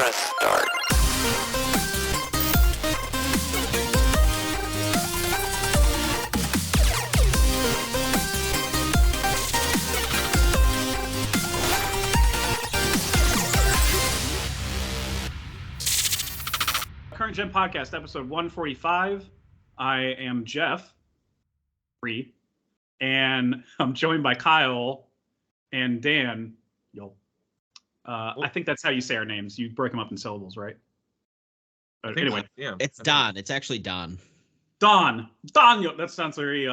press start. Current Gen Podcast, episode 145. I am Jeff, and I'm joined by Kyle and Dan. Yo. I think that's how you say our names. You break them up in syllables, right? But anyway, yeah, it's Don. It's actually Don. Don. Yo, that sounds very,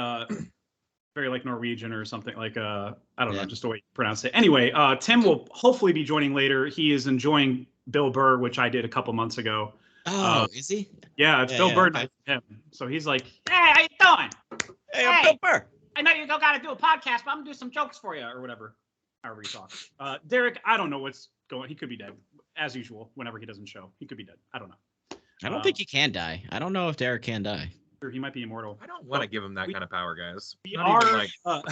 very like Norwegian or something. Like I don't know, just the way you pronounce it. Anyway, Tim will hopefully be joining later. He is enjoying Bill Burr, which I did a couple months ago. Oh, is he? Yeah, it's Bill Burr night for him. So he's like, "Hey, how you doing? Hey, I'm Bill Burr. I know you got to do a podcast, but I'm gonna do some jokes for you or whatever." However you talk. Derek, I don't know what's going. He could be dead, as usual. Whenever he doesn't show, he could be dead. I don't know. I don't think he can die. I don't know if Derek can die. Or he might be immortal. I don't want to give him that kind of power, guys. We Not even, are.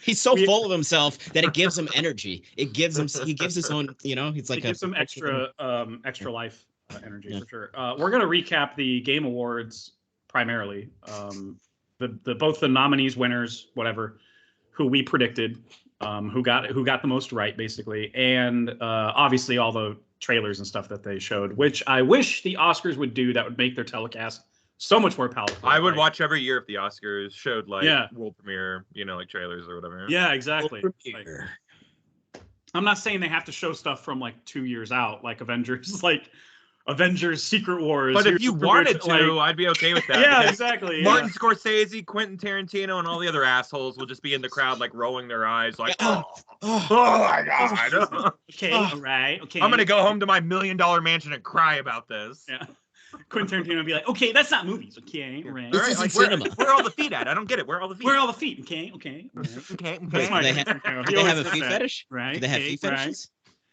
He's so full of himself that it gives him energy. It gives him. He gives his own. You know, he's like it gives him extra life energy for sure. We're gonna recap the Game Awards primarily. The both the nominees, winners, whatever, who we predicted, who got the most right, basically, and obviously all the trailers and stuff that they showed, which I wish the Oscars would do. That would make their telecast so much more palatable. I would watch every year if the Oscars showed like Yeah. world premiere, like trailers or whatever. Yeah, exactly. Like, I'm not saying they have to show stuff from like 2 years out, like Avengers, Avengers Secret Wars. But if you wanted to, I'd be okay with that. Yeah, because exactly. Martin Scorsese, Quentin Tarantino, and all the other assholes will just be in the crowd, like rolling their eyes, like, oh my god. Okay, all right, okay. I'm gonna go home to my $1 million mansion and cry about this. Yeah. Quentin Tarantino would be like, okay, that's not movies, okay, right. This isn't Like, cinema. where are all the feet at? I don't get it. Where are all the feet? Where are all the feet? Okay. Okay. That's my Do they Quentin Tarantino. Do He they have always a does feet that, fetish? Right. Do they have okay, feet right. fetishes?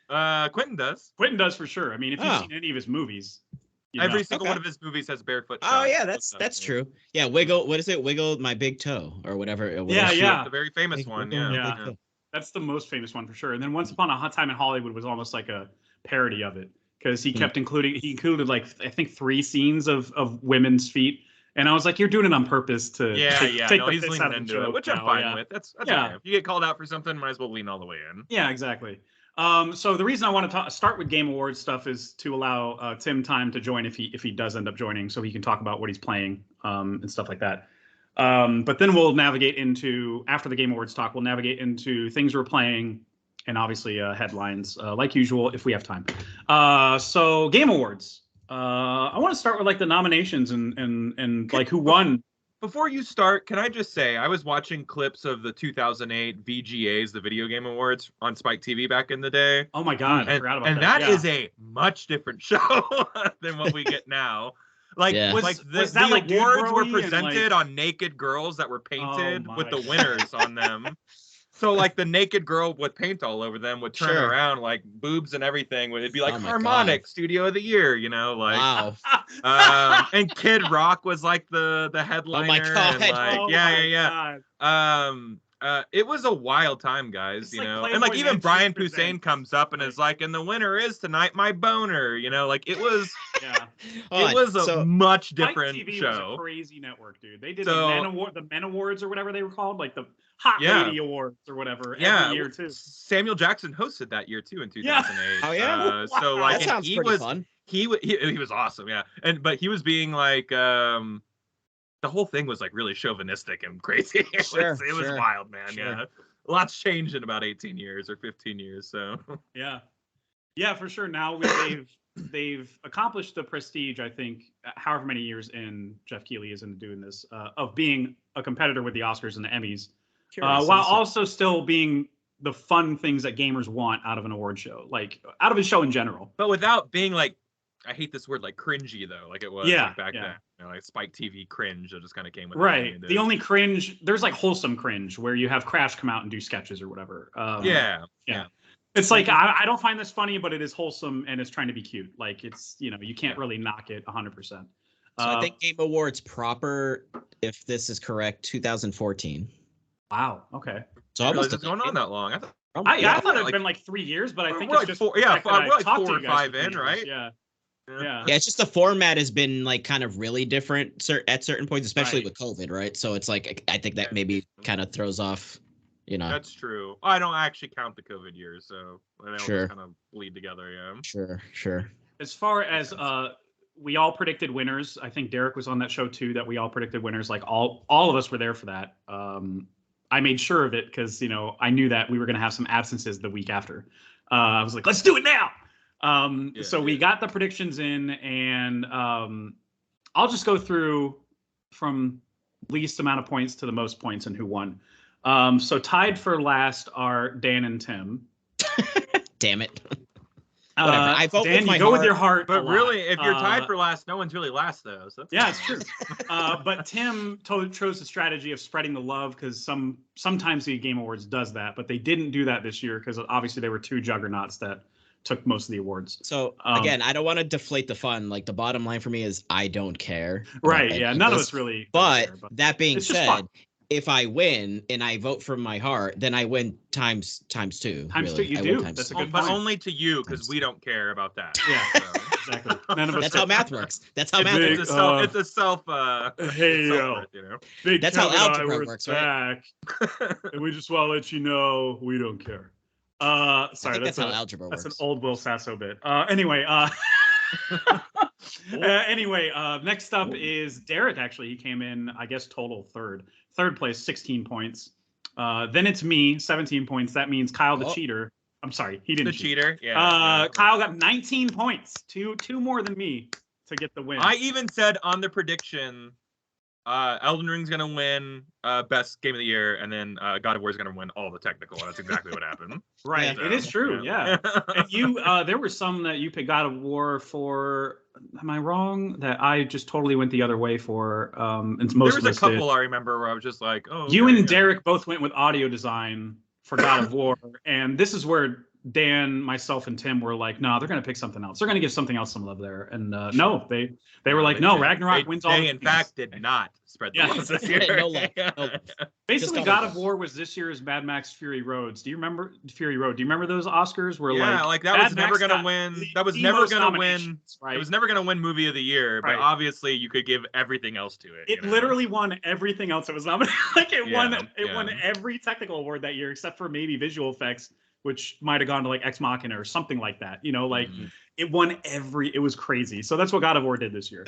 Quentin does. Quentin does for sure. I mean, if you've Oh. seen any of his movies, Every single Okay. one of his movies has barefoot Oh shots. yeah, that's true. Yeah, wiggle. What is it? Wiggle my big toe or whatever. Yeah, yeah. The very famous one. Wiggle my Yeah. big toe. that's the most famous one for sure. And then Once Upon a Hot Time in Hollywood was almost like a parody of it because he kept included like I think 3 scenes of women's feet. And I was like, you're doing it on purpose to take No, the he's piss leaning out of the into joke it, which I'm now, fine yeah. with. That's Yeah. okay. If you get called out for something, might as well lean all the way in. Yeah, exactly. So the reason I want to start with Game Awards stuff is to allow Tim time to join if he does end up joining, so he can talk about what he's playing and stuff like that. But then we'll navigate into, after the Game Awards talk, we'll navigate into things we're playing and obviously headlines like usual if we have time. So Game Awards. I want to start with like the nominations and like who won. Before you start, can I just say I was watching clips of the 2008 VGAs, the Video Game Awards, on Spike TV back in the day. Oh my God, I and, forgot about and that. that is a much different show than what we get now. Like, Yeah. was that the like Dude awards were Broly and, presented on naked girls that were painted Oh with the my winners on them. So like the naked girl with paint all over them would turn Sure. around like boobs and everything. It'd be like Oh my Harmonic God. Studio of the Year, like. Wow. And Kid Rock was like the headliner. God. And, like, Oh yeah. God. It was a wild time, guys. It's like and Playboy like even Mansion Brian presents, Posehn comes up and is like, and the winner is tonight, my boner. Like it was. Yeah. It was a much different Spike TV show. was a crazy network, dude. They did So- the Men Awards or whatever they were called, like the Hot Yeah. Lady Awards or whatever Yeah, every year too. Samuel Jackson hosted that year too in 2008. Oh, yeah? So Wow. like That and sounds he pretty was fun. he was awesome, yeah. But he was being like the whole thing was like really chauvinistic and crazy. It was Sure. wild, man. Sure. Yeah. Lots changed in about 18 years or 15 years. So Yeah, for sure. Now they've accomplished the prestige, I think, however many years in Jeff Keighley is into doing this, of being a competitor with the Oscars and the Emmys, while also still being the fun things that gamers want out of an award show, like out of a show in general. but without being like, I hate this word, like cringy though, like it was like, back then. Like Spike TV cringe that just kind of came with Right. it. The only cringe, there's like wholesome cringe where you have Crash come out and do sketches or whatever. Yeah. It's like, I don't find this funny, but it is wholesome and it's trying to be cute. Like it's, you can't really knock it 100%. So I think Game Awards proper, if this is correct, 2014. Wow. Okay. So I didn't almost realize it's going on that long. I thought I thought it'd like- been like 3 years, but I think We're it's like just four- the yeah, fact that I we're like talked 4 to or you guys 5 for in, 3 years. right? Yeah. Yeah. Yeah. Yeah, it's just the format has been like kind of really different at certain points, especially Right. with COVID, right? So it's like I think that maybe kind of throws off, That's true. I don't actually count the COVID years, so they all Sure. just kind of bleed together. Yeah. Sure. As far as sense. we all predicted winners. I think Derek was on that show too. That we all predicted winners. Like all of us were there for that. I made sure of it because I knew that we were going to have some absences the week after. I was like, let's do it now. So we got the predictions in, and I'll just go through from least amount of points to the most points and who won. So tied for last are Dan and Tim. Damn it. Whatever. I vote Dan, with my you go with heart. your heart. But a lot. really, if you're tied Uh, for last, no one's really last though. So that's Yeah, it's true. But Tim chose the strategy of spreading the love because sometimes the Game Awards does that, but they didn't do that this year because obviously there were 2 juggernauts that took most of the awards. So again, I don't want to deflate the fun. Like the bottom line for me is I don't care. about Right? any Yeah. of None of this. us really. But care, that being it's just said, fun. if I win and I vote from my heart, then I win times 2. Times really. two, you I win do. times That's a two. good but point. only to you because we don't care about that. Yeah. So. Exactly. None of us. That's how math works. That's how It's, math big, works. it's a self. hey, self-worth, you know. Big That's how Kevin and I algebra were works, right? back, and we just want to let you know we don't care. Sorry, I think that's how algebra That's works. an old Will Sasso bit. Anyway, next up is Derek. Actually, he came in, I guess, total third place, 16 points. Then it's me, 17 points. That means Kyle the Oh. cheater. I'm sorry, he didn't The cheat. cheater. Yeah. Kyle got 19 points, two more than me to get the win. I even said on the prediction, Elden Ring's gonna win best game of the year, and then God of War is gonna win all the technical. And that's exactly what happened. Right, So, it is true. Yeah. And you, there were some that you picked God of War for. Am I wrong? That I just totally went the other way for. And most There of was a us did. couple I remember where I was just like, oh. You okay, and yeah. Derek both went with audio design for God of War, and this is where Dan, myself, and Tim were like, "No, they're going to pick something else. They're going to give something else some love there." And no, they were like, "No, did. Ragnarok wins all." They the in games." fact did not spread the Yeah. love this year. No love. No. Basically, Just God all of of War was this year's Mad Max Fury Roads. Do you remember Fury Road? Do you remember those Oscars where Yeah, like that Mad was never Max gonna got win. the- That was the never most gonna win. nominations, right? It was never gonna win movie of the year, but Right. obviously you could give everything else to it. It you know? literally won everything else it was nominated. Like it won Yeah. every technical award that year except for maybe visual effects, which might have gone to like Ex Machina or something like that. Like Mhm. it won it was crazy. So that's what God of War did this year.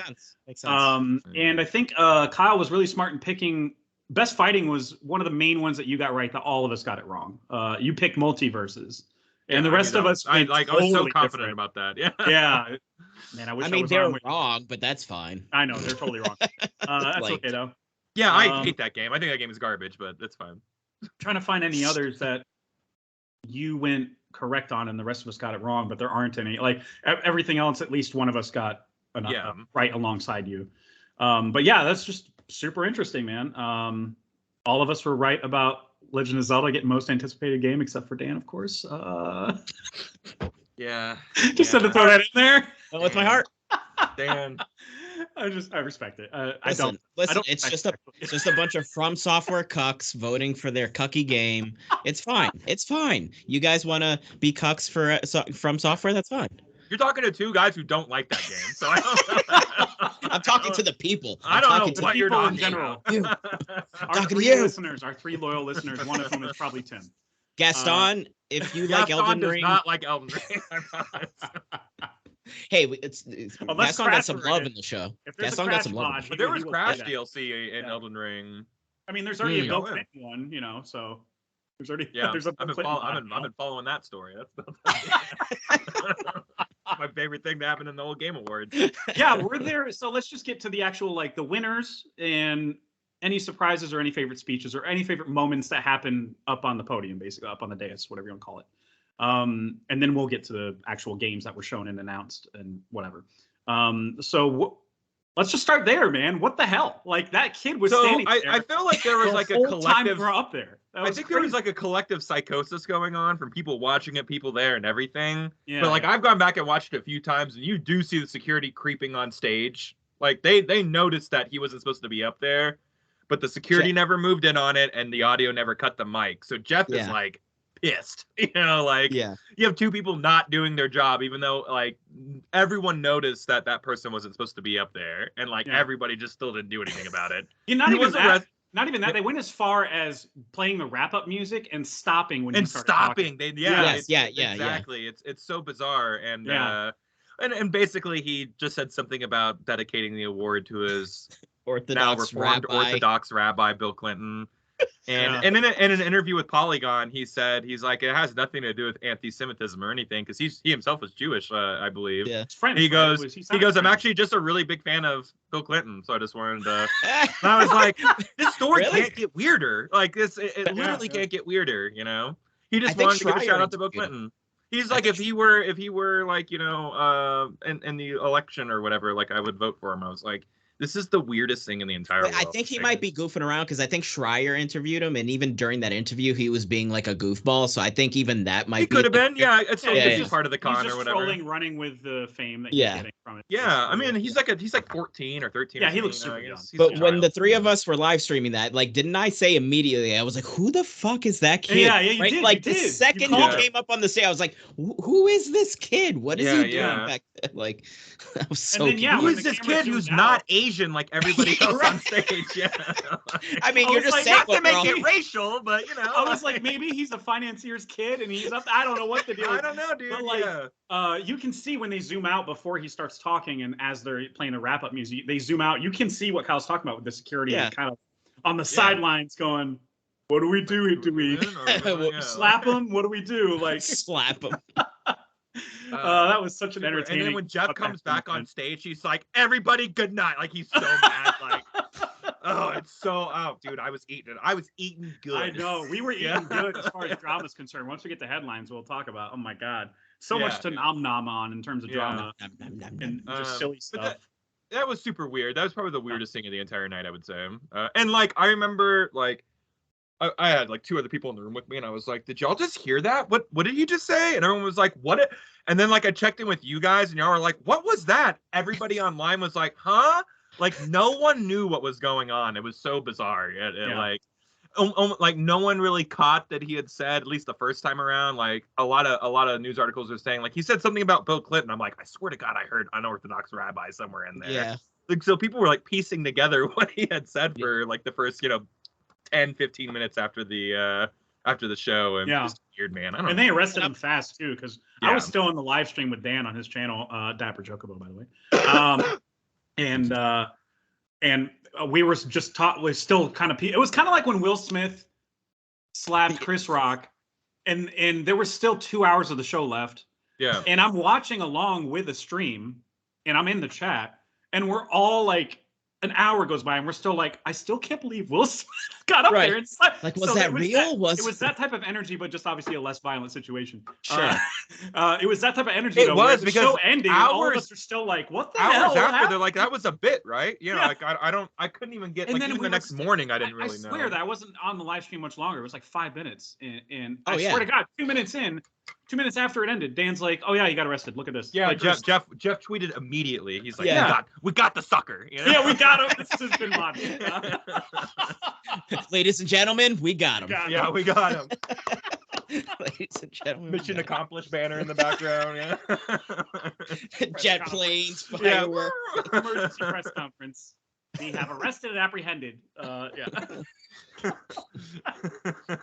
Makes sense. And I think Kyle was really smart in picking. Best fighting was one of the main ones that you got right that all of us got it wrong. You picked multiverses, and the Yeah, I rest knew of that us. was- I went was so totally confident different. about that. Yeah. Yeah, man, I wish I I mean, was they're on with you. wrong, but that's fine. I know they're totally wrong. That's Like- okay though. Yeah, I Um, hate that game. I think that game is garbage, but that's fine. Trying to find any others that you went correct on and the rest of us got it wrong, but there aren't any. Like everything else, at least one of us got Yeah. right alongside you. But yeah, that's just super interesting, man. All of us were right about Legend of Zelda getting most anticipated game, except for Dan, of course. Yeah. Just had to throw that in there. Go with my heart. Dan. I respect it. I Listen, don't. listen. I don't It's respect just a bunch of From Software cucks voting for their cucky game. It's fine. It's fine. You guys want to be cucks for From Software? That's fine. You're talking to 2 guys who don't like that game, so I don't. I'm talking to the people. I I'm don't know talking to what the you're people in talking general. about. You. Our talking to 3 you. listeners, our 3 loyal listeners, one of whom is probably Tim. Gaston, if you like Gaston Elden does Ring, not like Elden Ring. I promise. hey, it's Unless Gaston Crash got some were in love it. in the show. If there's Gaston a got Crash some love. mod, But there was he will Crash play that. DLC in Yeah. Elden Ring. I mean, there's already a Mm. built Oh, yeah. in one, so there's already Yeah, there's a I've been, built-in follow- mod I've, been, now. I've been following that story. That's my favorite thing to happen in the whole Game Awards. Yeah, we're there. So let's just get to the actual like the winners and any surprises or any favorite speeches or any favorite moments that happen up on the podium, basically up on the dais, whatever you want to call it. And then we'll get to the actual games that were shown and announced and whatever. Let's just start there, man. What the hell? Like that kid was So standing there. I feel like there was the like a whole time we collective. were up there. That I was think there was crazy. like a collective psychosis going on from people watching it, people there, and everything. Yeah, But like yeah. I've gone back and watched it a few times, and you do see the security creeping on stage. Like they noticed that he wasn't supposed to be up there, but the security Jeff- never moved in on it, and the audio never cut the mic. So Jeff is Yeah. like pissed. You know, like Yeah. you have two people not doing their job, even though like everyone noticed that that person wasn't supposed to be up there, and like Yeah. everybody just still didn't do anything about it. Yeah, not He even was that. arrested- Not even that. They went as far as playing the wrap-up music and stopping when he and started talking. stopping. Yes, It's- yeah. exactly. It's so bizarre, and Yeah. and basically he just said something about dedicating the award to his now Orthodox reformed rabbi. Orthodox rabbi Bill Clinton. And Yeah. and in an interview with Polygon, he said he's like it has nothing to do with anti-Semitism or anything because he himself was Jewish, I believe. Yeah. It's French, He right? goes, sounded I'm French. actually just a really big fan of Bill Clinton, so I just wanted to. And I was like, this story Really? can't get weirder. Like this, it Yeah, literally yeah. can't get weirder. You know, he just I think wanted to give a Schreier shout out to Bill interviewed him. Clinton. He's I like, think if he were like, you know, in the election or whatever, like I would vote for him. I was like, this is the weirdest thing in the entire world. I think he might be goofing around because I think Schreier interviewed him, and even during that interview, he was being like a goofball. So I think even that might He be. could have like, been, yeah. It's still Yeah, could he's be just- part of the He's con just or whatever. trolling, running with the fame that Yeah. he's getting from it. Yeah, I mean, he's like 14 or 13. Yeah, or he looks something, super you know, I guess. young. He's a But when child. the three of us were live streaming that, like, didn't I say immediately? I was like, "Who the fuck is that kid?" Yeah, you right? did, Like you the did. You second he called it. came up on the stage, I was like, "Who is this kid? What is Yeah, he doing yeah. back then?" Like, that was so. And then, yeah, Who when is the this camera kid who's zoomed not out- Asian like everybody Yeah, else on right. stage? Yeah. I mean, I you're was just like, saying Not to what make we're all- it racial, but you know. I was like, maybe he's a financier's kid and he's up. I don't know what the deal I is. don't know, dude. But, like, yeah. You can see when they zoom out before he starts talking, and as they're playing the wrap-up music, they zoom out. You can see what Kyle's talking about with the security Yeah. kind of on the sidelines going, "What do we do? Do we slap him? What do we do?" Like, slap him. that was such an And entertaining. then when Jeff comeback comes back on moment. stage, he's like, "Everybody, good night." Like he's so mad. Like, oh, it's so. Oh, dude, I was eating good. I know we were eating Yeah. good as far as drama is concerned. Once we get the headlines, we'll talk about. Oh my god, so Yeah. much to nom nom on in terms of Yeah. drama Nom, nom, nom, nom. and just Um, silly but stuff. That was super weird. That was probably the weirdest thing of the entire night, I would say. And like, I remember like. I had like two other people in the room with me, and I was like, "Did y'all just hear that? What did you just say?" And everyone was like, "What?" And then like I checked in with you guys, and y'all were like, "What was that?" Everybody online was like, "Huh?" Like no one knew what was going on. It was so bizarre. Yeah. Like no one really caught that he had said, at least the first time around. Like a lot of news articles are saying like he said something about Bill Clinton. I'm like, I swear to God, I heard unorthodox rabbi somewhere in there. Yeah. Like so people were like piecing together what he had said for like the first 10-15 minutes after the show, and Yeah. it's weird, man. I don't And know. they arrested him fast too, because I Yeah. was still on the live stream with Dan on his channel, Dapper Chocobo, by the way. And we were just taught. We're still kind of. It was kind of like when Will Smith slapped Chris Rock, and there were still 2 hours of the show left, Yeah, and I'm watching along with the stream, and I'm in the chat, and we're all like. An hour goes by and we're still like, I still can't believe Will Smith got up Right. there and slapped. Like, was So that it real? It was that type of energy, but just obviously a less violent situation. Sure. It was that type of energy. It though, where was the because show ending, and all of hours- us are still like, "What the hell?" hours after happened? they're like, that was a bit, right? You know, Yeah. like I couldn't even get And like then even we the were next still- morning. I didn't really I swear know. that I wasn't on the live stream much longer. It was like 5 minutes, and Oh, I yeah. swear to God, 2 minutes in, 2 minutes after it ended, Dan's like, "Oh yeah, you got arrested. Look at this." Yeah, Like, Jeff tweeted immediately. He's like, Yeah. we got the sucker. You know? Yeah, we got him. This has been Laden. Ladies and gentlemen, we got him. Got Yeah, we got him. Ladies and gentlemen, we Mission got 'em. accomplished banner in the background. Yeah. Jet planes, Yeah. fireworks. Emergency press conference. We have arrested and apprehended. Yeah.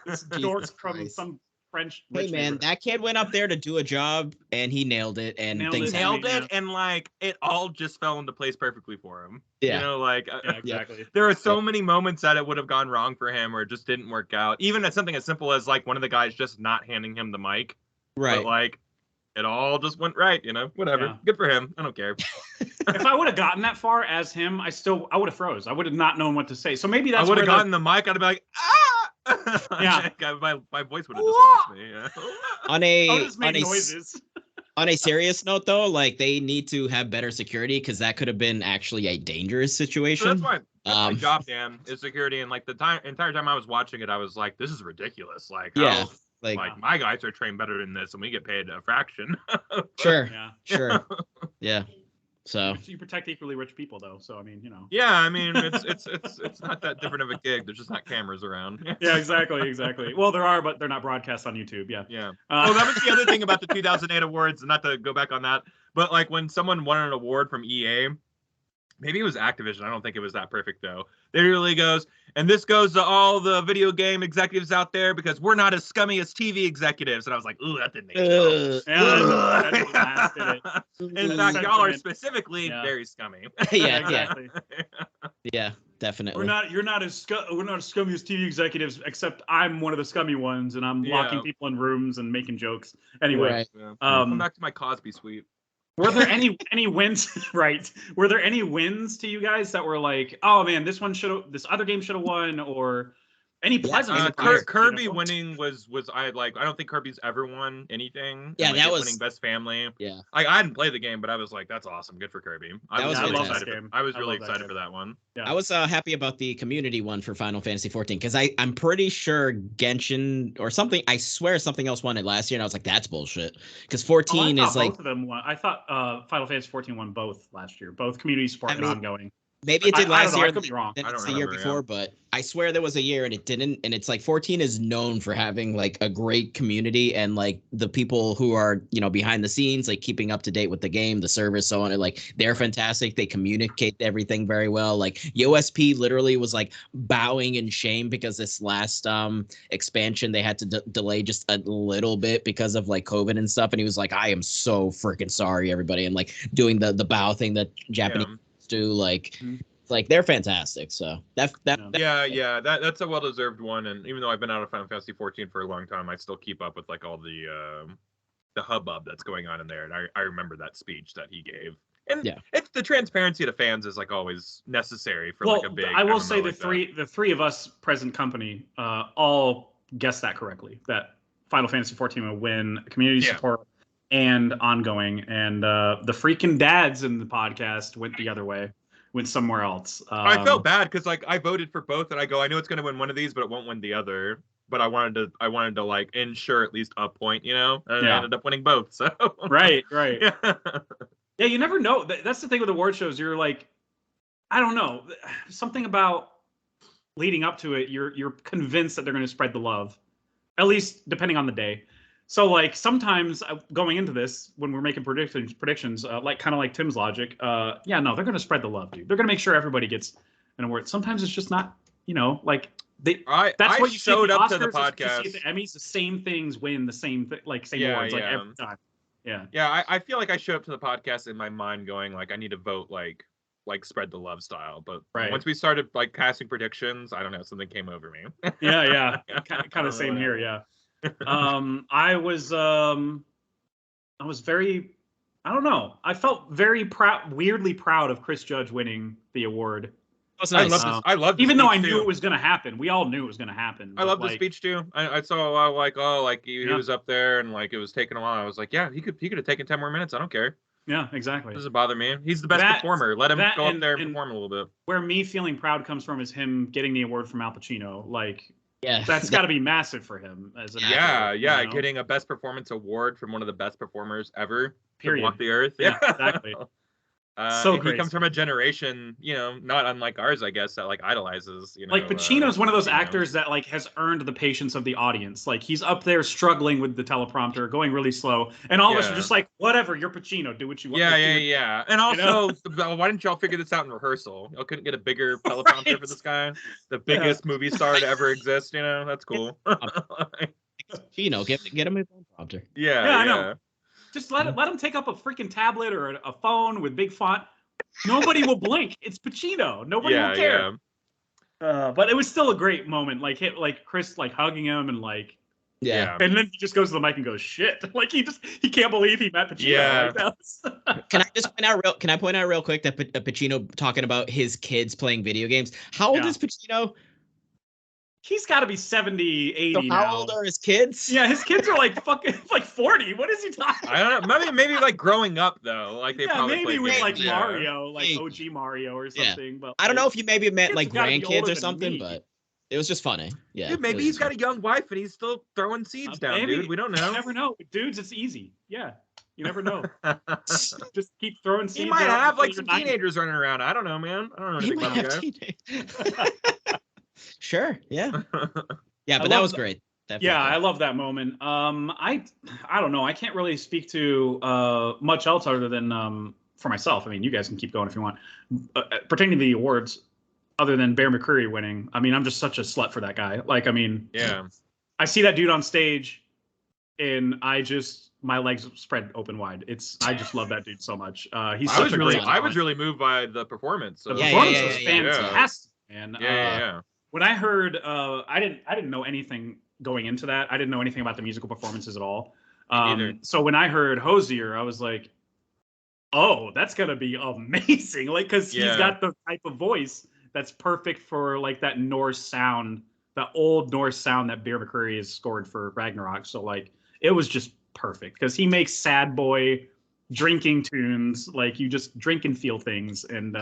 This dork Jesus from Christ. some French. Hey rich man, neighborhood. that kid went up there to do a job and he nailed it, and Nailed things it. happened. Nailed Yeah. it, and like it all just fell into place perfectly for him. Yeah. You know, like Yeah, exactly. there are so many moments that it would have gone wrong for him or it just didn't work out. Even at something as simple as like one of the guys just not handing him the mic. Right. But like it all just went right, you know. Whatever. Yeah. Good for him. I don't care. If I would have gotten that far as him, I would have froze. I would have not known what to say. So maybe I that's would have where gotten the mic, I'd have been like, ah. Yeah. my voice would have just lost me. Yeah. On I would a just on make a noises. on a serious note though, like they need to have better security because that could have been actually a dangerous So situation. that's my Um, job, Dan, is security. And like the entire time I was watching it, I was like, this is ridiculous. Like, Yeah, how, like, like my guys are trained better than this, and we get paid a fraction. sure, Yeah. sure, yeah. So You protect equally rich people, though. So I mean, you know. Yeah, I mean, it's not that different of a gig. There's just not cameras around. Yeah, exactly. Well, there are, but they're not broadcast on YouTube. Yeah. Yeah. Oh, that was the other thing about the 2008 awards. Not to go back on that, but like when someone won an award from EA, maybe it was Activision. I don't think it was that perfect though. They really goes, and this goes to all the video game executives out there because we're not as scummy as TV executives. And I was like, ooh, that didn't age well. Yeah, that blast did it. In fact, y'all are Sentiment. specifically Yeah. very scummy. yeah, Exactly. yeah, definitely. We're not as scummy as TV executives, except I'm one of the scummy ones, and I'm locking Yeah. people in rooms and making jokes. Anyway, Right. Yeah. Come um, back to my Cosby suite. were there any wins? Right? Were there any wins to you guys that were like, oh man, this other game should have won, or any pleasant surprises? Kirby you know? winning was I don't think Kirby's ever won anything. Yeah, and, like, that it was- winning best family. Yeah. I hadn't played the game, but I was like, that's awesome, good for Kirby. That was I love that excited. game. I was I really love that excited game. for that one. Yeah. I was happy about the community one for Final Fantasy 14 because I'm pretty sure Genshin or something. I swear something else won it last year, and I was like, that's bullshit. Because 14 I thought is like both of them won. I thought Final Fantasy 14 won both last year, both community support I and mean, ongoing. maybe it did I last don't know, year. I could be wrong. Then I it's don't the year remember, before, yeah. but I swear there was a year and it didn't. And it's like 14 is known for having like a great community and like the people who are, you know, behind the scenes, like keeping up to date with the game, the service, so on. And like they're fantastic. They communicate everything very well. Like USP literally was like bowing in shame because this last expansion they had to delay just a little bit because of like COVID and stuff. And he was like, I am so freaking sorry, everybody. And like doing the bow thing that Japanese do, like. Mhm. Like they're fantastic, so that's That's a well-deserved one. And even though I've been out of Final Fantasy 14 for a long time, I still keep up with like all the hubbub that's going on in there. And I remember that speech that he gave. And Yeah. it's the transparency to fans is like always necessary for Well, like a big. I will MMO say like the three of us present company all guessed that correctly. That Final Fantasy 14 will win community Yeah. support and ongoing, and the freaking dads in the podcast went the other way, went somewhere else. I felt bad because like I voted for both, and I go, I know it's going to win one of these, but it won't win the other. But I wanted to like ensure at least a point, you know. And I Yeah. ended up winning both. So Right. yeah. Yeah, you never know. That's the thing with award shows. You're like, I don't know, something about leading up to it. You're convinced that they're going to spread the love, at least depending on the day. So like sometimes going into this, when we're making predictions, like kind of like Tim's logic, yeah, no, they're going to spread the love, dude. They're going to make sure everybody gets an award. Sometimes it's just not, you know, like that's I what you showed see at up the to the Oscars, that's what you see podcast. at the Emmys, the same things win the same same Yeah, awards like yeah. every time. Yeah. Yeah, I feel like I showed up to the podcast in my mind going like I need to vote like spread the love style. But Right. once we started like casting predictions, I don't know, something came over me. Yeah. Kind of same here. Yeah. I was very, I don't know. I felt very proud, weirdly proud of Chris Judge winning the award. was I nice. love this. I love Even though I knew it was going to happen. We all knew it was going to happen. I but, love the like, speech too. I saw a lot of like, oh, like he Yeah. was up there and like it was taking a while. I was like, yeah, he could have taken 10 more minutes. I don't care. Yeah, It exactly. doesn't bother me. He's the best That- performer. Let him that go up and- there and and- perform a little bit. Where me feeling proud comes from is him getting the award from Al Pacino. Like, Yeah, that's got to be massive for him as an actor. Yeah, you know? getting a best performance award from one of the best performers ever to Period. walk the earth. Yeah, exactly. and So he crazy. comes from a generation, you know, not unlike ours, I guess, that like idolizes, you know. Like Pacino's one of those Pacino. actors that like has earned the patience of the audience. Like he's up there struggling with the teleprompter, going really slow, and all of us are Yeah. just like, whatever, you're Pacino, do what you want. Yeah, Like, do yeah, what- yeah. And You know? also, why didn't y'all figure this out in rehearsal? Y'all couldn't get a bigger teleprompter Right. for this guy? The biggest movie star to ever exist, you know? That's cool. you know, get him a phone prompter. Yeah, I know. Just let him take up a freaking tablet or a phone with big font. Nobody will blink. It's Pacino. Nobody Yeah, will care. But it was still a great moment. Like Chris like hugging him and like, Yeah. and then he just goes to the mic and goes shit. Like he can't believe he met Pacino. Yeah. Like, that was- Can I point out real quick that Pacino talking about his kids playing video games? How old Yeah. is Pacino? He's got to be 70, 80 So now. how old are his kids? Yeah, his kids are like fucking like 40. What is he talking? I don't know. Maybe like growing up though. Like they Yeah, probably maybe played with games, like yeah. Mario, like Maybe. OG Mario or Yeah. something. But I don't know if you maybe met Kids like gotta be grandkids older or than something, me. but It was just funny. Yeah. Dude, maybe he's got a young wife and he's still throwing seeds down, maybe. dude. We don't You know. never know. Dudes, it's easy. Yeah. You never know. Just keep throwing seeds. He might out have like until some you're 90. teenagers running around. I don't know, man. I don't know He anything might about have the teenage- Sure. Yeah. guy. Yeah, I but that love was the- great. Definitely. Yeah, I love that moment. I don't know. I can't really speak to much else other than for myself. I mean, you guys can keep going if you want. Pertaining to the awards, other than Bear McCreary winning, I mean, I'm just such a slut for that guy. Like, I mean, Yeah. I see that dude on stage, and my legs spread open wide. I just love that dude so much. He's I such was a really great I was talent. really moved by the performance. So. The Yeah, performance yeah, was yeah, yeah. fantastic, man. Yeah. When I heard, I didn't know anything going into that. I didn't know anything about the musical performances at all. Me neither. So when I heard Hosier, I was like, oh, that's gonna be amazing. Like, because he's Yeah. got the type of voice that's perfect for like that Norse sound, that old Norse sound that Bear McCreary has scored for Ragnarok. So like, it was just perfect because he makes sad boy drinking tunes. Like, you just drink and feel things, and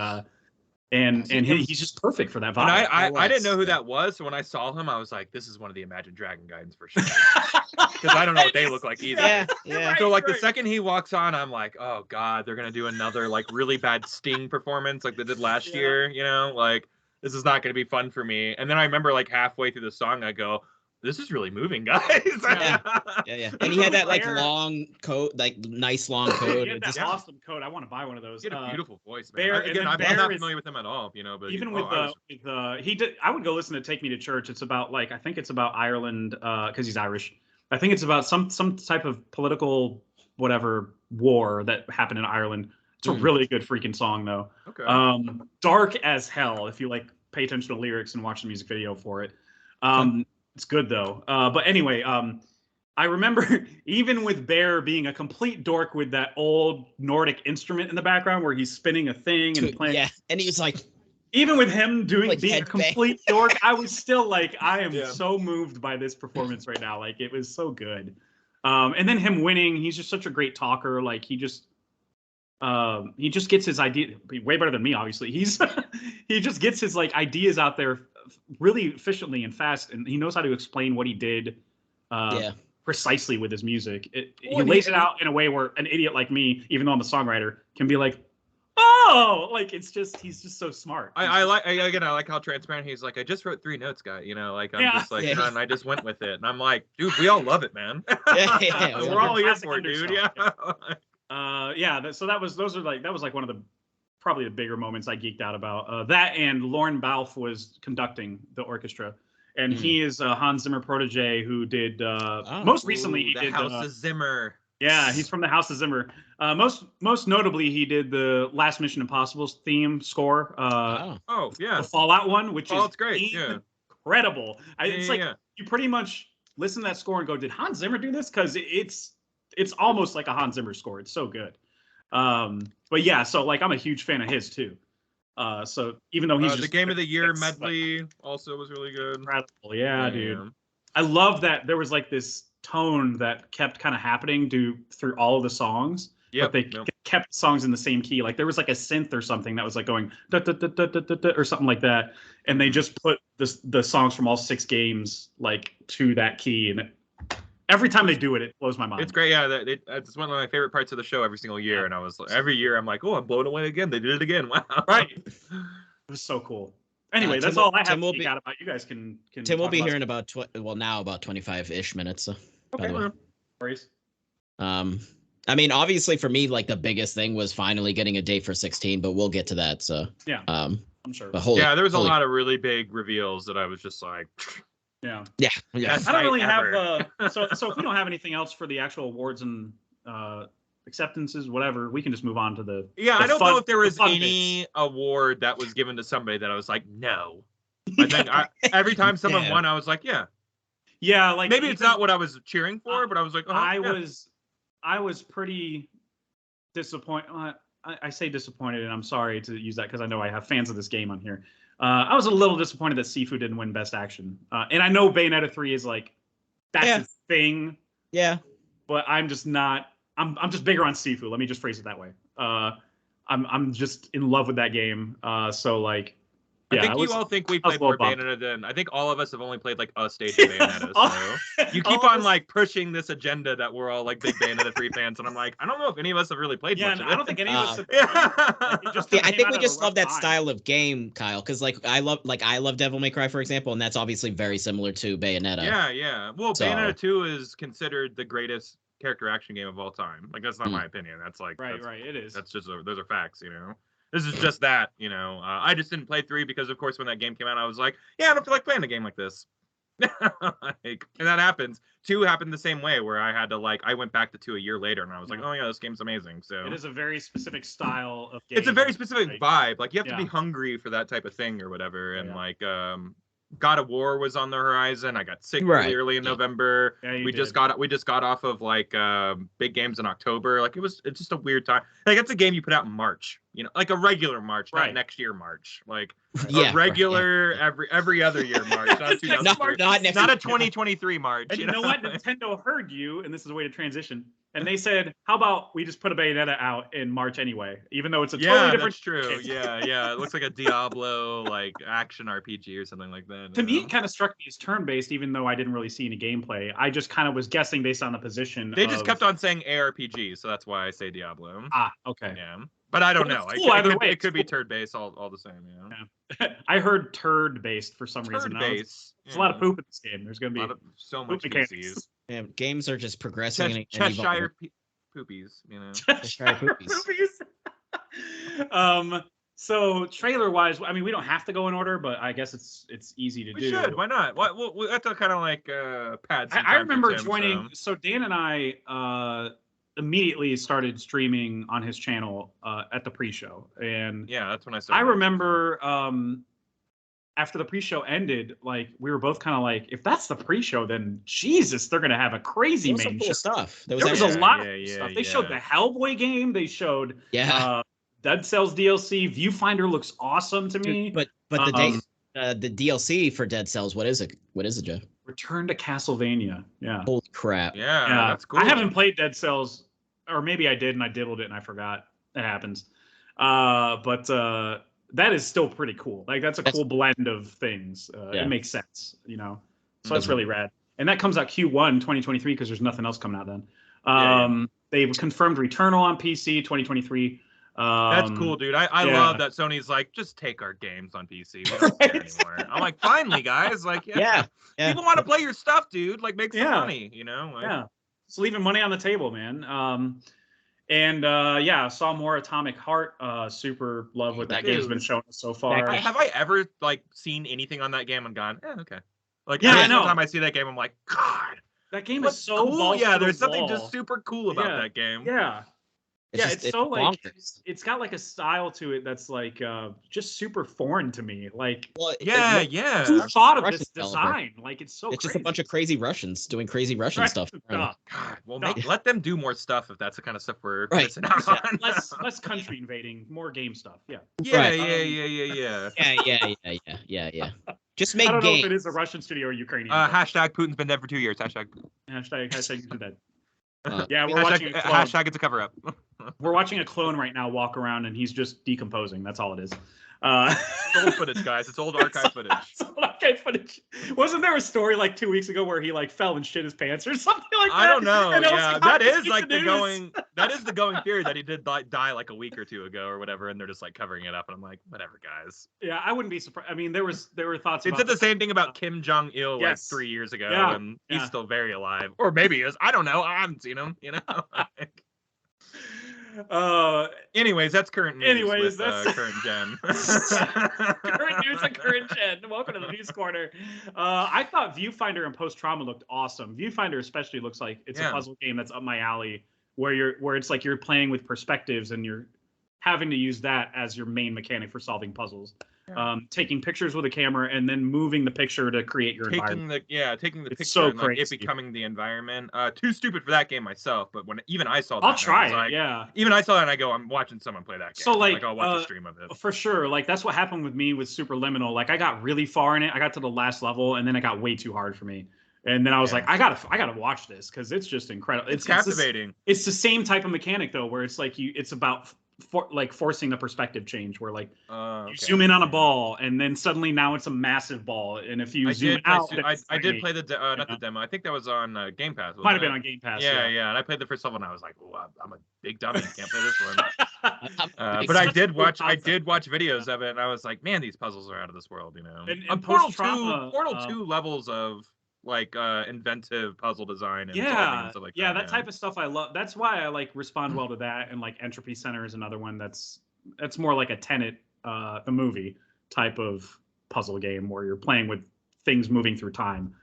he's just perfect for that vibe. And I didn't know who Yeah. that was, so when I saw him, I was like, "This is one of the Imagine Dragon guys for sure." Because I don't know what they look like either. Yeah. Yeah. So like the Right. second he walks on, I'm like, "Oh God, they're gonna do another like really bad Sting performance like they did last Yeah. year." You know, like this is not gonna be fun for me. And then I remember like halfway through the song, I go, "This is really moving, guys." Yeah. Yeah. And he had that like Bear- long coat, like nice long coat. He had It that just- Yeah. awesome coat. I want to buy one of those. He had a beautiful voice, man. Bear- Again, and I'm then not Bear is- familiar with him at all, you know. But Even oh, with I was- he did. I would go listen to "Take Me to Church." It's about like, I think it's about Ireland, because he's Irish. I think it's about some type of political whatever war that happened in Ireland. It's a Hmm. really good freaking song though. okay. Dark as hell if you like pay attention to the lyrics and watch the music video for it. It's good though. But anyway, I remember even with Bear being a complete dork with that old Nordic instrument in the background where he's spinning a thing and playing. Yeah. And he was like, Even with him Like being a headbang. complete dork, I was still like, I am Yeah. so moved by this performance right now. Like, it was so good. And then him winning, he's just such a great talker. Like, he just gets his idea way better than me. Obviously, he just gets his like ideas out there really efficiently and fast, and he knows how to explain what he did. yeah. Precisely with his music. He Well, lays it out in a way where an idiot like me, even though I'm a songwriter, can be like, oh, like he's just so smart. I like how transparent he's like. I just wrote 3 notes, guy. You know, like I'm Yeah. just like, Yeah. and I just went with it. And I'm like, dude, we all love it, man. Yeah, We're all here Classic for it, dude. understuff, Yeah. So that was one of the probably the bigger moments I geeked out about. That and Lorne Balfe was conducting the orchestra, and he is a Hans Zimmer protege who did most recently he Ooh, the did House of Zimmer. yeah, he's from the House of Zimmer. Most notably, he did the Last Mission Impossible's theme score, Wow. Oh yeah. the Fallout one, which Oh, is it's great. Yeah. incredible. It's like Yeah. you pretty much listen to that score and go, "Did Hans Zimmer do this?" Because it's almost like a Hans Zimmer score. It's so good. But yeah, so like I'm a huge fan of his too. So even though he's The just Game of the Year it's, like, medley also was really good. incredible, yeah, dude. I love that there was like this tone that kept kind of happening through all of the songs. Yeah. But they kept songs in the same key. Like there was like a synth or something that was like going da, da, da, da, da, da, da, or something like that, and they just put the songs from all 6 games like to that key, and every time they do it, it blows my mind. It's great. Yeah. It's one of my favorite parts of the show every single year. And I was like, every year I'm like, oh, I'm blown away again. They did it again. Wow. Right. It was so cool. Anyway, that's Tim all I have Tim to will speak be- out about. You guys can Tim will talk be about here in about now about 25-ish minutes. So, by Okay. the way. man. stories. I mean, obviously for me, like the biggest thing was finally getting a date for 16, but we'll get to that. So Yeah. Um, I'm sure. but holy, Yeah, there was a holy- lot of really big reveals that I was just like, Yeah. Yeah, yeah. Yes. I don't really Night have ever. so if we don't have anything else for the actual awards and acceptances, whatever, we can just move on to the yeah, the I don't fun- know if there the was fun any award that was given to somebody that I was like, no. I think every time someone Yeah. won, I was like, yeah. Yeah, like Maybe it's even- not what I was cheering for, but I was like, oh, I was pretty disappointed. I say disappointed, and I'm sorry to use that because I know I have fans of this game on here. I was a little disappointed that Sifu didn't win Best Action, and I know Bayonetta 3 is like that's Yeah. his thing, Yeah. but I'm just not. I'm just bigger on Sifu. Let me just phrase it that way. I'm just in love with that game. So like, I Yeah, think I you was- all think we I was played more a little bummed. Bayonetta than I think all of us have only played like a stage of Bayonetta. All- So you keep all on of us- like pushing this agenda that we're all like big Bayonetta 3 fans, and I'm like, I don't know if any of us have really played Yeah, much and of it. I don't think any of us have. Yeah. Like, it just Yeah, I came think out we at a just rough love that time. style of game, Kyle, because like I love Devil May Cry, for example, and that's obviously very similar to Bayonetta. Yeah. Well, So- Bayonetta 2 is considered the greatest character action game of all time. Like that's not Mm. my opinion. That's like Right, that's, right. It is. That's just those are facts, you know. This is just that, you know. I just didn't play 3 because, of course, when that game came out, I was like, yeah, I don't feel like playing a game like this. Like, and that happens. 2 happened the same way, where I had to like, I went back to 2 a year later, and I was like, Yeah. oh yeah, this game's amazing. So It is a very specific style of game. it's a very specific like- vibe. Like you have to be Yeah. hungry for that type of thing or whatever. And Yeah. like, God of War was on the horizon. I got sick Right. really early in Yeah. November. Yeah, you we did. just got off of like big games in October. Like it's just a weird time. Like it's a game you put out in March, you know, like a regular March, Right. not next year March. Like Yeah, a regular every other year March, not Next 2003. not next Not a year. 2023 March. And you know what? Nintendo heard you, and this is a way to transition. And they said, "How about we just put a Bayonetta out in March anyway, even though it's a Yeah, totally different." that's true. game." Yeah. It looks like a Diablo like action RPG or something like that. To you me, know? it kind of struck me as turn-based, even though I didn't really see any gameplay. I just kind of was guessing based on the position. They just of- kept on saying ARPG, so that's why I say Diablo. Okay. Yeah, but I don't Well, know. it's cool either way. It could be It's cool. turd based all the same. You know, I heard turd-based for some reason. turd I was- based. There's a lot of poop in this game. There's going to A be lot of so much mechanics. feces. Yeah, games are just progressing and Cheshire poopies. You know. Cheshire poopies. So trailer-wise, I mean, we don't have to go in order, but I guess it's easy to We do. should. Why not? Why? We have to kind of like pad. some I time for remember Tim, joining. so- So Dan and I immediately started streaming on his channel at the pre-show, and Yeah, that's when I started. I watching, remember after the pre-show ended, like we were both kind of like, if that's the pre-show, then Jesus, they're gonna have a crazy There was some main cool show. stuff. There was actually- a lot of yeah, cool yeah, stuff. They showed the yeah. Hellboy game. They showed Yeah, Dead Cells DLC. Viewfinder looks awesome to me. but the DLC for Dead Cells, what is it? What is it, Joe? Return to Castlevania. Yeah. Holy crap! Yeah, Yeah, that's cool. I haven't played Dead Cells, or maybe I did and I diddled it and I forgot. That happens. But that is still pretty cool. Like that's a That's- cool blend of things. Yeah. It makes sense, you know. So that's Mhm. really rad. And that comes out Q1 2023 because there's nothing else coming out then. Yeah, They confirmed Returnal on PC 2023. That's cool, dude. I yeah. love that Sony's like, just take our games on PC. We don't care Right. anymore. I'm like, finally, guys. Like, Yeah, yeah. people want to play your stuff, dude. Like, make some Yeah. money, you know? Like, Yeah, it's leaving money on the table, man. Yeah, saw more Atomic Heart. Super love what that Dude. game's been showing us so far. Have I ever like seen anything on that game and gone, okay? Like, Yeah, every I know. time I see that game, I'm like, God, That game what's is so cool. balls Yeah, to the there's something wall. just super cool about Yeah. that game. Yeah, It's so like bonkers. it's got like a style to it that's like just super foreign to me. Like Well, Yeah, it- yeah. who thought of Russian this developer. design? Like it's so it's just a crazy. bunch of crazy Russians doing crazy Russian Right. stuff. Duh. God, well, No. let them do more stuff if that's the kind of stuff we're Right. missing out Yeah, on. less country invading, more game stuff. Yeah, Yeah, Right. Yeah. Just make I don't know games. if it is a Russian studio or Ukrainian. Hashtag Putin's been dead for 2 years. Hashtag hashtag do that. Uh, Yeah, we're watching a clone. hashtag it's a cover up. We're watching a clone right now walk around, and he's just decomposing. That's all it is. It's old footage, guys. It's old archive footage. It's old archive footage. Wasn't there a story like 2 weeks ago where he like fell and shit his pants or something like that? I don't know. And it was Yeah, like, that how is did like the you do going. That is the going theory that he did die like a week or two ago or whatever, and they're just like covering it up. And I'm like, whatever, guys. this? Yeah, I wouldn't be surprised. I mean, there were thoughts. It about said the same thing about Kim Jong Il like Yes. 3 years ago, Yeah, and he's yeah. still very alive, or maybe he is. I don't know. I haven't seen him. You know. Anyways, that's current news. Anyways, with, that's- current gen. Current news and current gen. Welcome to the news corner. I thought Viewfinder and Post Trauma looked awesome. Viewfinder especially looks like it's Yeah. a puzzle game that's up my alley, where it's like you're playing with perspectives and you're having to use that as your main mechanic for solving puzzles. Yeah. Taking pictures with a camera and then moving the picture to create your environment. taking the It's picture so and like, it crazy. becoming the environment. Too stupid for that game myself, but when even I saw that, I'll I try was it. like- Yeah. Even I saw that and I go, I'm watching someone play that game. So, like, I'll watch a stream of it. For sure. Like that's what happened with me with Superliminal. Like I got really far in it. I got to the last level and then it got way too hard for me. And then I was Yeah. like, I gotta watch this because it's just incredible. It's the s- captivating. It's the same type of mechanic though, where it's like it's about forcing the perspective change, where like you Okay. zoom in on a ball and then suddenly now it's a massive ball, and if you zoom out, I did play the not the demo. I think that was on Game Pass. Might have been on Game Pass. Yeah. And I played the first level and I was like, oh, I'm a big dummy. Can't play this one. I'm But I such a did cool watch concept. videos of it, and I was like, man, these puzzles are out of this world, you know. And Portal 2 levels of like inventive puzzle design and solving and stuff like that. That type of stuff I love. That's why I like respond well to that. And like Entropy Center is another one that's more like a Tenet, the movie type of puzzle game where you're playing with things moving through time.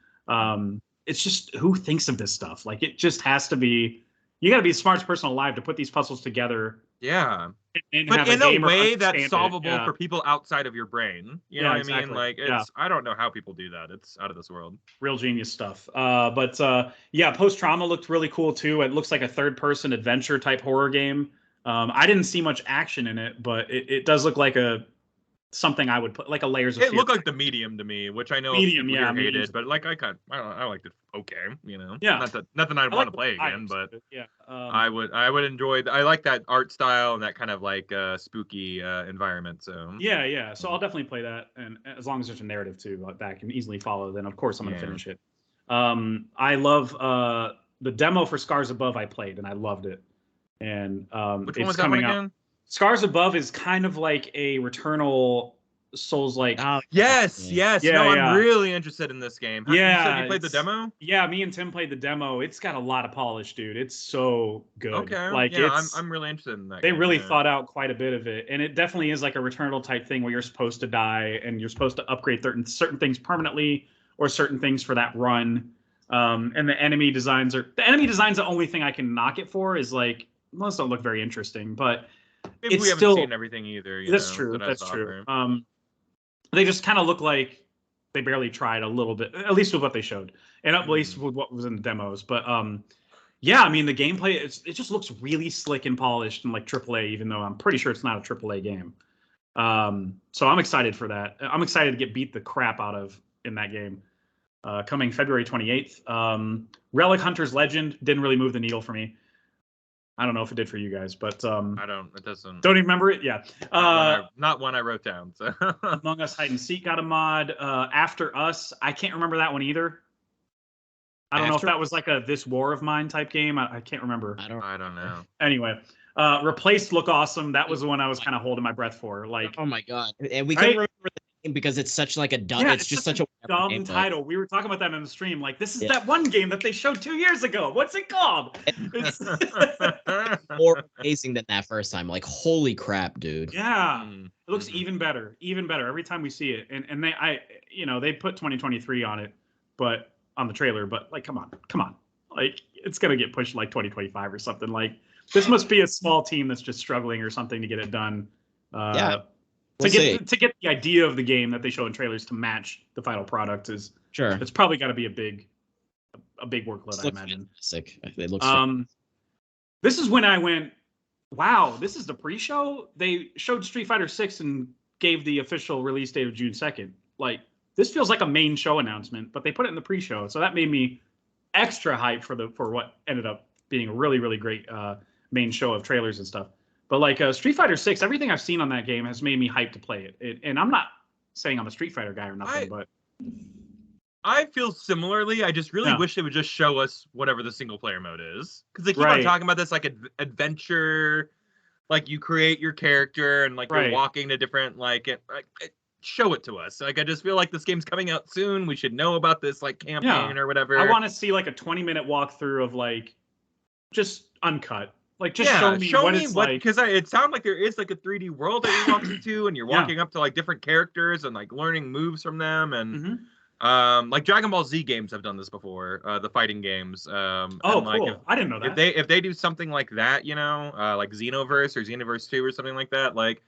It's just, who thinks of this stuff? Like, it just has to be, you got to be the smartest person alive to put these puzzles together. Yeah. And but have in a way understand that's it. solvable for people outside of your brain. You know what I mean? Like, it's I don't know how people do that. It's out of this world. Real genius stuff. Post Trauma looked really cool too. It looks like a third-person adventure type horror game. I didn't see much action in it, but it does look like something I would put, like a Layers of Fear. It looked like the Medium to me, which I know Medium, people hated, but like I liked it. Okay, you know. Yeah. Not that I'd want to play again, but yeah. I would enjoy. I like that art style and that kind of like spooky environment. So yeah. So I'll definitely play that, and as long as there's a narrative too that I can easily follow, then of course I'm gonna finish it. I love the demo for Scars Above. I played and I loved it. And which it's one was that coming one out. again? Scars Above is kind of like a Returnal Souls-like. Yes. Yeah, I'm really interested in this game. You said you played the demo? Yeah, me and Tim played the demo. It's got a lot of polish, dude. It's so good. Okay. Like, I'm really interested in that. They really thought out quite a bit of it, and it definitely is like a Returnal type thing where you're supposed to die and you're supposed to upgrade certain things permanently or certain things for that run. And the enemy designs the only thing I can knock it for is like, most don't look very interesting, but maybe it's we haven't still seen everything either. That's true. They just kind of look like they barely tried a little bit, at least with what they showed, and at least with what was in the demos. But yeah, I mean, the gameplay, it just looks really slick and polished and like AAA, even though I'm pretty sure it's not a AAA game. So I'm excited for that. I'm excited to get beat the crap out of in that game. Coming February 28th. Relic Hunter's Legend didn't really move the needle for me. I don't know if it did for you guys, but it doesn't. Don't even remember it. Yeah. Not one I wrote down. So Among Us Hide and Seek got a mod. After Us, I can't remember that one either. I don't know if that was like a This War of Mine type game. I can't remember. I don't know. Anyway, Replaced look awesome. That was the one I was kind of holding my breath for. Like, oh my god, and we couldn't remember the name because it's such like a dumb. Yeah, it's just such a dumb title. We were talking about that in the stream. Like, this is that one game that they showed 2 years ago. What's it called? It's more amazing than that first time. Like, holy crap, dude. Yeah, it looks even better every time we see it. And they put 2023 on it, but on the trailer. But like, come on, like it's gonna get pushed like 2025 or something. Like, this must be a small team that's just struggling or something to get it done. To get the idea of the game that they show in trailers to match the final product is sure. It's probably got to be a big workload, I imagine. Fantastic. It looks this is when I went, wow, this is the pre-show. They showed Street Fighter 6 and gave the official release date of June 2nd. Like, this feels like a main show announcement, but they put it in the pre-show, so that made me extra hyped for what ended up being a really, really great main show of trailers and stuff. But like Street Fighter 6, everything I've seen on that game has made me hyped to play it. And I'm not saying I'm a Street Fighter guy or nothing, but I feel similarly. I just really wish they would just show us whatever the single player mode is, because they keep on talking about this like adventure, like you create your character and like you're walking to different show it to us. Like, I just feel like this game's coming out soon. We should know about this like campaign or whatever. I want to see like a 20-minute walkthrough of like just uncut. Like, just show me what it's like. Because it sounds like there is like a 3D world that you're walking to, and you're walking up to like different characters and like learning moves from them. And like Dragon Ball Z games have done this before, the fighting games. Cool. I didn't know that. If they do something like that, like Xenoverse or Xenoverse 2 or something like that, like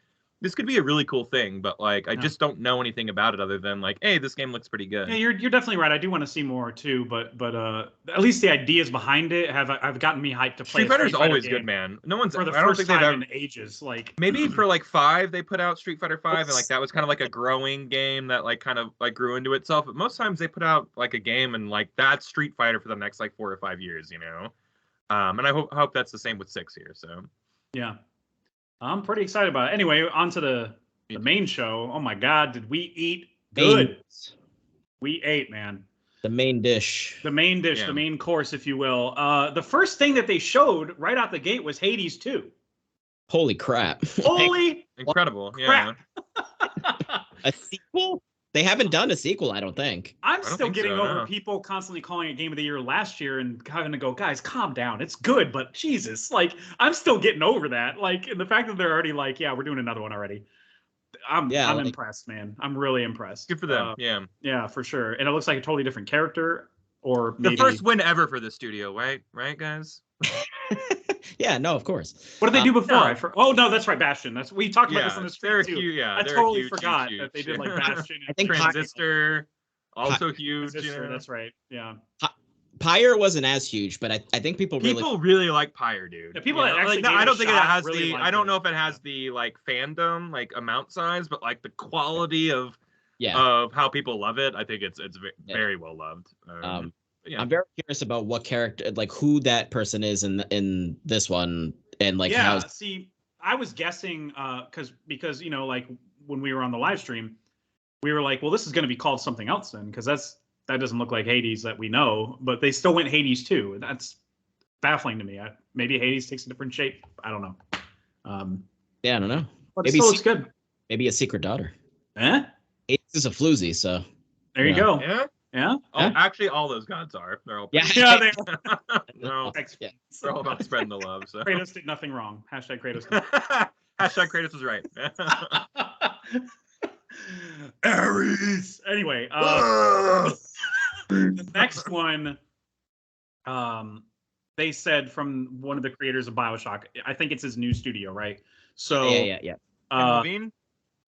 this could be a really cool thing, but like I just don't know anything about it other than like, hey, this game looks pretty good. Yeah, you're definitely right. I do want to see more too, but at least the ideas behind it have gotten me hyped to play. Street Fighter's always good, man. No one's for the first time in ages. Like, maybe for like 5 they put out Street Fighter 5 and like that was kind of like a growing game that like kind of like grew into itself. But most times they put out like a game and like that's Street Fighter for the next like 4 or 5 years, And I hope that's the same with 6 here. So yeah. I'm pretty excited about it. Anyway, on to the main show. Oh my God, did we eat good? We ate, man. The main dish. The main dish, the main course, if you will. The first thing that they showed right out the gate was Hades 2. Holy crap. Holy incredible. crap. Yeah. A sequel? They haven't done a sequel, I don't think. I'm still getting over people constantly calling it Game of the Year last year and having to go, guys, calm down. It's good, but Jesus, like, I'm still getting over that. Like, and the fact that they're already like, yeah, we're doing another one already. I'm impressed, man. I'm really impressed. Good for them. Yeah, for sure. And it looks like a totally different character, or maybe the first win ever for the studio, right? Right, guys? Yeah, no, of course. What did they do before? Oh no, that's right, Bastion. We talked about this on the stream too. I totally forgot that they did like Bastion. I think Transistor, also huge. Transistor, that's right. Yeah. Pyre wasn't as huge, but I think people really like Pyre, dude. Yeah, people actually. I don't think it has really I don't know if it has the like fandom like amount size, but like the quality of how people love it. I think it's very well loved. Yeah. I'm very curious about what character, like who that person is in this one, and like how. See, I was guessing because you know, like when we were on the live stream, we were like, well, this is going to be called something else then, because that doesn't look like Hades that we know, but they still went Hades 2. That's baffling to me. Maybe Hades takes a different shape. I don't know. Yeah, I don't know. But maybe it still looks good. Maybe a secret daughter. Eh? Hades is a floozy, so. There you go. Yeah. Yeah. Actually, all those gods are. They're all. They no. They're all about spreading the love. So. Kratos did nothing wrong. Hashtag Kratos. Hashtag Kratos was right. Ares. Anyway, the next one, they said from one of the creators of BioShock. I think it's his new studio, right? So yeah. Ken Levine?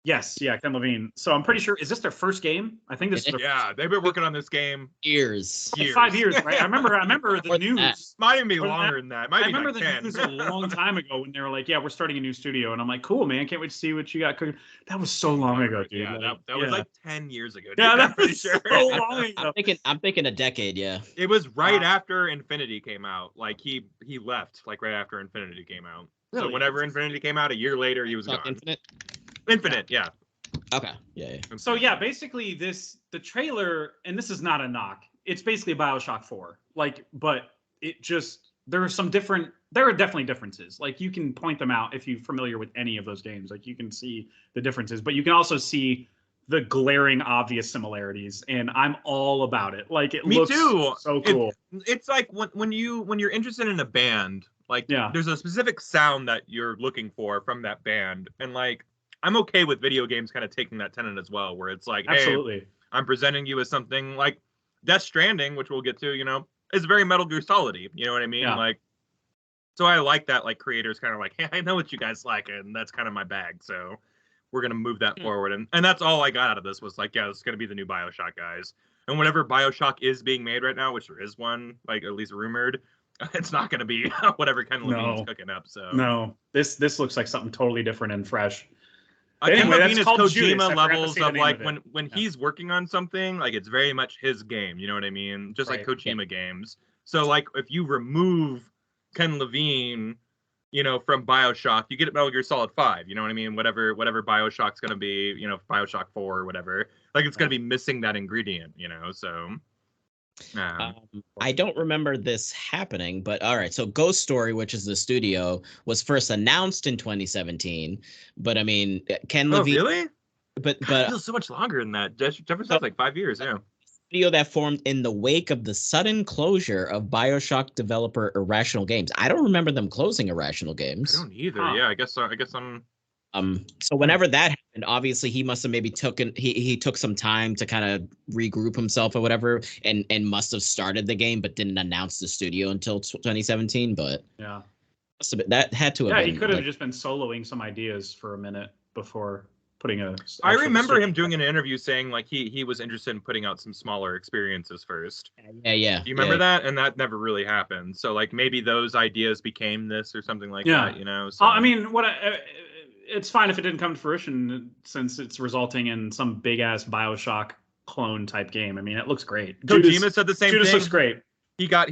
Yes, Ken Levine. So I'm pretty sure, is this their first game? I think this is they've been working on this game years. Like 5 years, right? I remember the news. Might even be longer than that. I remember the news a long time ago when they were like, yeah, we're starting a new studio. And I'm like, cool, man. Can't wait to see what you got cooking. That was so long ago, dude. Yeah, that was like 10 years ago. Dude. Yeah, that was so long ago. I'm thinking a decade, yeah. It was right after Infinity came out. Like he left like right after Infinity came out. Really? So whenever Infinity came out, a year later, he was gone. Infinite, yeah. Okay. Yeah. So yeah, basically the trailer, and this is not a knock. It's basically BioShock 4. Like, but it just there are definitely differences. Like you can point them out if you're familiar with any of those games. Like you can see the differences, but you can also see the glaring obvious similarities, and I'm all about it. Like it looks so cool. It's like when you're interested in a band, like there's a specific sound that you're looking for from that band, and like I'm okay with video games kind of taking that tenet as well, where it's like, absolutely, hey, I'm presenting you as something like Death Stranding, which we'll get to, you know, is very Metal Gear Solid-y, you know what I mean? Yeah. Like, so I like that, like, creators kind of like, hey, I know what you guys like, and that's kind of my bag, so we're going to move that forward. And that's all I got out of this was like, yeah, this is going to be the new BioShock, guys. And whatever BioShock is being made right now, which there is one, like, at least rumored, it's not going to be whatever Ken Levine's cooking up, so. No, this looks like something totally different and fresh. Ken Levine is Kojima levels of like when he's working on something, like it's very much his game. You know what I mean? Just like Kojima games. So like if you remove Ken Levine, you know, from BioShock, you get Metal Gear Solid 5. You know what I mean? Whatever BioShock's gonna be, you know, BioShock 4 or whatever. Like it's gonna be missing that ingredient. You know, so. I don't remember this happening, but all right. So Ghost Story, which is the studio, was first announced in 2017. But I mean, Ken Levine. Really? But it feels so much longer than that. Jefferson's like 5 years. Yeah. Studio that formed in the wake of the sudden closure of BioShock developer Irrational Games. I don't remember them closing Irrational Games. I don't either. Huh. Yeah, I guess I'm. So whenever that happened, obviously he must have maybe he took some time to kind of regroup himself or whatever, and must have started the game but didn't announce the studio until 2017. But yeah, that had to have been. Yeah, he could have just been soloing some ideas for a minute before putting a. I remember him doing an interview saying like he was interested in putting out some smaller experiences first. Yeah. Do you remember that? And that never really happened. So like maybe those ideas became this or something like that. You know. So. I mean, it's fine if it didn't come to fruition since it's resulting in some big ass BioShock clone type game. I mean, it looks great. Kojima said the same thing. Judas looks great. he got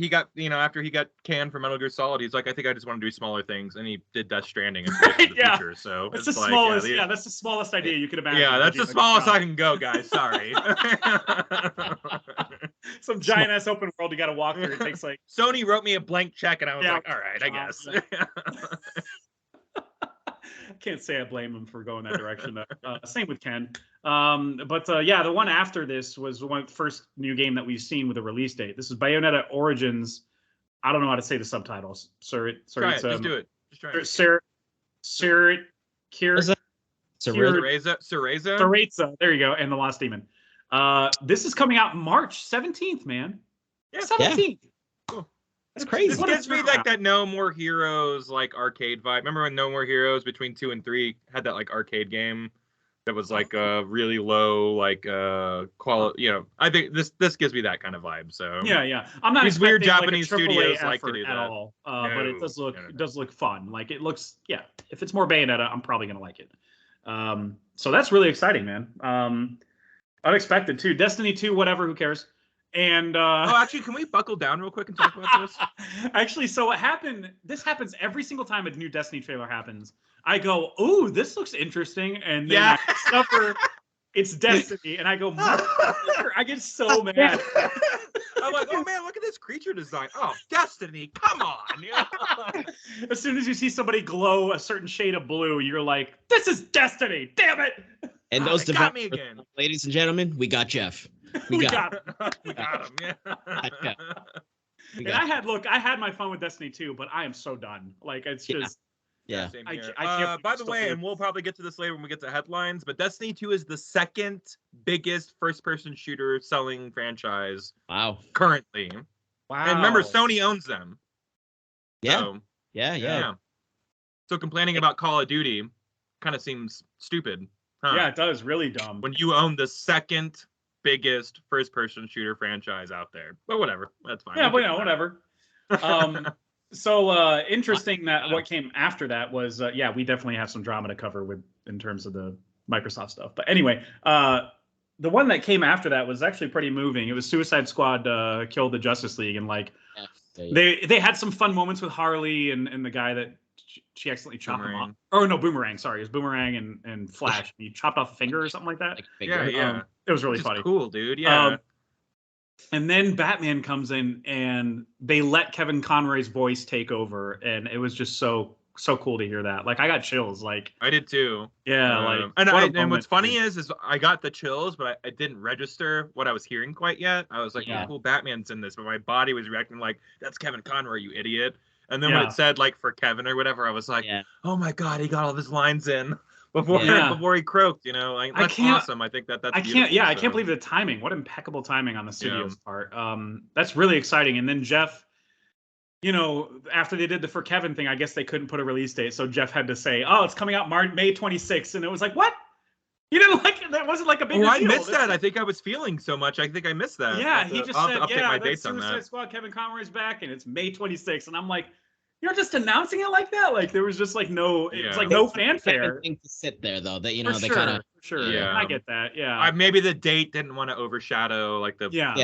after he got canned from Metal Gear Solid, he's like, I think I just want to do smaller things, and he did Death Stranding in the Yeah. future. So That's it's the like, smallest. Yeah, that's the smallest idea you could imagine. yeah, that's the Like, smallest oh, I can go, guys. Sorry. some giant ass open world you got to walk through. It takes like. Sony wrote me a blank check, and I was Yeah. like, all right, I guess. I can't say I blame him for going that direction. Though. Same with Ken. Yeah, the one after this was the first new game that we've seen with a release date. This is Bayonetta Origins. I don't know how to say the subtitles. Try it. Just do it. Just try it. Cereza. There you go. And the Lost Demon. This is coming out March 17th, man. Yeah. 17th. Cool. That's crazy. This gives me like that No More Heroes like arcade vibe. Remember when No More Heroes between 2 and 3 had that like arcade game that was like a really low like quality, you know. I think this gives me that kind of vibe. So yeah. I'm not these weird expecting, Japanese like, a AAA studios like to effort do at that. all. But it does look No. it does look fun. Like it looks, yeah. If it's more Bayonetta, I'm probably gonna like it. So that's really exciting, man. Unexpected too. Destiny 2, whatever, who cares? And Oh, actually, can we buckle down real quick and talk about this? Actually, so what happened? This happens every single time a new Destiny trailer happens. I go, "Ooh, this looks interesting," and then I discover it's Destiny, and I go, "Motherfucker!" I get so mad. I'm like, oh man, look at this creature design. Oh, Destiny, come on. As soon as you see somebody glow a certain shade of blue, you're like, "This is Destiny! Damn it!" And those They got me developers, again. ladies and gentlemen, we got Jeff. We got got him. We got him. Yeah. We And got I had my fun with Destiny 2, but I am so done. Like, it's Yeah. just, yeah. Same I here. can't By believe the it's way, still and we'll probably get to this later when we get to headlines, but Destiny 2 is the second biggest first-person shooter selling franchise Wow. currently. wow. And remember, Sony owns them. Yeah. So, Yeah. So complaining about Call of Duty kind of seems stupid. Huh? Yeah, it does. Really dumb. When you own the second biggest first-person shooter franchise out there. But whatever. That's fine. Yeah, We'll but get to whatever. that. So interesting that what came after that was, yeah, we definitely have some drama to cover with in terms of the Microsoft stuff. But anyway, the one that came after that was actually pretty moving. It was Suicide Squad killed the Justice League, and like they had some fun moments with Harley and the guy that she accidentally chopped him off. Oh no, Boomerang. Sorry, it was Boomerang and Flash. He chopped off a finger or something like that. Yeah. It was really Which is funny. cool, dude. Yeah. And then Batman comes in and they let Kevin Conroy's voice take over, and it was just so cool to hear that. Like I got chills. Like I did too. yeah, like and what's funny is I got the chills, but I didn't register what I was hearing quite yet. I was like, Yeah. oh, cool, Batman's in this, but my body was reacting like, that's Kevin Conroy, you idiot. And then when Yeah. it said like for Kevin or whatever, I was like, Yeah. oh my god, he got all of his lines in before Yeah. before he croaked. You know, like, I that's can't- awesome. I think that's I beautiful, can't. Yeah, I so. can't believe the timing. What impeccable timing on the studio's part. That's really exciting. And then Jeff, you know, after they did the For Kevin thing, I guess they couldn't put a release date, so Jeff had to say, "Oh, it's coming out May 26th," and it was like, what? You didn't like it? That wasn't like a big deal. Oh, I missed that. I think I was feeling so much. I think I missed that. Yeah, I'll have he to- just I'll have said, to update "Yeah, my that's dates on Suicide that. Squad. Kevin Conroy's back, and it's May 26th." And I'm like, you're just announcing it like that? Like there was just like no, it was Yeah. like no fanfare. Thing to sit there though, that For they sure, kind of for sure. Yeah. I get that. Yeah. Maybe the date didn't want to overshadow like the Yeah.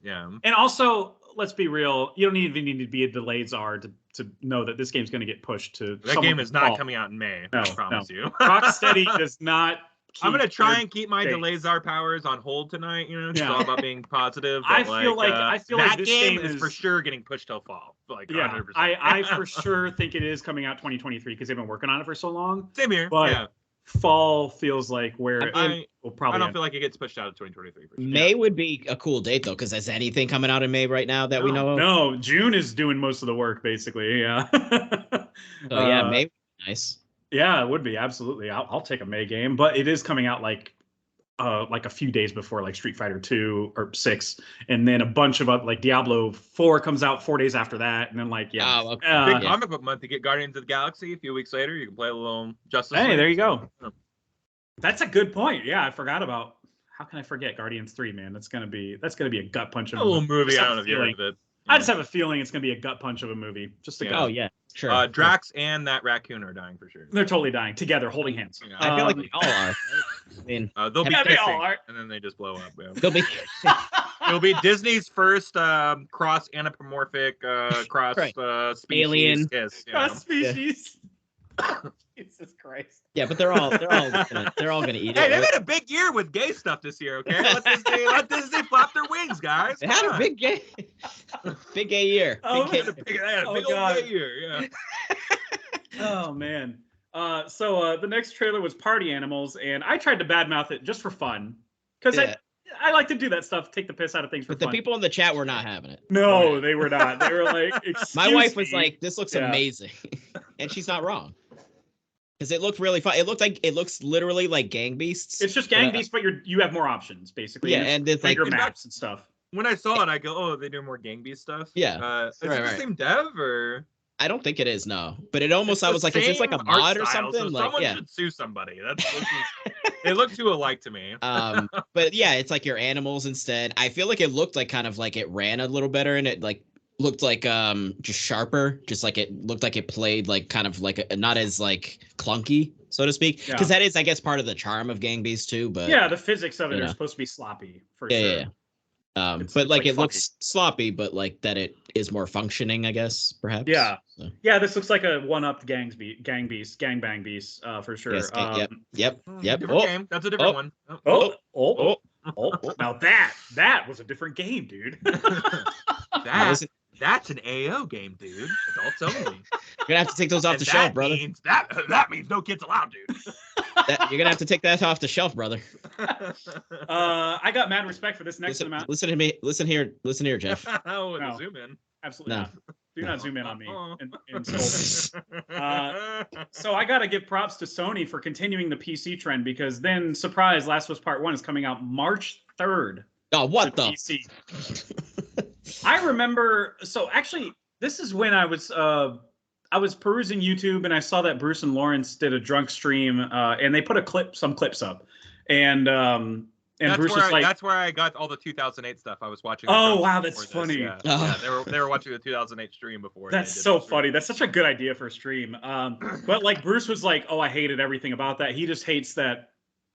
yeah. And also, let's be real. You don't even need to be a delayed czar to know that this game's going to get pushed to. That game is not coming out in May. No, I promise you. Rocksteady does not. I'm gonna try their and keep my dates. delay czar powers on hold tonight. You know, it's Yeah. all about being positive. I but, feel like that this game game is for is- sure getting pushed till fall. Like Yeah, 100%. I for sure think it is coming out 2023 because they've been working on it for so long. Same here. But yeah, fall feels like where I will probably. I don't end. feel like it gets pushed out of 2023 for sure. May would be a cool date though, because is anything coming out in May right now that we know of? No, June is doing most of the work basically. Yeah. So yeah, May would be nice. Yeah, it would be absolutely. I'll take a May game, but it is coming out like a few days before like Street Fighter 2 or 6, and then a bunch of like Diablo 4 comes out 4 days after that, and then like yeah. Oh, okay. Big Yeah. comic book month to get Guardians of the Galaxy. A few weeks later, you can play a little Justice Hey, League. there you go. So, That's a good point. Yeah, I forgot about. How can I forget Guardians 3, man? That's gonna be a gut punch of a little movie. Just I have don't know a if you heard feeling. of it. I just have a feeling it's gonna be a gut punch of a movie. Just a Yeah. gut. Oh yeah, sure. Drax and that raccoon are dying for sure. They're totally dying together, holding hands. Yeah. I feel like Um, we all are. Right? I mean, They'll be Yeah, they all kissing, are. and then they just blow up. Yeah. they'll be It'll be Disney's first cross anthropomorphic cross Right. species Alien. kiss. Cross species. Jesus Christ. Yeah, but they're all gonna eat Hey, it. they've Right? had a big year with gay stuff this year. Okay, let Disney flap their wings, guys. They had Come a on. big gay year. Oh, Big They gay- had a Oh, big old God. gay year. Yeah. Oh man. So the next trailer was Party Animals, and I tried to badmouth it just for fun, because Yeah. I like to do that stuff, take the piss out of things for But the fun. people in the chat were not having it. No, they were not. They were like, My "Excuse wife was me." like, "This looks Yeah. amazing," and she's not wrong. Because it looked really fun. It looks literally like Gang Beasts. It's just but, Gang Beasts, but you have more options basically. Yeah, and it's like bigger maps and stuff. When I saw it, I go, "Oh, they do more Gang Beast stuff." Yeah. Is it Right, the right. same dev or? I don't think it is, no. But it almost, It's I the was like, is this like a same art mod or style, something? So Like, someone yeah. should sue somebody. They look too alike to me. But yeah, it's like your animals instead. I feel like it looked like kind of like it ran a little better, and it like looked like just sharper, just like it looked like it played like kind of like not as like clunky, so to speak. Yeah. Because that is, I guess, part of the charm of Gang Beasts too. But Yeah, the physics of it you are know. supposed to be sloppy for yeah, sure. yeah. It's But like like it looks sloppy, but like that it is more functioning, I guess, perhaps. Yeah. So, Yeah, this looks like a one-up Gang Beast, Gangbang Beast, for sure. yes, yep. Different Oh, game. That's a different oh, one. Now that was a different game, dude. That's an AO game, dude. Adults only. You're gonna have to take those off And the shelf, that brother. means that means no kids allowed, dude. You're gonna have to take that off the shelf, brother. I got mad respect for this next amount. Listen to me. Listen here, Jeff. Oh, No. zoom in. Absolutely No. not. Do not zoom in on me Oh. and scold me. So I got to give props to Sony for continuing the PC trend, because then, surprise, Last of Us Part 1 is coming out March 3rd. Oh, what to the? PC. I remember, so actually, this is when I was perusing YouTube, and I saw that Bruce and Lawrence did a drunk stream, and they put some clips up, and Bruce was like, that's where I got all the 2008 stuff. I was watching. Oh, wow, that's funny. Yeah. Oh. Yeah, they were watching the 2008 stream before. that's so funny. That's such a good idea for a stream. But like Bruce was like, oh, I hated everything about that. He just hates that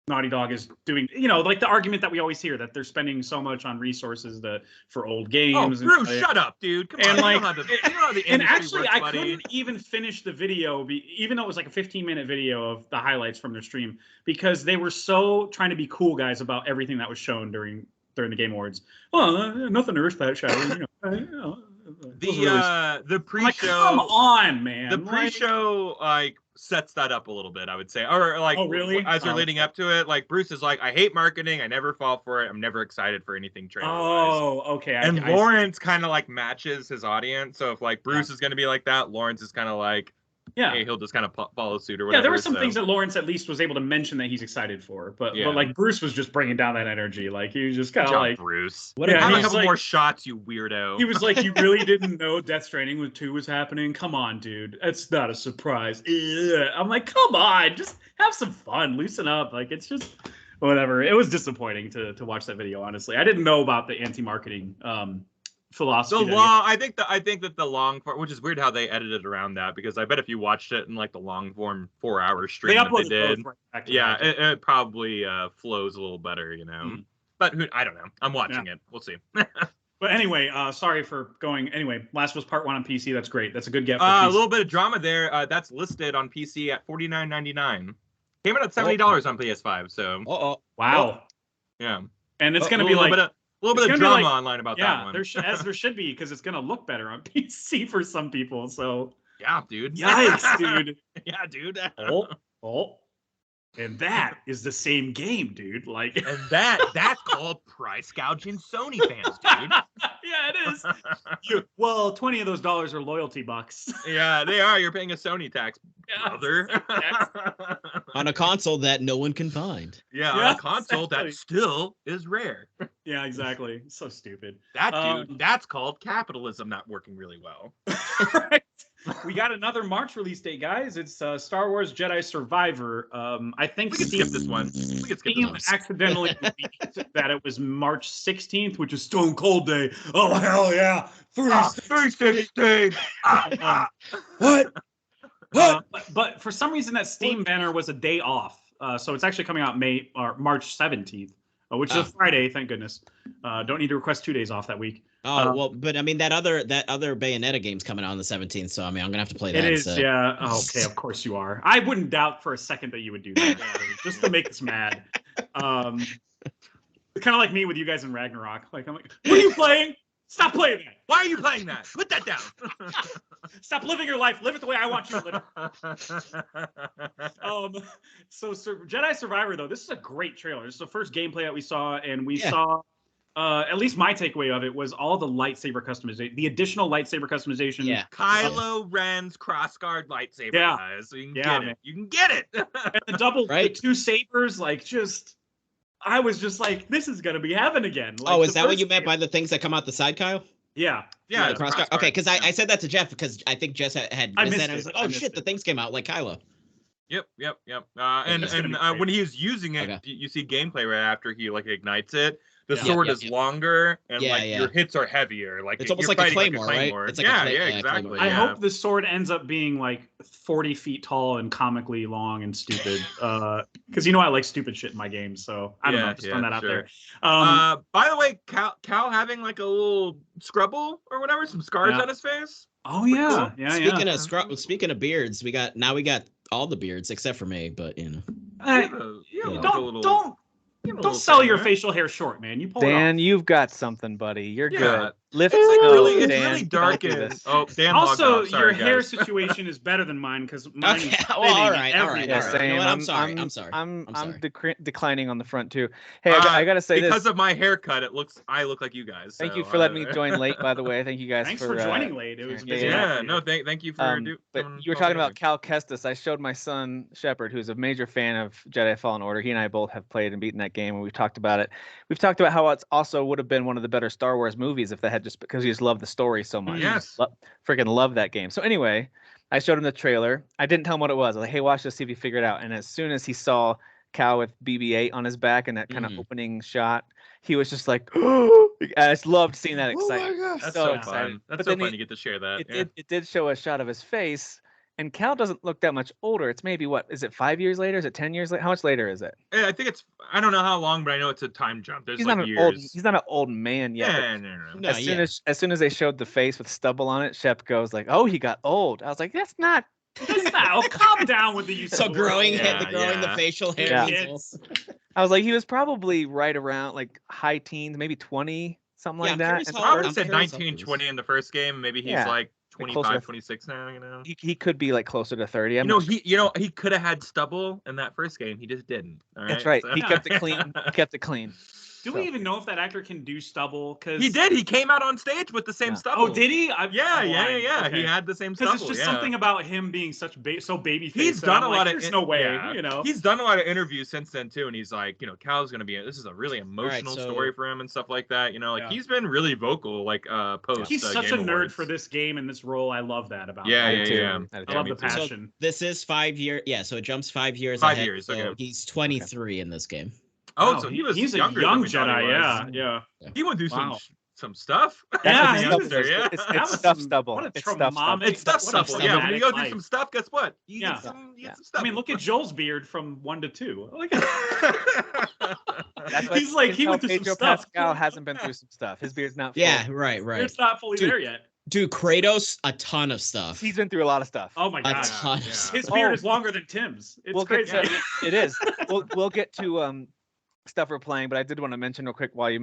Naughty Dog is doing, like the argument that we always hear, that they're spending so much on resources for old Oh, games. Bruce, shut up, dude. Come on. And You like, know how the and industry actually, works, I buddy. couldn't even finish the video, even though it was like a 15-minute video of the highlights from their stream, because they were so trying to be cool guys about everything that was shown during the Game Awards. Well, nothing to earth shadow, The I'm like, pre-show. come on, man. The Like, pre-show sets that up a little bit, I would say. Or like, Oh, really? as they're Oh, leading up to it, like Bruce is like, I hate marketing. I never fall for it. I'm never excited for anything trailer. oh, okay. And I see. Lawrence kind of like matches his audience. So if like Bruce is going to be like that, Lawrence is kind of like, Yeah. hey, he'll just kind of follow suit or whatever. Yeah, there were some so. things that Lawrence at least was able to mention that he's excited for, but Yeah. like Bruce was just bringing down that energy. Like he was just kind Good of job, like, Bruce. What Yeah, Have he a was couple like- more shots, you weirdo. he was like, you really didn't know Death Stranding with 2 was happening? Come on, dude. It's not a surprise. Ugh. I'm like, come on, just have some fun, loosen up. Like it's just whatever. It was disappointing to watch that video, honestly. I didn't know about the anti-marketing philosophy. that he- I think that the long form, which is weird how they edited around that, because I bet if you watched it in like the long form 4-hour stream they that they uploaded did, both right back to yeah, back. it probably flows a little better, Mm. But I don't know. I'm watching it. We'll see. But anyway, sorry for going. Anyway, Last was Part 1 on PC. That's great. That's a good get for A PC. little bit of drama there. That's listed on PC at $49.99. Came in at $70 on PS5. So Wow. yeah, And it's A going to be little like, bit of it's gonna be drama like- online about that yeah, one. as there should be, because it's going to look better on PC for some people. So, Yeah, dude. yikes, dude. Yeah, dude. Oh. And that is the same game, dude. Like, And that's called price gouging Sony fans, dude. yeah, it is. Well, 20 of those dollars are loyalty bucks. Yeah, they are. You're paying a Sony tax, Yeah. brother. on a console that no one can find. Yeah, Yeah, on a console exactly. that still is rare. Yeah, exactly. So stupid. That dude, Um, that's called capitalism not working really well. Right. We got another March release date, guys. It's Star Wars Jedi Survivor. I think We can skip this one. We can skip this Steam one. accidentally leaked that it was March 16th, which is Stone Cold Day. Oh, hell yeah. 360. What? But for some reason, that Steam banner was a day off. So it's actually coming out March 17th, which is a Friday, thank goodness. Don't need to request 2 days off that week. Oh well, but I mean that other Bayonetta game's coming out on the 17th, so I mean I'm gonna have to play that. It is, instead. yeah. Oh, okay, of course you are. I wouldn't doubt for a second that you would do that just to make us mad. Kind of like me with you guys in Ragnarok. Like I'm like, what are you playing? Stop playing that. Why are you playing that? Put that down. Stop living your life. Live it the way I want you to live it. So Jedi Survivor though, this is a great trailer. This is the first gameplay that we saw, and we saw. At least my takeaway of it was all the lightsaber customization, the additional lightsaber customization. Yeah. Kylo Ren's crossguard lightsaber, guys. So you can get it. You can get it. And the double, the 2 sabers, like I was just like, this is gonna be heaven again. Like, is that what you meant by the things that come out the side, Kyle? Yeah. Yeah. The crossguard. Okay, because I said that to Jeff because I think Jess had missed that. I was like, oh shit, the things came out like Kylo. Yep. And when he's using it, you see gameplay right after he like ignites it. The sword is longer and your hits are heavier. Like it's almost like a claymore, right? It's like exactly. I hope the sword ends up being like 40 feet tall and comically long and stupid. Because I like stupid shit in my games, so I don't know. Just throwing that out there. By the way, Cal having like a little scrubble or whatever, some scars on his face. Oh yeah, cool. Speaking of beards, we got all the beards except for me, but don't sell your facial hair short, man. You pull Dan, you've got something, buddy. You're good. Lift it's really dark. Dan. Also, your hair situation is better than mine because mine is all right. Yeah, same. You know I'm sorry. I'm declining on the front too. Hey, I gotta say because of my haircut, I look like you guys. Thank you for letting me join late. By the way, thank you guys. Thanks for joining late. It was busy. Thank you for. But you were talking about Cal Kestis. I showed my son Shepard, who's a major fan of Jedi Fallen Order. He and I both have played and beaten that game, and we've talked about it. We've talked about how it also would have been one of the better Star Wars movies if they had just because he just loved the story so much. Yes. Freaking love that game. So anyway, I showed him the trailer. I didn't tell him what it was. I was like, hey, watch this, see if you figure it out. And as soon as he saw Cal with BB-8 on his back and that kind of opening shot, he was just like, oh, I just loved seeing that excitement. Oh my gosh. That's so excited. That's so fun to get to share that. It did show a shot of his face. And Cal doesn't look that much older. It's maybe is it 5 years later? Is it 10 years later? How much later is it? Yeah, I think I don't know how long, but I know it's a time jump. There's he's like not years. He's not an old man yet. Yeah, no. As soon as they showed the face with stubble on it, Shep goes like, "Oh, he got old." I was like, "That's not." Calm down with the use. So growing the facial hair. Yeah. I was like, he was probably right around like high teens, maybe 20, something like that. I would have said 19, 20 in the first game. Maybe he's like 25, 26 now, He could be like closer to 30. He could have had stubble in that first game. He just didn't. All right? That's right. So. He kept it clean. Do we even know if that actor can do stubble? Because he did. He came out on stage with the same stubble. Oh, did he? Yeah. Okay. He had the same stubble. Because it's just something about him being so baby face. He's done a lot of. There's no way. He's done a lot of interviews since then too, and he's like, Cal's gonna be. This is a really emotional story for him and stuff like that. He's been really vocal. Post. He's such a nerd for this game and this role. I love that about him. Yeah. I love the passion. So this is 5 years. Yeah. So it jumps 5 years. 5 ahead, years. so okay. He's 23 in this game. Oh, so he's younger, a young Jedi. Yeah. He went through some stuff. Yeah, it's stuff stubble. What a it's stuff stubble. It's stuff stubble. Yeah, when you go through some stuff, guess what? You get some stuff. I mean, look at Joel's beard from 1 to 2. He's like he went through some stuff. Pascal hasn't been through some stuff. His beard's not. Yeah, right. It's not fully there yet. Dude, Kratos, a ton of stuff. He's been through a lot of stuff. Oh my god, a ton of stuff. His beard is longer than Tim's. It's crazy. It is. We'll get to stuff we're playing, but I did want to mention real quick while you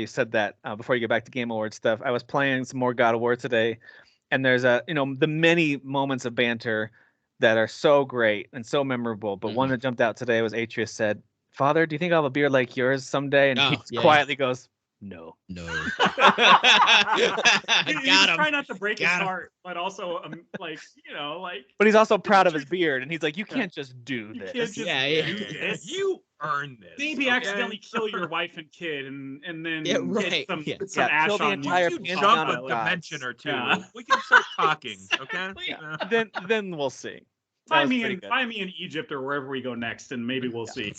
said that before you get back to Game Awards stuff. I was playing some more God of War today, and there's the many moments of banter that are so great and so memorable. But one that jumped out today was Atreus said, "Father, do you think I'll have a beard like yours someday?" And he quietly goes, No. He's trying not to break his heart, but also But he's also proud of his beard, and he's like, "You can't just do this. Do this. You earn this. Maybe accidentally kill your wife and kid, and then get some ash kill the on entire you. Jump a dimension or two. Yeah. We can start talking, okay? Then we'll see. Find me in Egypt or wherever we go next, and maybe we'll see.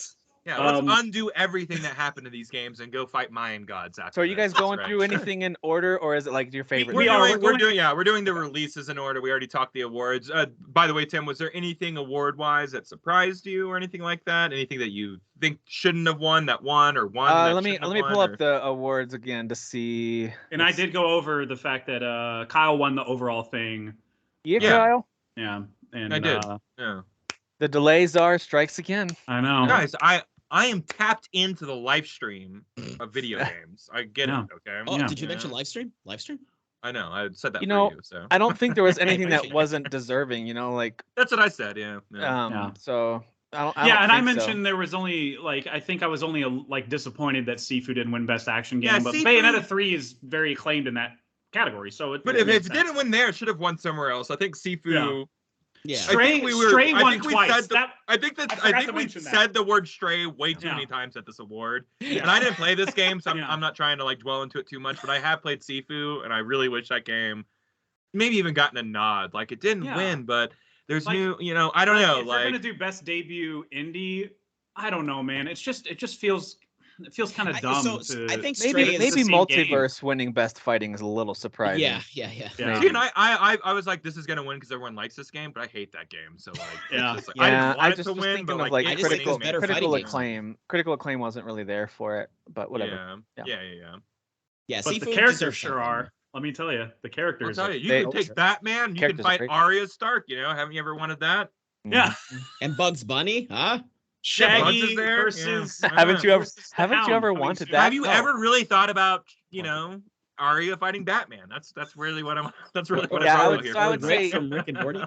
Yeah, let's Um, undo everything that happened to these games and go fight Mayan gods after. So are you guys this. going That's through right. anything in order, or is it like your favorite? We are. We're doing the releases in order. We already talked the awards. By the way, Tim, was there anything award-wise that surprised you or anything like that? Anything that you think shouldn't have won that won, or won? That let me shouldn't have pull won, up the awards again to see. And I did go over the fact that Kyle won the overall thing. Yeah, Yeah. Kyle. Yeah, and I did. Yeah. The delay czar strikes again. I know. Guys, I am tapped into the live stream of video games. I get Yeah. it. Okay. Oh, Yeah. did you mention live stream? Live stream? I know. I said that You for know, you. So I don't think there was anything that appreciate it. wasn't deserving. Like that's what I said. Yeah. Yeah. Yeah. So I don't. Yeah, and I think so. mentioned there was only I think I was only disappointed that Sifu didn't win Best Action Game, Yeah, but Sifu- Bayonetta 3 is very acclaimed in that category. So it. But it if makes it sense. didn't win there, it should have won somewhere else. I think Sifu. Yeah. Yeah. Stray, I Stray think won we twice. said That I think that I I, forgot think to we mention that. said the word stray way too Yeah. many times at this award. Yeah. And I didn't play this game, so Yeah. I'm not trying to dwell into it too much. But I have played Sifu, and I really wish that game maybe even gotten a nod. Like it didn't Yeah. win, but there's Like- new. I don't know. if you're gonna do Best Debut Indie, I don't know, man. It just feels kind of dumb. I think maybe Stray is maybe the same multiverse winning best fighting is a little surprising. Yeah. Yeah. See, and I was like, this is gonna win because everyone likes this game, but I hate that game. So Yeah. it's just, Yeah, I didn't want I it just to was win, thinking but of like, like I just think critical there's better critical fighting games. acclaim. Critical acclaim wasn't really there for it, but whatever. Yeah. Yeah. But Sifu the characters deserves sure something. are. Let me tell you, the I'll characters. tell you, you They- can take Batman, you can Characters are fight great. Arya Stark. Haven't you ever wanted that? Yeah. And Bugs Bunny, huh? Bugs Shaggy is there? versus. Yeah. Haven't you ever versus the haven't you Hound ever coming wanted soon. that? Have you No. ever really thought about Arya fighting Batman? That's really what I'm. That's really what Yeah, I I'm would- here. so I would for. say- from Rick and Morty.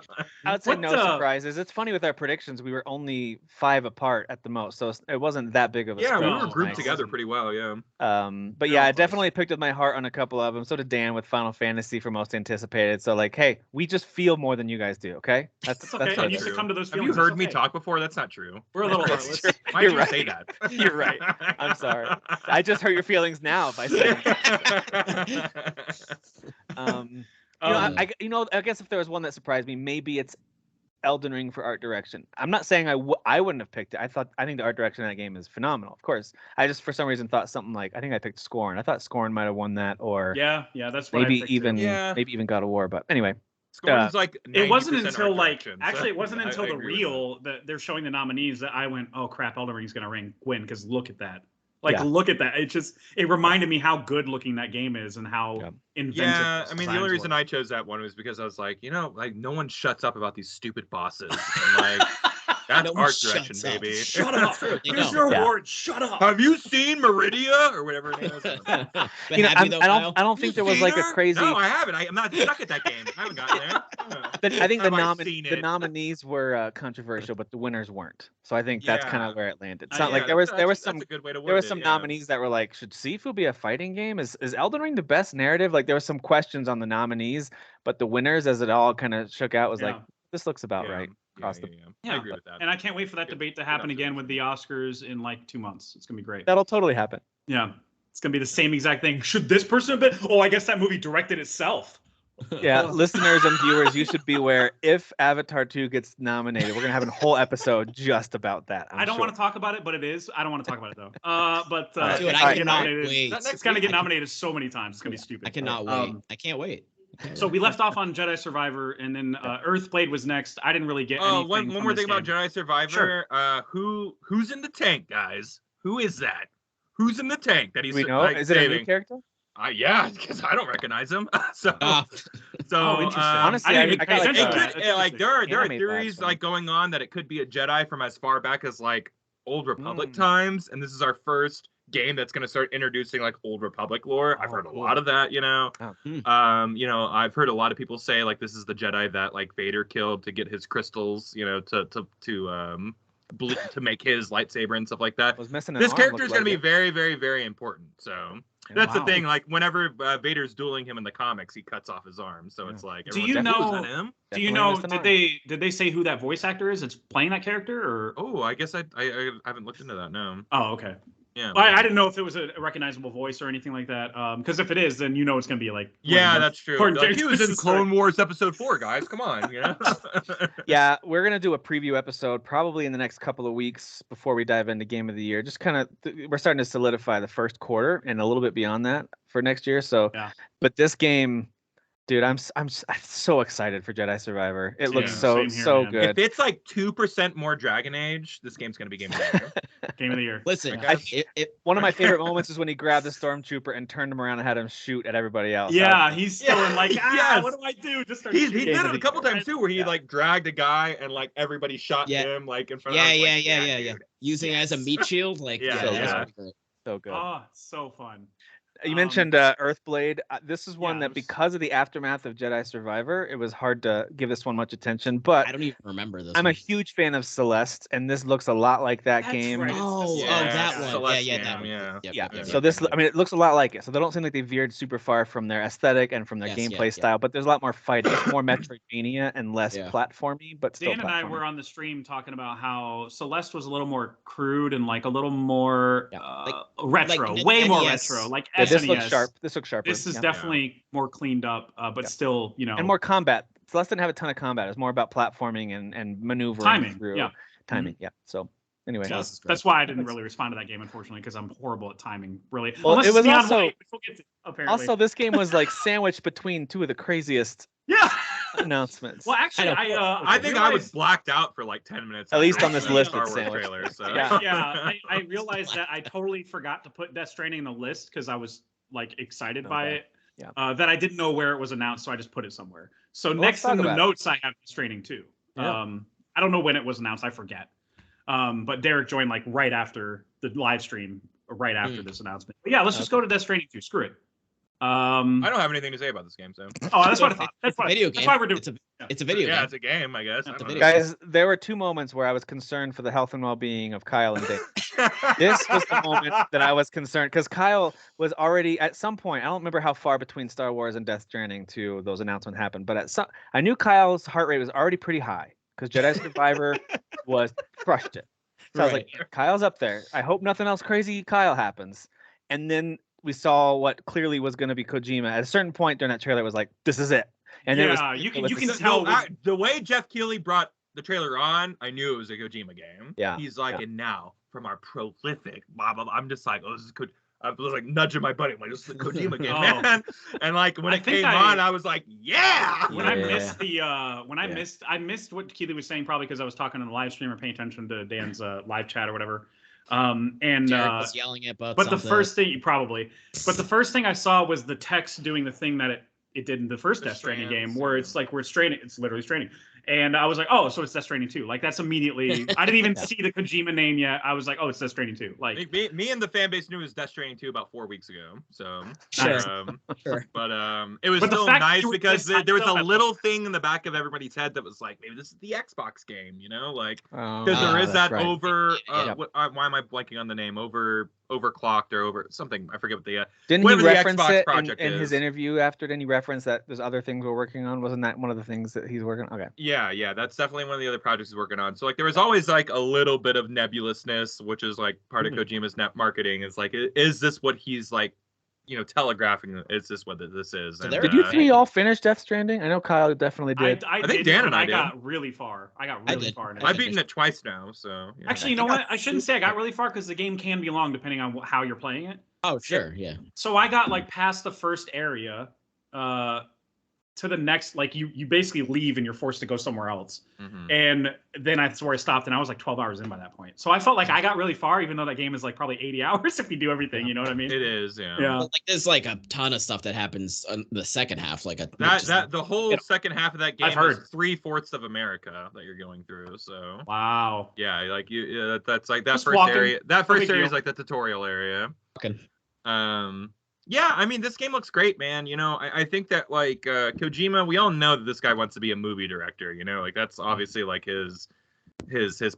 I would say What no the- surprises. It's funny with our predictions, we were only 5 apart at the most, so it wasn't that big of a Yeah, we spread, were which grouped was together nice. pretty well. Yeah. But Yeah, yeah, I of course. definitely picked with my heart on a couple of them. So did Dan with Final Fantasy for most anticipated. So hey, we just feel more than you guys do. Okay, It's okay. that's You what it used is. to come to those Have you feelings. heard It's me okay. talk before? That's not true. We're a little That's heartless. true. Why'd You're you right. say that? You're right. I'm sorry. I just hurt your feelings now by saying. I guess if there was one that surprised me, maybe it's Elden Ring for art direction. I'm not saying I wouldn't have picked it. I think the art direction in that game is phenomenal. Of course, I just for some reason thought something like I think I picked Scorn. I thought Scorn might have won that, or Yeah, that's what I maybe picked too. even Yeah. maybe even God of War. But anyway, Scorn's like It wasn't 90% until art direction, so actually it wasn't I until the agree with that. reel that they're showing the nominees that I went, oh crap, Elden Ring's gonna win because look at that. Yeah. Look at that. It reminded me how good looking that game is and how Yeah. inventive. Yeah, its I mean, the designs only reason were. I chose that one was because I was like, no one shuts up about these stupid bosses. And that's No one art shuts direction, up. baby. Shut up. They Here's don't. your Yeah. award. Shut up. Have you seen Meridia or whatever it is? But I don't think there was like a Seen her? crazy. No, I haven't. I'm not stuck at that game. I haven't gotten there. I think the Have I seen the it? nominees were controversial, but the winners weren't. So I think that's kind Yeah. of where it landed. It's Yeah, not like there was some That's a good way to there was word some it, nominees that were like, should Sifu be a fighting game? Is Elden Ring the best narrative? Like there were some questions on the nominees, but the winners, as it all kind of shook out, was like, Yeah. this looks about Yeah. right. across the- Yeah, I agree with that. And I can't wait for that Good- debate to good happen again with the observation. Oscars in like 2 months. It's gonna be great. That'll totally happen. Yeah. It's gonna be the same exact thing. Should this person have been? Oh, I guess that movie directed itself. Yeah, listeners and viewers, you should beware. If Avatar 2 gets nominated, we're gonna have a whole episode just about that. I don't want to talk about it, but it is. I don't want to talk about it though. But All right. Dude, it's I gonna get cannot nominated. wait. It's gonna get nominated so many times. It's gonna be stupid. I cannot wait. I can't wait. So we left off on Jedi Survivor, and then Earthblade was next. I didn't really get Oh, anything. one from more this thing about game. Jedi Survivor. Who's in the tank, guys? Who is that? Who's in the tank that he's We know. like, Is it a new saving? character? Yeah, because I don't recognize him. so, Ah. Oh, interesting. Honestly, I I didn't even got pay like, attention it to could, that. That's like there are Animate that, theories so. like going on that it could be a Jedi from as far back as like Old Republic Mm. times, and this is our first game that's going to start introducing like Old Republic lore. I've Oh, heard a cool. lot of that, Oh. I've heard a lot of people say like this is the Jedi that like Vader killed to get his crystals, to make his lightsaber and stuff like that. Was missing an This arm, character is looked going to be like very, very, very important. So it. that's Wow. the thing. Like whenever Vader's dueling him in the comics, he cuts off his arm. So Yeah. it's like, Do everyone's you like, "Who's know- that, him?" Do you Definitely know? missed an Did they say who that voice actor is? That's playing that character, or? Oh, I guess I haven't looked into that. No. Oh, okay. Yeah. I didn't know if it was a recognizable voice or anything like that. Because if it is, then you know it's gonna be like. Yeah, that's true. important Like, he was in characters. Clone Wars Episode 4, guys. Come on, you know. Yeah, we're gonna do a preview episode probably in the next couple of weeks before we dive into Game of the Year. Just kind of, we're starting to solidify the first quarter and a little bit beyond that for next year. So, Yeah. but this game, dude, I'm so excited for Jedi Survivor. It looks Yeah, so same here, man. good. If it's like 2% more Dragon Age, this game's gonna be Game of the Year. Game of the Year. Listen, Okay. One of my favorite moments is when he grabbed the stormtrooper and turned him around and had him shoot at everybody else. Yeah, he's still in like, Yes. what do I do? Just start He shooting. did it a couple times too, where he Yeah. like dragged a guy and like everybody shot Yeah. him like in front yeah, of him. yeah. Using it as a meat shield, like Yeah, so that's good. really great. So good. Oh, so fun. You mentioned Earthblade. This is one Yeah, that it was- because of the aftermath of Jedi Survivor, it was hard to give this one much attention. But I don't even remember this. I'm a one. huge fan of Celeste, and this looks a lot like that That's game. right. Oh, Yeah, that one. Celeste Yeah, game, that one. yeah. Yep, Yeah. yep, So yep, this, yep. I mean, it looks a lot like it. So they don't seem like they veered super far from their aesthetic and from their Yes, gameplay yeah. style. But there's a lot more fighting. It's more Metroidvania and less Yeah. platformy, but still Dan and I platformy. were on the stream talking about how Celeste was a little more crude and like a little more Yeah, like- retro, like way more NES. retro, like Yeah, SNES. this looks sharp. This looks sharper. This is yeah. definitely more cleaned up, but Yeah. still, you know, And more combat. Celeste didn't have a ton of combat. It's more about platforming and maneuvering Timing, through yeah. timing. Yeah. So anyway, Yeah, This is great. that's why I didn't really respond to that game, unfortunately, because I'm horrible at timing. Really, Well, unless it it's was Neon also- White, which we'll get to, apparently. also this game was like sandwiched between two of the craziest yeah. announcements. Well, actually, I I think I was realized- blacked out for like 10 minutes. At least after on this the list Star it's Wars sandwiched. trailer. So. Yeah, I realized that I totally forgot to put Death Stranding in the list because I was like excited by Okay. it. Yeah. That I didn't know where it was announced, so I just put it somewhere. So Well, next let's in talk the about it. notes, I have Death Stranding too. Yeah. I don't know when it was announced. I forget. But Derek joined like right after the live stream, or right after this announcement. But yeah, let's just go to Death Stranding 2. Screw it. I don't have anything to say about this game, so. Oh, that's what I thought. That's It's a what. video That's game. why we're doing. It's a video Yeah, game. it's a game, I guess. I Not the don't know. video. Guys, there were two moments where I was concerned for the health and well-being of Kyle and Dave. This was the moment that I was concerned because Kyle was already at some point. I don't remember how far between Star Wars and Death Stranding to those announcements happened, but at some, I knew Kyle's heart rate was already pretty high because Jedi Survivor was crushed it. So I was like, Kyle's up there. I hope nothing else crazy Kyle happens. And then we saw what clearly was going to be Kojima. At a certain point during that trailer, it was like, this is it. And then it was, Yeah, you can it you was can the- tell. The way Jeff Keighley brought the trailer on, I knew it was a Kojima game. Yeah, He's like, yeah. and now from our prolific blah blah blah. I'm just like, oh, this is good. I was like nudging my buddy, I'm like, this is a Kojima game, Oh. man. And like when I it think came I- on, I was like, yeah. When I Yeah. missed the when I Yeah. missed what Keely was saying, probably because I was talking on the live stream or paying attention to Dan's live chat or whatever. And Derek was yelling about but the something. first thing but the first thing I saw was the text doing the thing that it did in the first The Death Stranding strands, game, where yeah. it's like we're straining, it's literally straining. And I was like, oh, so it's Death Stranding 2. Like that's immediately. I didn't even see the Kojima name yet. I was like, oh, it's Death Stranding 2. Like Me and the fan base knew it was Death Stranding 2 about 4 weeks ago. So, Sure. but it was But the still fact nice you were because this there was hyped a up- little thing in the back of everybody's head that was like, maybe this is the Xbox game, you know, like Oh, because there is that's that right. over. Yeah. Why am I blanking on the name? Overclocked or over something? I forget what the. Didn't he whatever the reference Xbox it project in his is. interview after? Didn't he reference that there's other things we're working on? Wasn't that one of the things that he's working on? Okay. Yeah, that's definitely one of the other projects he's working on. So like there was always like a little bit of nebulousness, which is like part of Kojima's net marketing. Is like, is this what he's like, telegraphing? Is this what this is? So And, there- Did you three all finish Death Stranding? I know Kyle definitely did. I think did, Dan but and I I did. got really far. I got I really did. far. in it. I've beaten it twice now, so yeah. Actually, you know what? I shouldn't say I got really far because the game can be long depending on how you're playing it. Oh, sure, yeah. So I got like past the first area to the next, like you basically leave and you're forced to go somewhere else. Mhm. And then that's where I stopped and I was like 12 hours in by that point. So I felt like I got really far, even though that game is like probably 80 hours if you do everything, you know what I mean? It is, yeah. Yeah. But, like there's like a ton of stuff that happens on the second half, like That the whole second half of that game I've heard. is 3/4 of America that you're going through. So Wow. yeah, like that's like that Just first walking. area. That No first big area deal. is like the tutorial area. Okay. Yeah, I mean, this game looks great, man. I think that like Kojima, we all know that this guy wants to be a movie director. Like that's obviously like his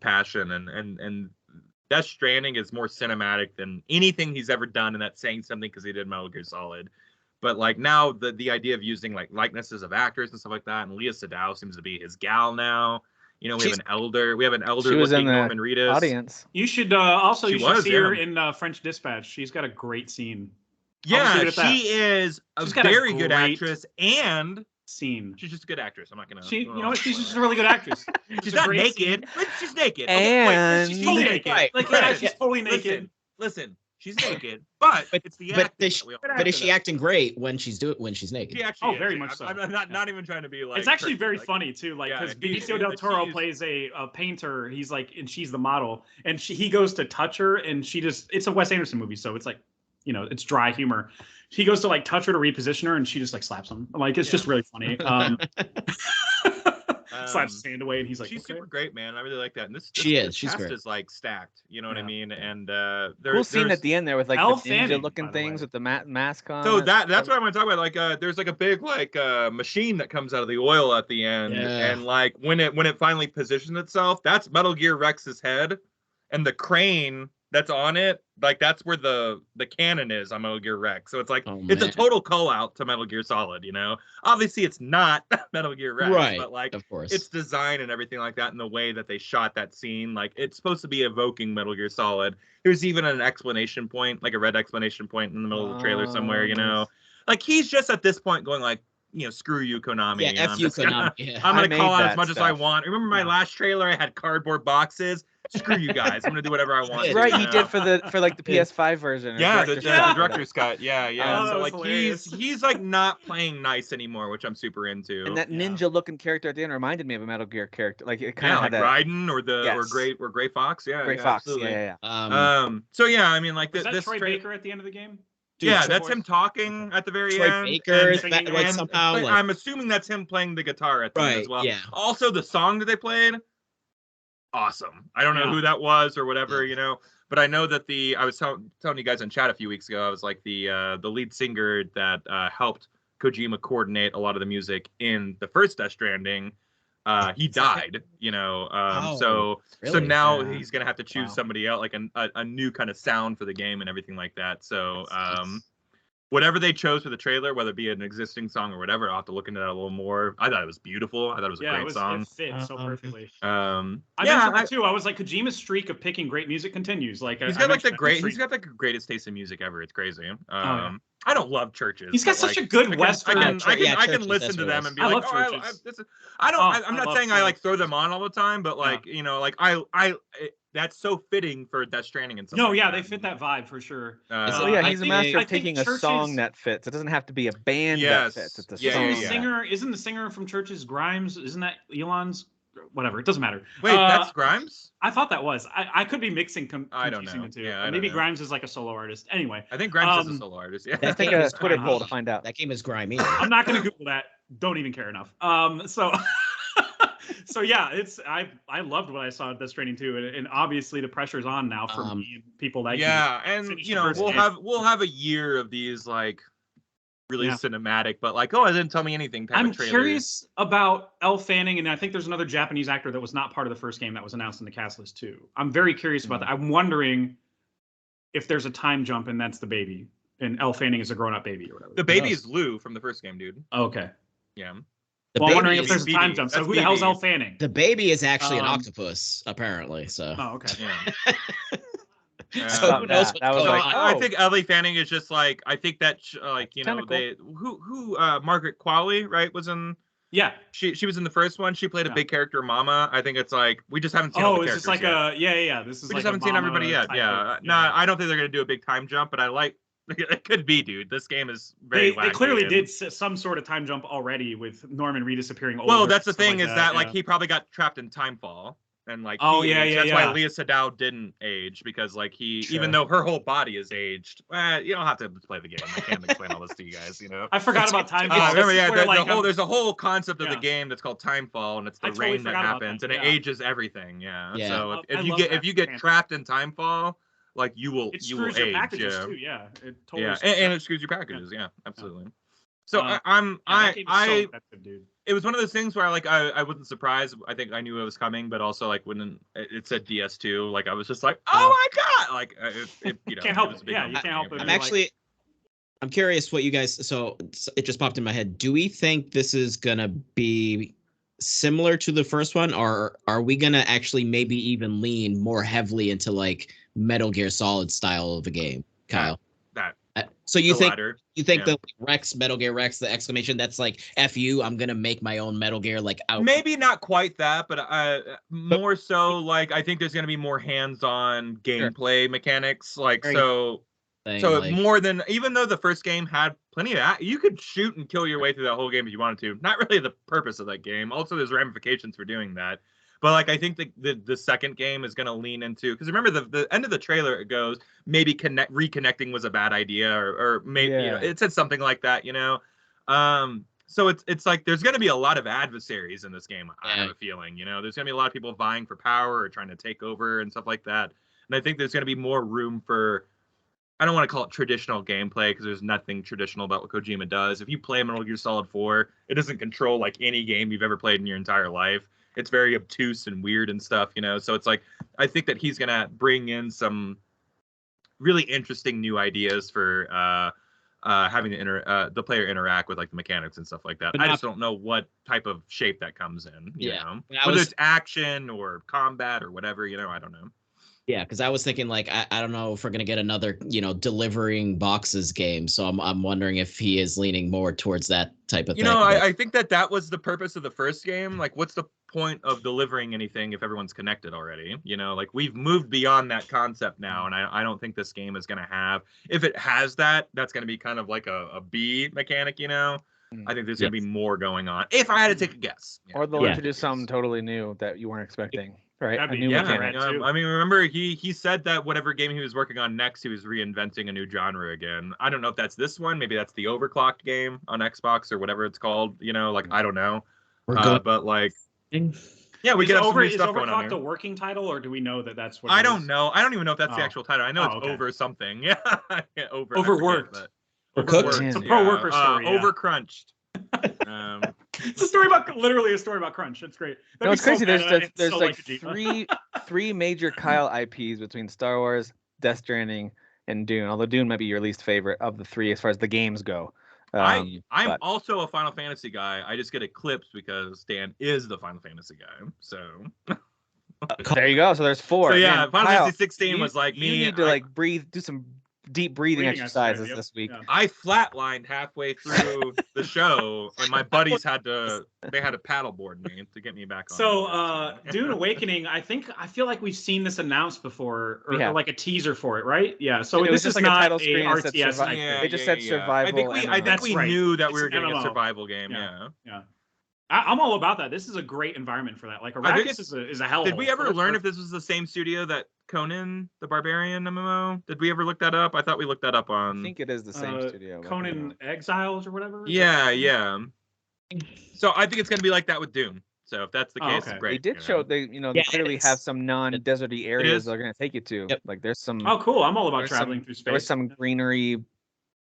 passion, and Death Stranding is more cinematic than anything he's ever done, and that's saying something because he did Metal Gear Solid. But like now, the idea of using like likenesses of actors and stuff like that, and Leah Sedao seems to be his gal now. You know, we She's- have an elder She was in looking the Norman Reedus. audience. You should also She you should was, see her yeah. in French Dispatch. She's got a great scene. Yeah, leave it at that. she is a She's got a very good great- actress, and Scene. she's just a good actress. I'm not gonna. She, you know what? She's just a really good actress. She's a not great naked. scene. But she's naked. And- she's Totally naked. naked. Right, Like yeah, right. she's totally naked. Listen, she's naked, but it's the But acting. is she, that we all- but is she acting great when she's naked? She actually Oh, is. very much so. I'm not even trying to be like. It's actually crazy, very like- funny too, like yeah, because he- Benicio del Toro she's- plays a painter. He's like, and she's the model, and he goes to touch her, and she just. It's a Wes Anderson movie, so it's like, you know, it's dry humor. He goes to like touch her to reposition her, and she just like slaps him. Like it's just really funny. Slaps his hand away, and he's like, she's okay. super great, man. I really like that. And this She is. this She's cast great. is like stacked. You know what I Yeah. mean? And Cool scene there's at the end there with like Elle the Fanning, ninja looking by the way. things with the mask on. so it. that's what I want to talk about. Like, there's like a big like machine that comes out of the oil at the end, Yeah. and like when it finally positions itself, that's Metal Gear Rex's head, and the crane that's on it, like that's where the cannon is on Metal Gear Rex. So it's like Oh, it's a man. total call out to Metal Gear Solid. You know, obviously it's not Metal Gear Rex, Right, but like of course. its design and everything like that, and the way that they shot that scene, like it's supposed to be evoking Metal Gear Solid. There's even an explanation point, like a red explanation point in the middle of the trailer somewhere, you know. nice. Like he's just at this point going like, you know, screw you, Konami. yeah, I'm F you, just gonna- Konami. Yeah. I'm I gonna made call out that as much as I stuff. want. Remember my Yeah. last trailer? I had cardboard boxes. Screw you guys. I'm gonna do whatever I want. That's right. you He know? did for like the PS5 version. or Yeah, director's the cut, whatever. director's cut. Yeah, yeah. Oh, that so was like hilarious. he's like not playing nice anymore, which I'm super into. And that Yeah. ninja-looking character at the end reminded me of a Metal Gear character. Like it kind yeah, of like had that Raiden or Yes. Gray Fox. Yeah, Gray yeah, Fox. absolutely. Yeah. So yeah, I mean, like Was that this Troy tra- Baker at the end of the game? Dude, yeah, Troy- that's him talking at the very Troy end. Baker and- is that, like and- somehow but like I'm assuming that's him playing the guitar at the end Right, as well. yeah. Also, the song that they played, awesome. I don't know Yeah. who that was or whatever, Yeah. you know, but I know that I was telling you guys in chat a few weeks ago, I was like the lead singer that helped Kojima coordinate a lot of the music in the first Death Stranding. He died, you know. So really? now Yeah. he's gonna have to choose Wow. somebody else, like a new kind of sound for the game and everything like that. So That's- whatever they chose for the trailer, whether it be an existing song or whatever, I'll have to look into that a little more. I thought it was beautiful. I thought it was a Yeah, great song. it fit so Um, perfectly. I I mentioned that too. I was like, Kojima's streak of picking great music continues. Like he's I got like mentioned that he's streak. got the greatest taste in music ever. It's crazy. yeah. I don't love churches. He's got but, such like, a good I can, Western. I can Churches, listen that's to what them it and be is. I like, love oh, churches. I'm I not love saying I churches. like throw them on all the time, but like you know, like that's so fitting for Death Stranding and stuff. No, like yeah, they fit that vibe for sure. Oh Uh, yeah, I he's a think- master I of think taking a Churches- song that fits. It doesn't have to be a band Yes. that fits. It's a Yeah, song. yeah, Isn't the yeah. singer? Isn't the singer from Churches Grimes? Isn't that Elon's? Whatever. It doesn't matter. Wait, that's Grimes? I thought that was. I could be mixing. I don't confusing know. the two. Yeah, I don't Maybe know. Grimes is like a solo artist. Anyway, I think Grimes is a Um, solo artist. Yeah. That Take game a is Twitter grimy. poll to find out. That game is grimy. I'm not gonna Google that. Don't even care enough. So. So yeah, I loved what I saw at Death Stranding 2, and obviously the pressure's on now for me and people that Yeah, and finish you the know first we'll game. have a year of these like really Yeah. cinematic, but like oh, it didn't tell me anything. Type I'm of trailers. curious about Elle Fanning, and I think there's another Japanese actor that was not part of the first game that was announced in the cast list too. I'm very curious about that. I'm wondering if there's a time jump and that's the baby, and Elle Fanning is a grown-up baby or whatever. The baby knows? is Lou from the first game, dude. Okay. Yeah. The Well, I'm wondering baby if there's a BB. time jump. So That's who the hell's BB. Elle Fanning? The baby is actually an Um, octopus, apparently. So, Oh, okay. Yeah. so who knows that. what's That was going like, on? I oh. think Ellie Fanning is just like I think that like you know Tentacle. they who Margaret Qualley right was in Yeah. she was in the first one. She played a Yeah. big character, Mama. I think it's like we just haven't seen all Oh, the is this characters like yet. a yeah. This is We like just haven't seen everybody yet. Yeah. No, I don't think they're gonna do a big time jump, but I like it could be, dude. This game is very. They clearly wacky did and- some sort of time jump already with Norman Reedus appearing older. Well, that's the and stuff thing is that like yeah. he probably got trapped in Timefall. And like, Oh, he yeah, aged. yeah, That's why yeah. Leah Sedao didn't age because like Sure. even though her whole body is aged, you don't have to play the game. I can't explain all this to you guys, you know. I forgot about time. Remember, yeah, where, there's a whole concept of the Yeah. game that's called Timefall, and it's the I totally rain that forgot about happens, that, and it yeah. ages everything. Yeah. Yeah. So I if you love get that if you get fantasy. trapped in Timefall, like you will it you will screws your age. packages Yeah. too. Yeah, it totally. Yeah, screws and up. it screws your packages. Yeah, absolutely. So Yeah, I'm that game is so I effective, dude. it was one of those things where I wasn't surprised. I think I knew it was coming, but also like when it said DS2, like I was just like, oh my god, like it you know, Can't help it was a it. big Yeah, moment you for can't me, help it. but- I'm You're actually, I'm curious what you guys. So it just popped in my head. Do we think this is gonna be similar to the first one, or are we gonna actually maybe even lean more heavily into like Metal Gear Solid style of a game, Kyle? That So you the think latter. the Rex, Metal Gear Rex, the exclamation, that's like F you, I'm gonna make my own Metal Gear like out. Maybe not quite that, but more so like I think there's gonna be more hands-on gameplay mechanics. Like Very so thing, so like, more than even though the first game had plenty of that, you could shoot and kill your way through that whole game if you wanted to. Not really the purpose of that game. Also, there's ramifications for doing that. But like I think the second game is gonna lean into, because remember the end of the trailer, it goes maybe reconnecting was a bad idea, or maybe you know, it said something like that, you know. So it's like there's gonna be a lot of adversaries in this game. I have a feeling, you know, there's gonna be a lot of people vying for power or trying to take over and stuff like that. And I think there's gonna be more room for, I don't want to call it traditional gameplay because there's nothing traditional about what Kojima does. If you play Metal Gear Solid 4, it doesn't control like any game you've ever played in your entire life. It's very obtuse and weird and stuff, you know. So it's like I think that he's gonna bring in some really interesting new ideas for having the player interact with like the mechanics and stuff like that. I just don't know what type of shape that comes in. You know, whether it's action or combat or whatever. You know, I don't know. Yeah, because I was thinking like I don't know if we're gonna get another, you know, delivering boxes game. So I'm wondering if he is leaning more towards that type of thing. You know, I think that was the purpose of the first game. Like, what's the point of delivering anything if everyone's connected already? You know, like we've moved beyond that concept now, and I don't think this game is gonna have. If it has that, that's gonna be kind of like a B mechanic. You know, I think there's gonna be more going on. If I had to take a guess, or they'll introduce something totally new that you weren't expecting. Right. That'd A be new mechanic. I mean, remember he said that whatever game he was working on next, he was reinventing a new genre again. I don't know if that's this one. Maybe that's the Overclocked game on Xbox or whatever it's called. You know, like I don't know. But like, yeah, we get some new stuff going on there. Is Overclocked a working title, or do we know that that's what? I don't know. I don't even know if that's the actual title. I know it's over something. Yeah, overworked. Overcooked. It's a pro worker story. Overcrunched. It's a story about literally a story about crunch. It's great. No, it's crazy. There's like three major Kyle IPs between Star Wars, Death Stranding, and Dune. Although Dune might be your least favorite of the three as far as the games go. I'm also a Final Fantasy guy. I just get eclipsed because Dan is the Final Fantasy guy. So there you go. So there's four. So yeah, Final Fantasy 16 was like me. You need to like breathe, do some deep breathing exercises this week. Yeah. I flatlined halfway through the show, and my buddies had to paddleboard me to get me back on. So Dune Awakening, I feel like we've seen this announced before, or like a teaser for it, right? Yeah. So this is like not a title screen RTS. They just said survival. I think we knew that we were getting a survival game. Yeah. I'm all about that. This is a great environment for that. Like Arrakis is a hell. Did we ever learn if this was the same studio that Conan the Barbarian MMO? Did we ever look that up? I thought we looked that up on. I think it is the same studio. Conan Exiles or whatever. Yeah. So I think it's gonna be like that with Dune. So if that's the case, great. They did show they clearly have some non-deserty areas they're gonna take you to. Yep. Like there's some. Oh, cool! I'm all about traveling through space. There's some greenery,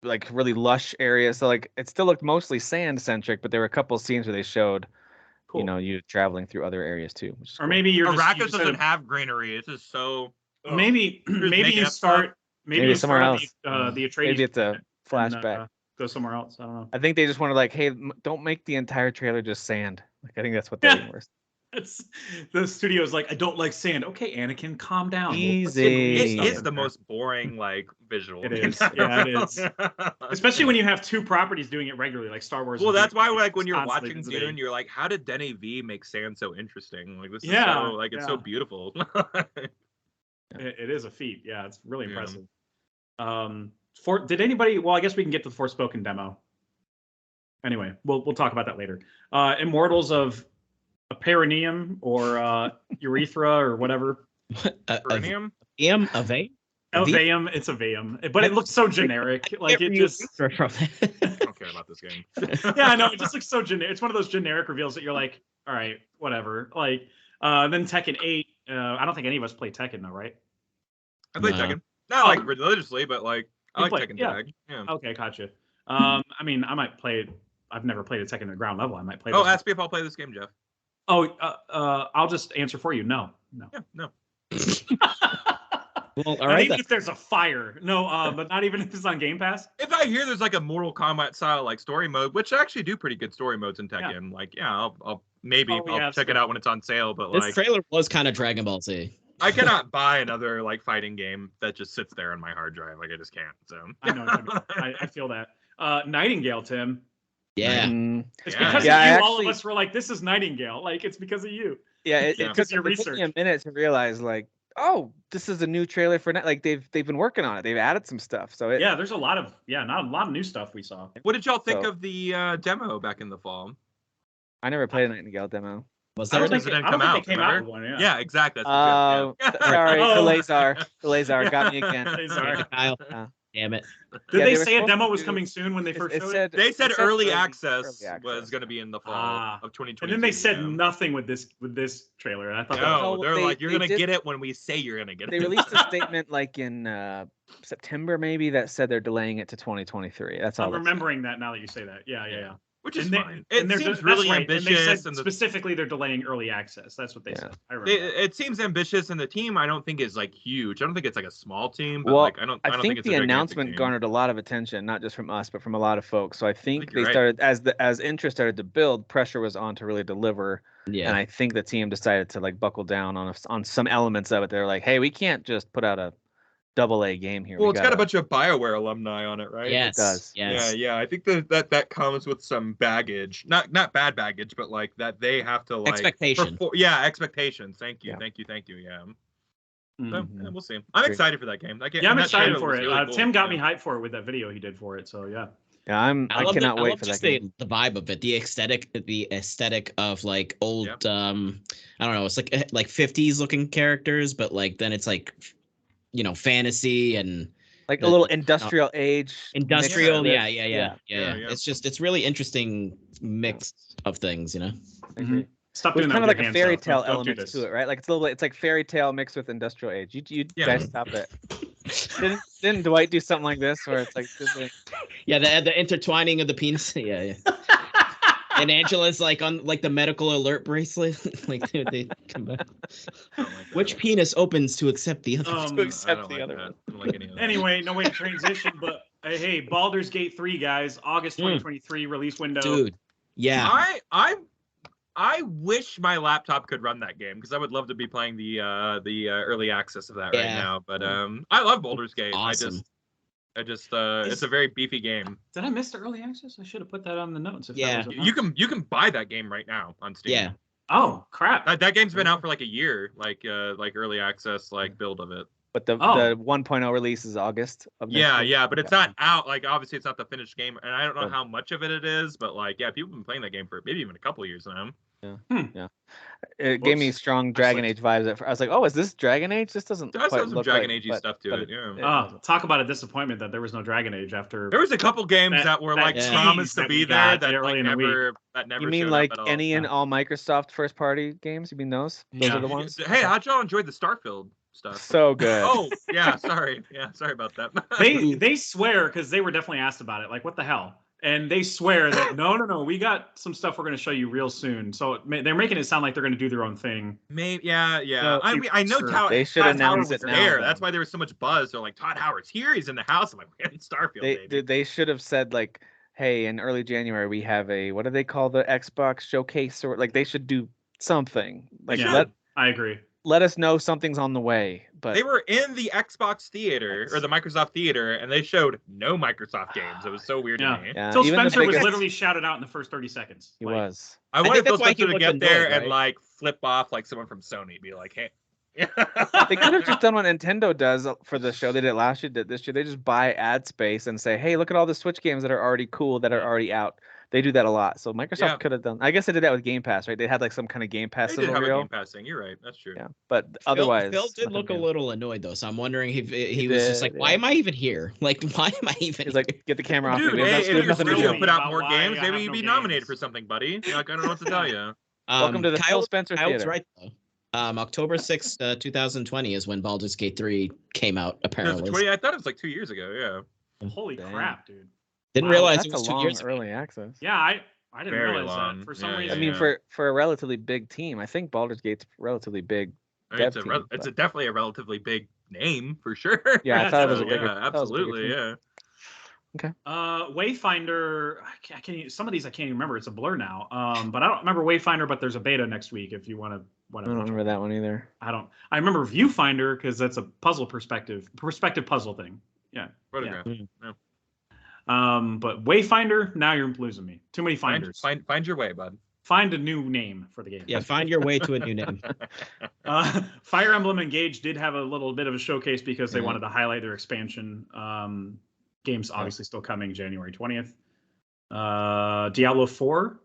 like really lush areas. So like it still looked mostly sand centric, but there were a couple of scenes where they showed. Cool. You know, you traveling through other areas too. Or maybe Arrakis doesn't have greenery. It's just so. Maybe you start. Maybe somewhere else. The Atreides. Maybe it's a flashback. Go somewhere else. I don't know. I think they just wanted like, hey, don't make the entire trailer just sand. Like I think that's what they were. The studio's like, I don't like sand. Okay, Anakin, calm down. Easy. It is the most boring like visual. It is. Yeah, it is. Especially when you have two properties doing it regularly, like Star Wars. Well, that's why like when you're watching Dune, you're like, how did Denny V make sand so interesting? Like this is so like it's so beautiful. It is a feat. Yeah, it's really impressive. Did anybody? Well, I guess we can get to the Forspoken demo. Anyway, we'll talk about that later. Immortals of a perineum or urethra or whatever. Perineum? A vein? A veum. It's a veum, but it looks so generic. Like it just. I don't care about this game. Yeah, I know. It just looks so generic. It's one of those generic reveals that you're like, all right, whatever. Like then Tekken 8. I don't think any of us play Tekken though, right? I play Tekken. Not like religiously, but like I like Tekken Tag. Yeah. Okay, gotcha. I mean, I might play it. I've never played a Tekken at ground level. I might play. Ask me if I'll play this game, Jeff. Oh, I'll just answer for you. No. Yeah, no. Well, all Not right. even if there's a fire. No, but not even if it's on Game Pass. If I hear there's like a Mortal Kombat style like story mode, which I actually do pretty good story modes in Tekken, like I'll maybe Oh, yeah, I'll check it out when it's on sale. But This like trailer was kind of Dragon Ball Z. I cannot buy another like fighting game that just sits there on my hard drive. Like I just can't. So I know. I feel that. Nightingale, Tim. Yeah. It's Yeah. because Yeah, of you. I All of actually- us were like, "This is Nightingale." Like it's because of you. Yeah, it Yeah. took Because your it took me a research. minute to realize, like, oh, this is a new trailer for like they've been working on it. They've added some stuff. So it, Yeah, there's a lot of not a lot of new stuff we saw. what did y'all think So- of the demo back in the fall? I never played a Nightingale demo. Was I there? don't Because think it they, didn't I don't come think they out, came out remember? with one. Yeah, exactly. That's the joke, yeah. Sorry, Oh. Kalazar got me again. Sorry. Kyle. Uh, Damn it. Did Yeah, they were say a supposed demo to was do- coming soon when they first It showed it? said They said it early access early was access. going to be in the fall Ah. of 2020. And then they said nothing with this trailer. And I thought that was No, No, they're they- like, you're they going to did- get it when we say you're going to get it. They released a statement like in September maybe that said they're delaying it to 2023. That's all. I'm it said. remembering that now that you say that. Yeah. Which is And they- fine. and It they're- seems that's really right, and they ambitious. said And the specifically they're delaying early access. That's what they Yeah. said. I remember. it seems ambitious, and the team I don't think is like huge. I don't think it's like a small team, but Well, like I don't I think think it's a the gigantic announcement team. garnered a lot of attention, not just from us, but from a lot of folks. So I think you're they right. started as interest started to build, pressure was on to really deliver, Yeah. and I think the team decided to like buckle down on some elements of it. They're like, hey, we can't just put out a AA game here. Well, We it's got gotta- a bunch of BioWare alumni on it, right? Yes. does. Yes. Yeah. I think that comes with some baggage, not bad baggage, but like that they have to like Expectation. expectations. Thank you. Yeah. Yeah. Mhm. So, Mhm. yeah, we'll see. I'm Agree. excited for that game. That game Yeah, I'm and that excited trailer for was it. really cool. Tim got me Yeah. hyped for it with that video he did for it. So yeah. Yeah, I love cannot I wait love for that just game. the vibe of it, the aesthetic of like old Yep. I don't know, it's like 50s looking characters, but like then it's like fantasy and Like a the- little industrial age. mixed industrial. with- Yeah. Yeah. It's really interesting mix of things, I Mm-hmm. agree. Stop There's doing kind that of with like your a hands, fairy though. tale Don't do element this. to it, right? Like it's like fairy tale mixed with industrial age. You Yeah. guys stop it. Didn't Dwight do something like this where it's like Yeah, the intertwining of the penis. Yeah. And Angela's like on like the medical alert bracelet. Like they come back. I don't like that. Which penis opens to accept the other? Um, to I accept don't the like other that. one. I don't like any of that. Anyway, no way to transition, but hey, Baldur's Gate 3, guys, August 2023 release window. Dude. Yeah. I wish my laptop could run that game because I would love to be playing the early access of that right Yeah. now. But I love Baldur's Gate. Awesome. I just it's a very beefy game. Did I miss the early access? I should have put that on the notes. If Yeah. that was You can buy that game right now on Steam. Yeah. Oh crap! That game's been out for like a year, like early access build of it. But the Oh. 1.0 release is August of next Yeah, year. yeah, but it's not out. Like obviously it's not the finished game, and I don't know Oh. how much of it is, but like yeah, people have been playing that game for maybe even a couple of years now. It gave me Whoops. strong Dragon Age vibes. I was like, oh, is this Dragon Age? This doesn't There was quite some look Dragon like, Agey but- stuff to but it. Yeah. wasn't. Talk about a disappointment that there was no Dragon Age after. There was a couple games that were like tease promised to that be we there got that early like in the week. never. You mean showed like up at all. any and all Microsoft first party games? You mean those? Those Yeah. are the ones. Hey, how'd y'all enjoy the Starfield stuff? So good. Oh yeah, sorry. Yeah, sorry about that. they swear because they were definitely asked about it. Like what the hell? And they swear that no, we got some stuff we're going to show you real soon. So they're making it sound like they're going to do their own thing. Maybe yeah. No, I mean, I know sure. Todd They should Howard announce was it now, there. though. That's why there was so much buzz. They're like Todd Howard's here. He's in the house. I'm like, we're in Starfield, baby. They should have said like, hey, in early January we have a what do they call the Xbox showcase or like they should do something like Yeah. let I agree. let us know something's on the way. But They were in the Xbox theater or the Microsoft theater, and they showed no Microsoft games. It was so weird Yeah. to me. yeah, Phil even the Spencer was biggest- literally shouted out in the first 30 seconds. he Like, was. I think wanted Phil that's why he Spencer to was get there annoyed, and right? like flip off like someone from Sony, be like, hey. They could have just done what Nintendo does for the show. They did it last year, did this year. They just buy ad space and say, hey, look at all the Switch games that are already cool, that are already out. They do that a lot. So Microsoft Yeah. could have done. I guess they did that with Game Pass, right? They had like some kind of Game Pass They did have a real. game passing. You're right. That's true. Yeah, but otherwise, Phil did nothing look a new. little annoyed though, so I'm wondering if he was just did, like, "Why yeah. am I even here? Like, why am I even?" He's like, get the camera off. Dude, me. We have hey, no- we if have you're nothing to still do. gonna put out About more why games, I maybe have you'd no be nominated games. for something, buddy. Like, I don't know what to tell you. Welcome to the Phil Spencer Kyle's Theater. right though. October 6th, 2020 is when Baldur's Gate 3 came out. No, it's Apparently, 20, I thought it was like 2 years ago. Yeah. Holy Dang. crap, dude. didn't Wow, realize That's it a was 2 long years ago. early access. Yeah, I didn't Very realize long. that for some Yeah, reason. I mean, yeah. for a relatively big team, I think Baldur's Gate's relatively big. I mean, Dev it's team, definitely a relatively big name for sure. Yeah, I thought it was a So, bigger. yeah, I thought it was a bigger absolutely, team. yeah. Wayfinder, I can't. Some of these I can't even remember. It's a blur now. But I don't remember Wayfinder. But there's a beta next week if you want to. I don't remember that one either. I remember Viewfinder because that's a puzzle perspective puzzle thing. Yeah. Photograph. Yeah. But Wayfinder, now you're losing me. Too many finders. Find your way, bud. Find a new name for the game. Yeah, find your way to a new name. Fire Emblem Engage did have a little bit of a showcase because they Mhm. wanted to highlight their expansion. Game's obviously still coming January 20th. Diablo 4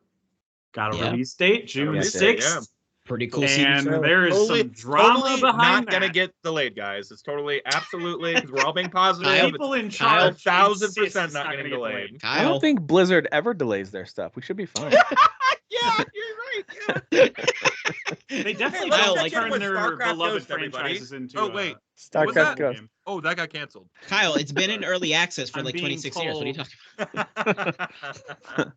got a Yeah. release date, June Release date, 6th. yeah. Pretty cool. CD And show. there is some drama totally behind not gonna that. get delayed, guys. It's totally, absolutely, because we're all being positive. Kyle, It's People in Kyle, charge 1,000% insist it's not gonna getting get delayed. I Kyle, don't think Blizzard ever delays their stuff. We should be fine. Yeah, you're right. Yeah. They definitely let's don't check in turn with their StarCraft beloved Ghost, everybody. franchises into. Oh, wait. StarCraft that? Ghost. Oh, that got canceled. Kyle, it's been in early access for I'm like being 26 years. What are you told- talking about?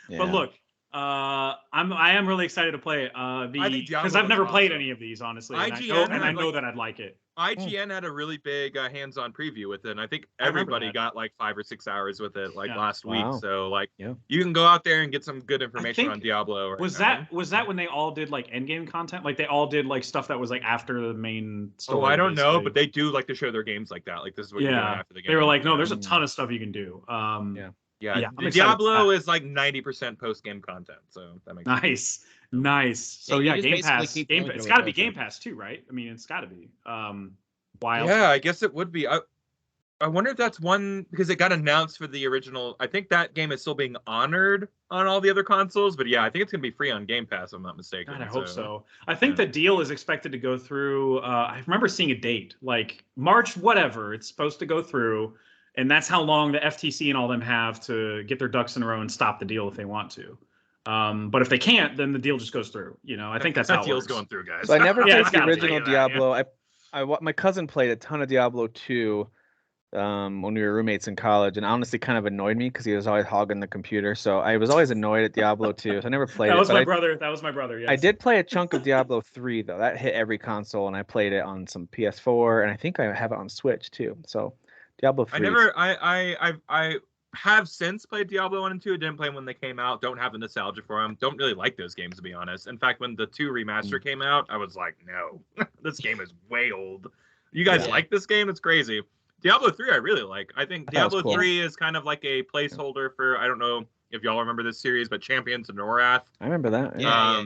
Yeah. But look, I am really excited to play think Diablo because I've was never played awesome. any of these honestly, IGN and I had, know like- that I'd like it. IGN had a really big hands-on preview with it, and I think I remember everybody that. got like 5 or 6 hours with it like Yeah. last Wow. week. So like, Yeah. you can go out there and get some good information think- on Diablo. Right Was now. that when they all did like endgame content? Like they all did like stuff that was like after the main story. Oh, I don't know, basically? but they do like to show their games like that. Like this is what you're doing Yeah, after the game. they were like, no, there's a Mm. ton of stuff you can do. Yeah. Yeah, Yeah, I'm the excited Diablo for is like 90% post-game content, so that makes sense. Nice. So Yeah, yeah, you just Game basically Pass. keep Game, going it's through got to it, be don't you? Game Pass too, right? I mean, it's got to be. Wild. Yeah, I guess it would be. I wonder if that's one because it got announced for the original. I think that game is still being honored on all the other consoles, but yeah, I think it's gonna be free on Game Pass. If I'm not mistaken. God, I hope so. so. I think yeah. the deal is expected to go through. I remember seeing a date, like March, whatever. It's supposed to go through, and that's how long the FTC and all them have to get their ducks in a row and stop the deal if they want to. But if they can't, then the deal just goes through. You know, I think that's that how it deal's works. going through, guys. So I never Yeah, played it's the gotta be. original Tell you that, yeah. Diablo. My cousin played a ton of Diablo 2 when we were roommates in college, and honestly kind of annoyed me because he was always hogging the computer. So I was always annoyed at Diablo 2. So I never played That it. was But my brother. That was my brother. Yes. I did play a chunk of Diablo 3 though. That hit every console, and I played it on some PS4, and I think I have it on Switch too. So Diablo 3. I have since played Diablo 1 and 2. Didn't play them when they came out. Don't have the nostalgia for them. Don't really like those games, to be honest. In fact, when the 2 remaster came out, I was like, no, this game is way old. You guys Yeah. like this game? It's crazy. Diablo 3 I really like. I think I thought it was Diablo cool. 3 is kind of like a placeholder for, I don't know if y'all remember this series, but Champions of Norath. I remember that. Yeah.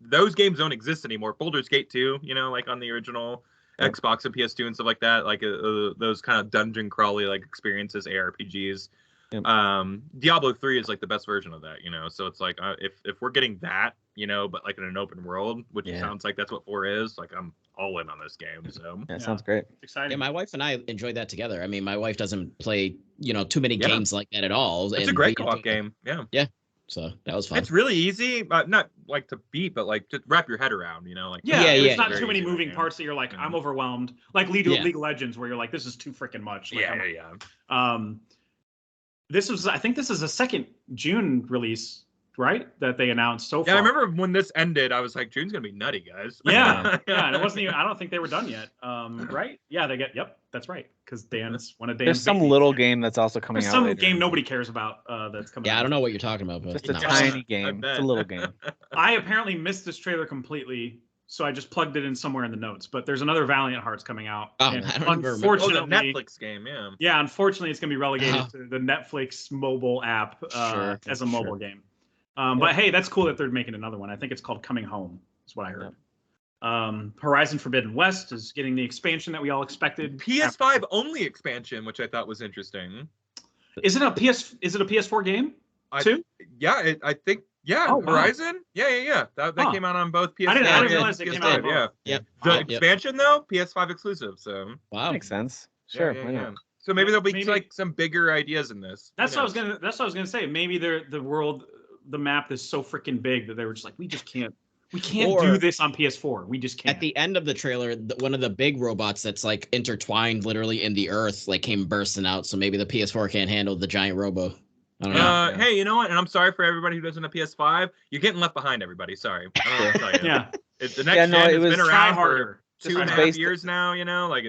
Those games don't exist anymore. Baldur's Gate 2, you know, like on the original Yep. Xbox and PS2 and stuff like that, like those kind of dungeon crawly like experiences, ARPGs. Yep. Diablo 3 is like the best version of that, you know. So it's like if we're getting that, you know, but like in an open world, which Yeah. sounds like that's what 4 is, like I'm all in on this game. So That Yeah. sounds great. Exciting. Yeah, my wife and I enjoyed that together. I mean, my wife doesn't play, too many Yeah. games like that at all. it's a and great we co-op enjoyed it. game. Yeah. So that was fun. It's really easy, not like to beat, but like to wrap your head around, you know, like Yeah, Yeah, there's yeah. not very too many easy to moving game. parts that you're like, Yeah. I'm overwhelmed. Like League Yeah. of Legends, where you're like, this is too freaking much. Like, Yeah. I think this is a second June release, right? That they announced so far. Yeah, I remember when this ended, I was like, June's gonna be nutty, guys. Yeah, yeah, and it wasn't even. I don't think they were done yet. Right? Yeah, they get. Yep, that's right. Because Dan's one of Dan's. There's some babies. little game that's also coming There's out some later. game nobody cares about. That's coming. Yeah, out. I don't know what you're talking about, but Just a no. tiny I game. bet. It's a little game. I apparently missed this trailer completely, so I just plugged it in somewhere in the notes. But there's another Valiant Hearts coming out. Oh, and I don't even remember. Oh, the unfortunately, Netflix game, yeah. yeah, unfortunately, it's gonna be relegated Oh. to the Netflix mobile app Sure, as a mobile sure. game. But hey, that's cool that they're making another one. I think it's called Coming Home. Is what I heard. Horizon Forbidden West is getting the expansion that we all expected. PS5 only expansion, which I thought was interesting. Is it a PS4 game too? Yeah, I think. Yeah, Oh, wow. Horizon. Yeah. That Huh. came out on both PS4 I didn't and realize it came out on PS5. Yeah. both. Yep. The Yep. expansion though, PS5 exclusive. So Wow. Makes sense. Sure. Yeah, Why not? So maybe there'll be Maybe- like some bigger ideas in this. That's Who what I was knows? gonna. say. Maybe the map is so freaking big that they were just like, we just can't. We can't Or- do this on PS4. We just can't. At the end of the trailer, one of the big robots that's like intertwined literally in the earth, like came bursting out. So maybe the PS4 can't handle the giant robo. I don't know. Yeah. Hey, you know what? And I'm sorry for everybody who doesn't have PS5. You're getting left behind, everybody. Sorry. I don't know what to tell you. yeah, The next Yeah, no, gen it has was been try around for harder. two and a it's half based- years now, you know, like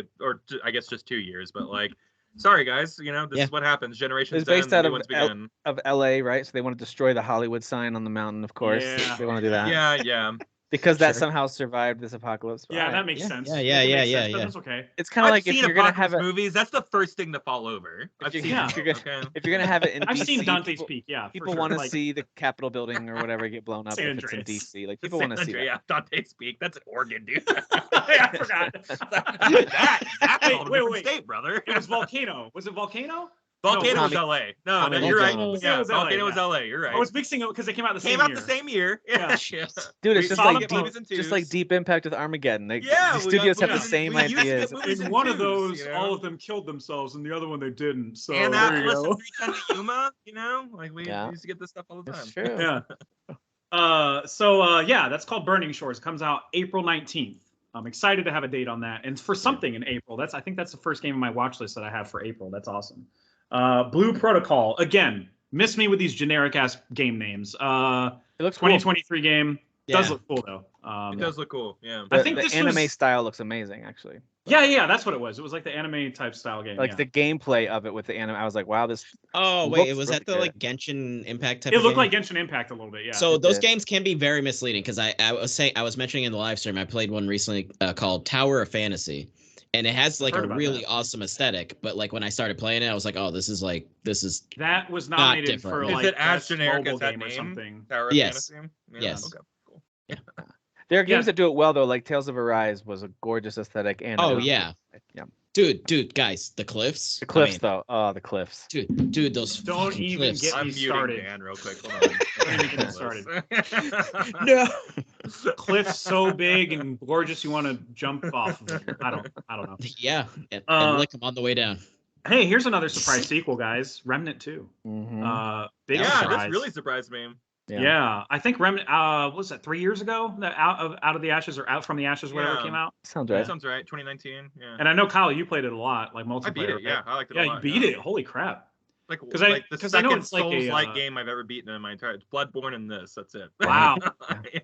I guess just 2 years, but like, sorry guys, you know, this is what happens. Generations It's based end, out new of ones begin. of LA, right? So they want to destroy the Hollywood sign on the mountain, of course. Yeah. They want to do that. Yeah. Because that Sure. somehow survived this apocalypse. Yeah, Alright. that makes sense. yeah, It yeah, makes yeah, sense, yeah, but yeah. That's okay. It's kind of I've like if seen you're gonna have apocalypse it, movies. That's the first thing to fall over. I've you're- seen yeah. it. if you're Okay. if you're gonna have it in I've DC, seen Dante's people, Peak. Yeah, for people sure. want to Like, see the Capitol building or whatever get blown up San if it's in Andreas. DC. Like people want to see that. Yeah, Dante's Peak. That's an Oregon, dude. I forgot. That's Wait, a whole wait, different wait. state, brother. It was Volcano. Was it Volcano? Volcano was Tommy- LA. No, Tommy you're right. Jones. Yeah, Volcano was LA, Volcano was yeah. LA. You're right. I was mixing it because they came out the same Came out year. the same year. Yeah. Yeah. Dude, We it's just saw like them deep, movies in just like twos. Deep Impact with Armageddon. Like Yeah, the we got- studios have yeah, the same we used to ideas. get movies In one of twos, those, you know? all of them killed themselves, and the other one they didn't. So And there you Atlas go. and 310 Yuma, you know, like we Yeah. used to get this stuff all the time. That's true. Yeah. Yeah, that's called Burning Shores. Comes out April 19th. I'm excited to have a date on that, and for something in April. I think that's the first game on my watch list that I have for April. That's awesome. Blue Protocol again. Miss me with these generic ass game names. It looks cool. 2023 game does Yeah. look cool though. It does look cool. Yeah. I The- think the this anime was- style looks amazing, actually. Yeah, that's what it was. It was like the anime type style game. Like yeah. the gameplay of it with the anime, I was like, wow, this. Oh It wait, looks was really that the good. like Genshin Impact type? It of looked game? like Genshin Impact a little bit. Yeah. So It those did. games can be very misleading because I was mentioning in the live stream I played one recently called Tower of Fantasy, and it has like heard a about really that. awesome aesthetic. But like when I started playing it, I was like, oh, this is that was not nominated for different. like Is it as best generic mobile as that game or name? something. Tower of Yes. Fantasy? Yeah, Yes. Okay, cool. There are games Yeah. that do it well though, like Tales of Arise was a gorgeous aesthetic and. Oh, yeah. Yeah. dude, guys, the cliffs. The cliffs I mean, though. Oh, the cliffs. dude, those Don't fucking even cliffs. get I'm me muting started. Dan real quick. Hold on. Don't even get me started. No. Cliffs so big and gorgeous, you want to jump off of them. I don't know. Yeah, and Uh, lick them on the way down. Hey, here's another surprise sequel, guys. Remnant 2. Mhm. Big Yeah, surprise. this really surprised me. Yeah. I think Remnant. What was that 3 years ago? That out of the ashes or out from the ashes, whatever Yeah. came out. Sounds That right. sounds right. 2019. Yeah. And I know Kyle, you played it a lot, like multiplayer. I beat it. right? Yeah, I liked it Yeah, a you lot. beat yeah. it. Holy crap. Like, 'Cause I- the 'cause I know second it's like a, Souls-like game I've ever beaten in my entire. It's Bloodborne and this. That's it. Wow. Yeah.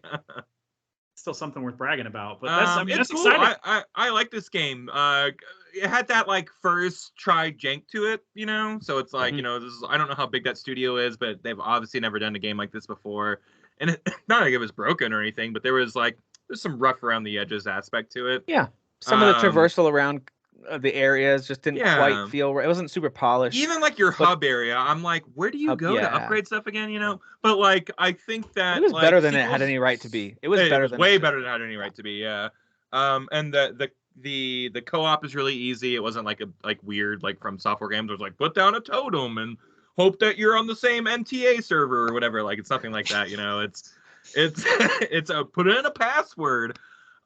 Still something worth bragging about. But that's It's that's cool. exciting. I like this game. It had that like first try jank to it, you know. So it's like Mhm. you know, this is I don't know how big that studio is, but they've obviously never done a game like this before. And it, not like it was broken or anything, but there's some rough around the edges aspect to it. Some of the Um, traversal around the areas just didn't Yeah. quite feel right. It wasn't super polished. Even like your But- hub area, I'm like, where do you Hub- go to yeah. upgrade stuff again? You know, but like I think that It was like, better than it had sequels- any right to be. It was It better was than way better than it had any right to be. Yeah. And the co-op is really easy. It wasn't like weird like from software games. It was like put down a totem and hope that you're on the same MTA server or whatever. Like it's nothing like that. You know, it's it's a put in a password.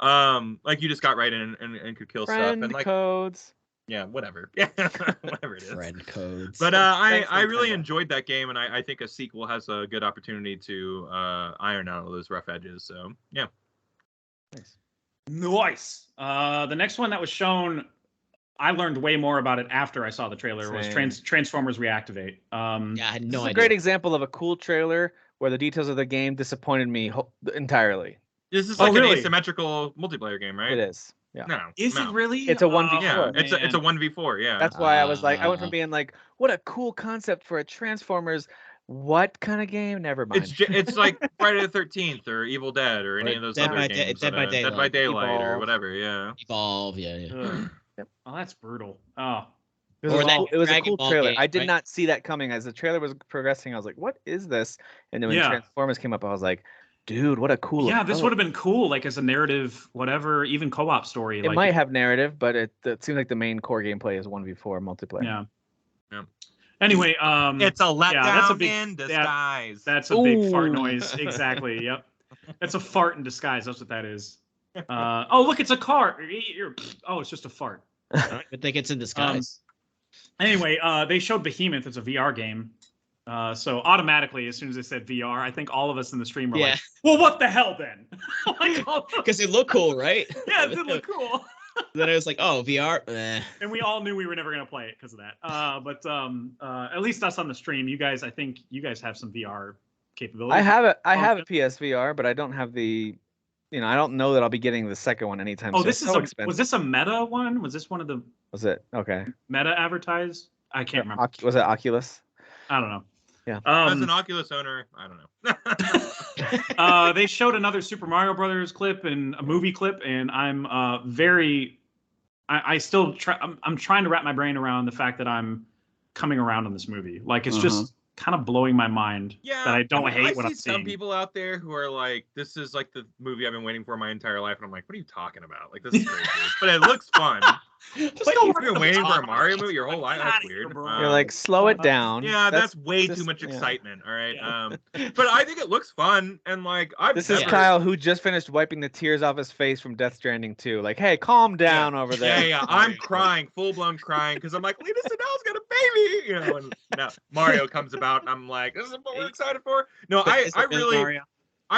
Like you just got right in and could kill friend stuff and like codes. yeah, whatever. Yeah, whatever it is. Friend codes. But Thanks, I really Nintendo. enjoyed that game, and I think a sequel has a good opportunity to iron out all those rough edges. So yeah, Nice. Nice. The next one that was shown, I learned way more about it after I saw the trailer. Was Same. Transformers Reactivate. yeah, I had This no is idea. a great example of a cool trailer where the details of the game disappointed me entirely. this is Oh, like really? an asymmetrical multiplayer game, right? It is. Yeah. No, Is no. it really? It's a 1v4. Yeah, it's a man. 1v4. Yeah, That's why I was like, I went Ah. from being like, what a cool concept for a Transformers. What kind of game? Never mind. it's like Friday the 13th or Evil Dead or any Or of those Dead other by games. Dead by Dead by Daylight. Daylight or Evolve. whatever. Yeah. Evolve, yeah. Ugh. Oh, that's brutal. Oh, It was, Or a that cool, it was a Dragon cool Ball trailer. game, I did right? not see that coming. As the trailer was progressing, I was like, what is this? And then when Yeah. Transformers came up, I was like, dude, what a cool. yeah. This oh, would have been cool, like as a narrative, whatever, even co-op story. It like, might have narrative, but it seems like the main core gameplay is 1v4 multiplayer. Yeah. Yeah. Anyway, It's a letdown that's a big- in disguise. that's a big fart Ooh. noise. Exactly. Yep. That's a fart in disguise. That's what that is. Oh, look, it's a car. Oh, it's just a fart. I think it's in disguise. Anyway, they showed Behemoth. It's a VR game. So automatically, as soon as they said VR, I think all of us in the stream were Yeah. like, well, what the hell then? Like, oh, Because it looked cool, right? yeah, it did look cool. Then I was like, oh, VR. And we all knew we were never going to play it because of that. But at least us on the stream, you guys, I think you guys have some VR capabilities. I have a PSVR, but I don't have the I don't know that I'll be getting the second one anytime soon. this is so was expensive. this a Meta one? Was this one of the Was it? Okay. Meta advertised? I can't remember. Was it Oculus? I don't know. Yeah. As an Oculus owner, I don't know. They showed another Super Mario Brothers clip and a movie clip, and I'm I still try. I'm trying to wrap my brain around the fact that I'm coming around on this movie. Like it's just kind of blowing my mind Yeah, that I don't hate what I I'm see some seeing. people out there who are like, "This is like the movie I've been waiting for my entire life," and I'm like, "What are you talking about? Like this is crazy." But it looks fun. Just Like, go you've watch been the waiting for a Top Mario Gun. movie your whole life. Get That's outta here, weird. bro. You're like, slow it down. Yeah, that's way just- too much yeah. excitement. All right. Yeah. But I think it looks fun, and like I've This is never- Kyle, who just finished wiping the tears off his face from Death Stranding 2. Like, hey, calm down over there. Yeah. I'm crying, full blown crying, because I'm like, Lena Sedell's got a baby, and now Mario comes about, and I'm like, this is what we're excited for. No, I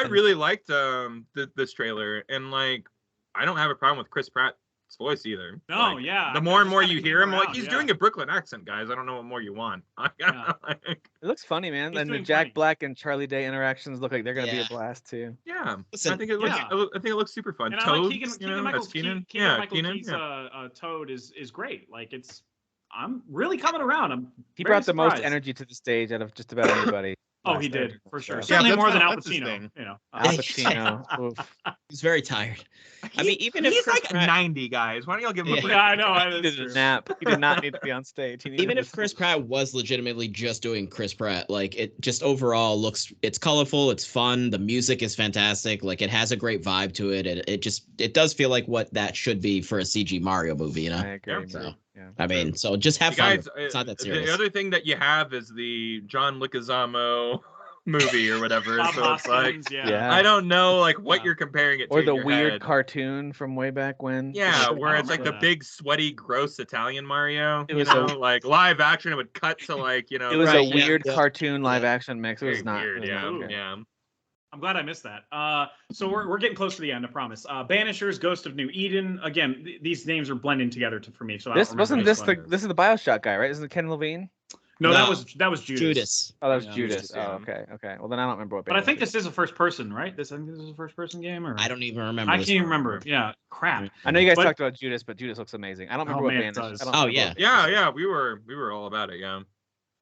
really liked this trailer, and like I don't have a problem with Chris Pratt's voice either. No, Like, yeah. the I more and just more gotta you get hear him, more like out, he's yeah. doing a Brooklyn accent, guys. I don't know what more you want. Yeah. It looks funny, man. He's And the doing Jack funny. Black and Charlie Day interactions look like they're gonna be Yeah. a blast too. Yeah, Listen, I think it looks. yeah. I think it looks super fun. And I Toad, like Keegan-Michael Key's yeah. Toad is great. Like I'm really coming around. I'm He very brought the most surprised. energy to the stage out of just about anybody. Oh, last he did night. for sure. So- Certainly that's more than not- Al that's his Pacino. thing. You know. Al Pacino. Oof. He's very tired. I mean, even if he's Chris like Pratt, 90, guys. Why don't y'all give him a Yeah. break? Yeah, I know. He That's needed true. a nap. He did not need to be on stage. He needed even if to- Chris Pratt was legitimately just doing Chris Pratt, like it just overall it's colorful, it's fun, the music is fantastic, like it has a great vibe to it. It does feel like what that should be for a CG Mario movie, you know? I agree. Yeah. So, yeah. I mean, so just have You fun. guys, It's not that serious. the other thing that you have is the John Leguizamo movie or whatever. Bob So it's like, Hoskins, yeah. Yeah. I don't know like what Yeah. you're comparing it to. Or in the your weird head. cartoon from way back when. Yeah, I where don't it's like the remember that. big, sweaty, gross Italian Mario. It was like live action. It would cut to like It was Right, a yeah, weird yeah. cartoon live action mix. It was very not. weird. It was Yeah, not good. yeah. I'm glad I missed that. So we're getting close to the end, I promise. Banishers, Ghost of New Eden. Again, these names are blending together for me. So I don't This remember wasn't which this one. the this is the BioShock guy, right? Isn't it Ken Levine? No, No. that was Judas. Judas. Oh, that was Yeah, Judas. Judas, Oh, yeah. okay. Well, then I don't remember what. But I think Banishers this is a first person, right? I think this is a first person game, or I don't even remember. I this can't even one. remember. Yeah, crap. I know you guys But- talked about Judas, but Judas looks amazing. I don't remember Oh, what man, it Banished. does. I don't Oh, remember yeah. what Yeah, Banished we were all about it. Yeah.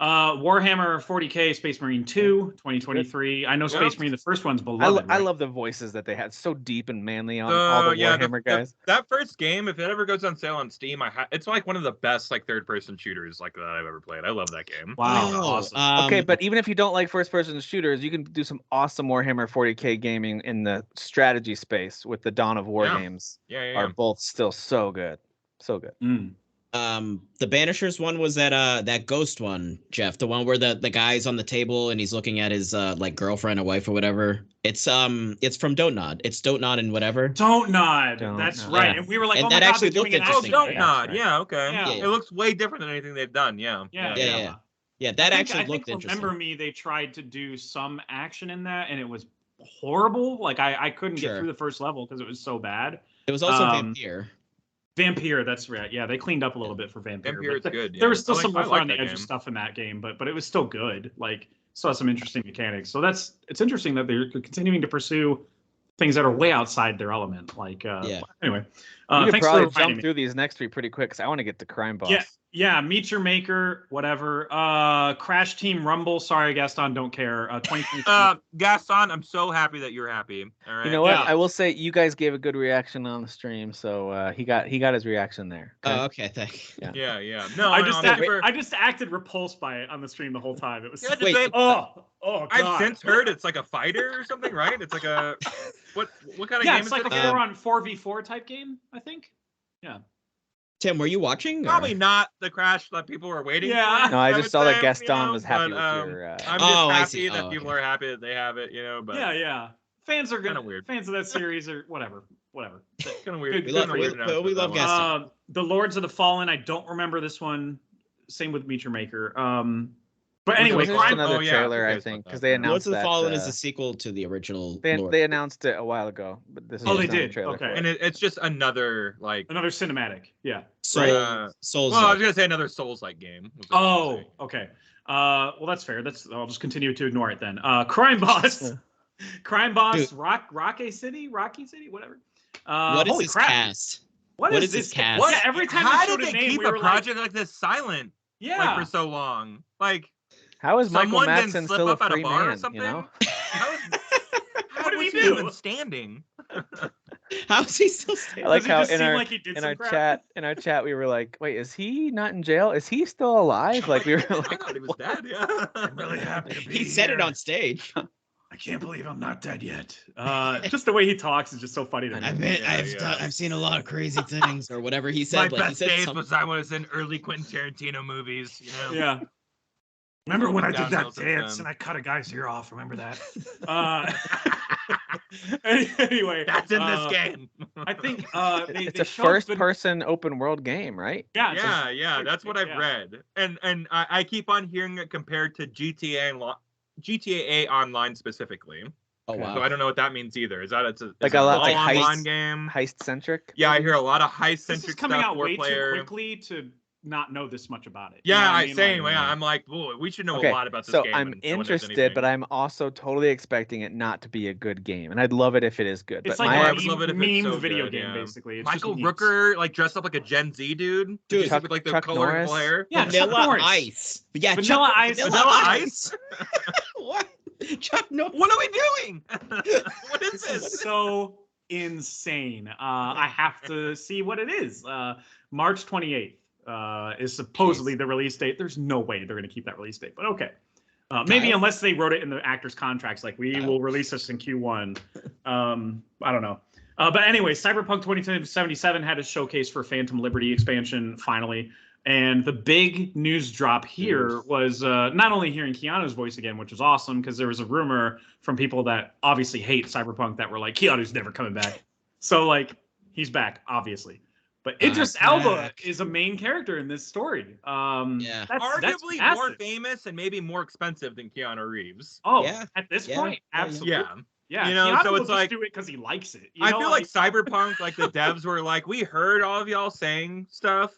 Warhammer 40K Space Marine 2 2023. I know Yeah. Space Marine, the first one's is. beloved. I right? love the voices that they had, so deep and manly on all the yeah, Warhammer guys. that first game, if it ever goes on sale on Steam, it's like one of the best like third person shooters like that I've ever played. I love that game. Wow, Oh, awesome. Okay, but even if you don't like first-person shooters, you can do some awesome Warhammer 40K gaming in the strategy space with the Dawn of War Yeah. games. Yeah. Are both still so good, so good. Mm. The Banishers one was that ghost one, Jeff, the one where the guy's on the table and he's looking at his like girlfriend or wife or whatever. It's from Don't Nod. It's Don't Nod and whatever. Don't Nod. Don't That's Nod. right. Yeah. And we were like, And oh my that god, actually they're doing an looked Oh, action interesting. Don't game. Nod. right. Yeah, okay. Yeah. It looks way different than anything they've done. Yeah. Yeah. Yeah, that actually looked interesting. Remember me, they tried to do some action in that, and it was horrible. Like I couldn't get Sure. through the first level because it was so bad. It was also Um, Vampire. Vampire, that's right. Yeah, they cleaned up a little bit for Vampire. Vampire is but good. There was still I some like rough around the that edge of game. stuff in that game, but it was still good. Like still has some interesting mechanics. So it's interesting that they're continuing to pursue things that are way outside their element. Like Yeah. Anyway, You could thanks probably for reminding jump me. through these next three pretty quick because I want to get to Crime Boss. Yeah, Meet Your Maker, whatever. Crash Team Rumble. Sorry, Gaston, don't care. 2023. Gaston, I'm so happy that you're happy. All right. You know what? Yeah. I will say you guys gave a good reaction on the stream, so he got his reaction there. okay? Oh, okay, thanks. Yeah. No, I no, just I'm super- I just acted repulsed by it on the stream the whole time. It was Yeah, Wait, they- oh god. I've since heard it's like a fighter or something, right? It's like a what kind of Yeah, game it's is like it? a 4v4 type game, I think. Tim, were you watching? or- Probably not the Crash that people were waiting Yeah. for. No, I would just saw that say, Gaston was happy but, with your. I'm just Oh, I happy see. that Oh, people okay. are happy that they have it, but Yeah. Fans are good. Kinda weird. Fans of that series or whatever. it's kind of weird. We It's love- kinda weird we announcement, love that one. Gaston. The Lords of the Fallen. I don't remember this one. Same with Meet Your Maker. But Anyway, anyway, just Crime. another Oh, yeah, trailer, I I forgot think, about because that. they Yeah. announced Lords of the that, Fallen is the sequel to the original. Lord. they announced it a while ago, but this is Oh, they just another did? trailer Okay. for it. And it's just another like. Another cinematic. Yeah. Souls. Well, I was gonna say another Souls-like game. was what I was gonna Oh, say. okay. Well, that's fair. I'll just continue to ignore it then. Crime Boss. Crime Boss, Dude. Rocky City, whatever. What is holy this crap. cast? What what is is this this cast? What? Yeah, every time How they showed did a they name, keep we a were project like this silent yeah. like for so long? Like How is Michael someone didn't Madsen slip still a up at a free bar or man? something? You know, How What did was he he do? even standing? How is he still I standing? like Does it how just in seem our like he did in some our crap? chat we were like, wait, is he not in jail? Is he still alive? Like we were I like, thought he was what? dead. Yeah. I'm really happy to be He said it here. on stage. I can't believe I'm not dead yet. Just the way he talks is just so funny to me. I've seen a lot of crazy things, or whatever he My said. Like he best said days something. was I was in early Quentin Tarantino movies. You know. Yeah. Remember when I did Downhill that since dance then. and I cut a guy's ear off? Remember that? Anyway, That's in this game. I think It's they a showed the- first-person open world game, right? Yeah, it's a- Yeah, that's what I've yeah. read, and I keep on hearing it compared to GTA Online specifically. Oh Okay. wow. So I don't know what that means either. Is that it's a Like is it a lot- all like online heist- game? Heist-centric. Yeah, I hear a lot of This is heist-centric coming stuff. out way Four-player. too quickly to not know this much about it. Yeah, You know what I mean? same. Like, Yeah, I'm like, boy, we should know Okay, a lot about this so game. I'm and no one knows interested, but anything. I'm also totally expecting it not to be a good game, and I'd love it if it is good. it's but like my I a would ex- love it if it's memed so video good, game, yeah. basically. It's Michael just memes. Rooker, like dressed up like a Gen Z dude. Dude, Did you see Chuck- with like the Chuck colorful Norris? hair. Yeah, Chuck Vanilla Norris. Ice. Yeah, Vanilla Chuck, Ice. Vanilla Ice. What? Chuck Norris. What are we doing? What is This this? is so insane. I have to see what it is. March 28th is supposedly the release date. There's no way they're going to keep that release date, but okay. Maybe Kyle? unless they wrote it in the actors' contracts, like we Kyle? will release this in Q1. I don't know. But anyway, Cyberpunk 2077 had a showcase for Phantom Liberty expansion finally. And the big news drop here was not only hearing Keanu's voice again, which was awesome, because there was a rumor from people that obviously hate Cyberpunk that were like, Keanu's never coming back. So, like, he's back, obviously. But Idris Elba back. is a main character in this story. Yeah. That's Arguably more massive. famous and maybe more expensive than Keanu Reeves. Oh, Yeah. at this Yeah. point, Yeah, yeah. absolutely. Yeah. Yeah, You know, Keanu so will it's just like- do it because he likes it. You I know, feel like Cyberpunk, like the devs were like, we heard all of y'all saying stuff.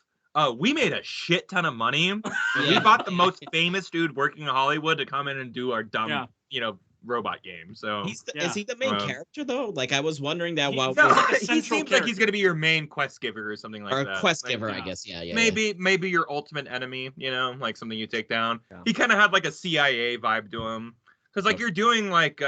We made a shit ton of money. And we Yeah. bought the most famous dude working in Hollywood to come in and do our dumb, Yeah. robot game. So He's Yeah. Is he the main Well. character though? Like I was wondering that He- while no, no, like a he central seems like he's character. gonna be your main quest giver or something like or that. quest Like, giver, yeah. I guess. Yeah. maybe your ultimate enemy, like something you take down. Yeah. He kind of had like a CIA vibe to him. Because like Okay. you're doing like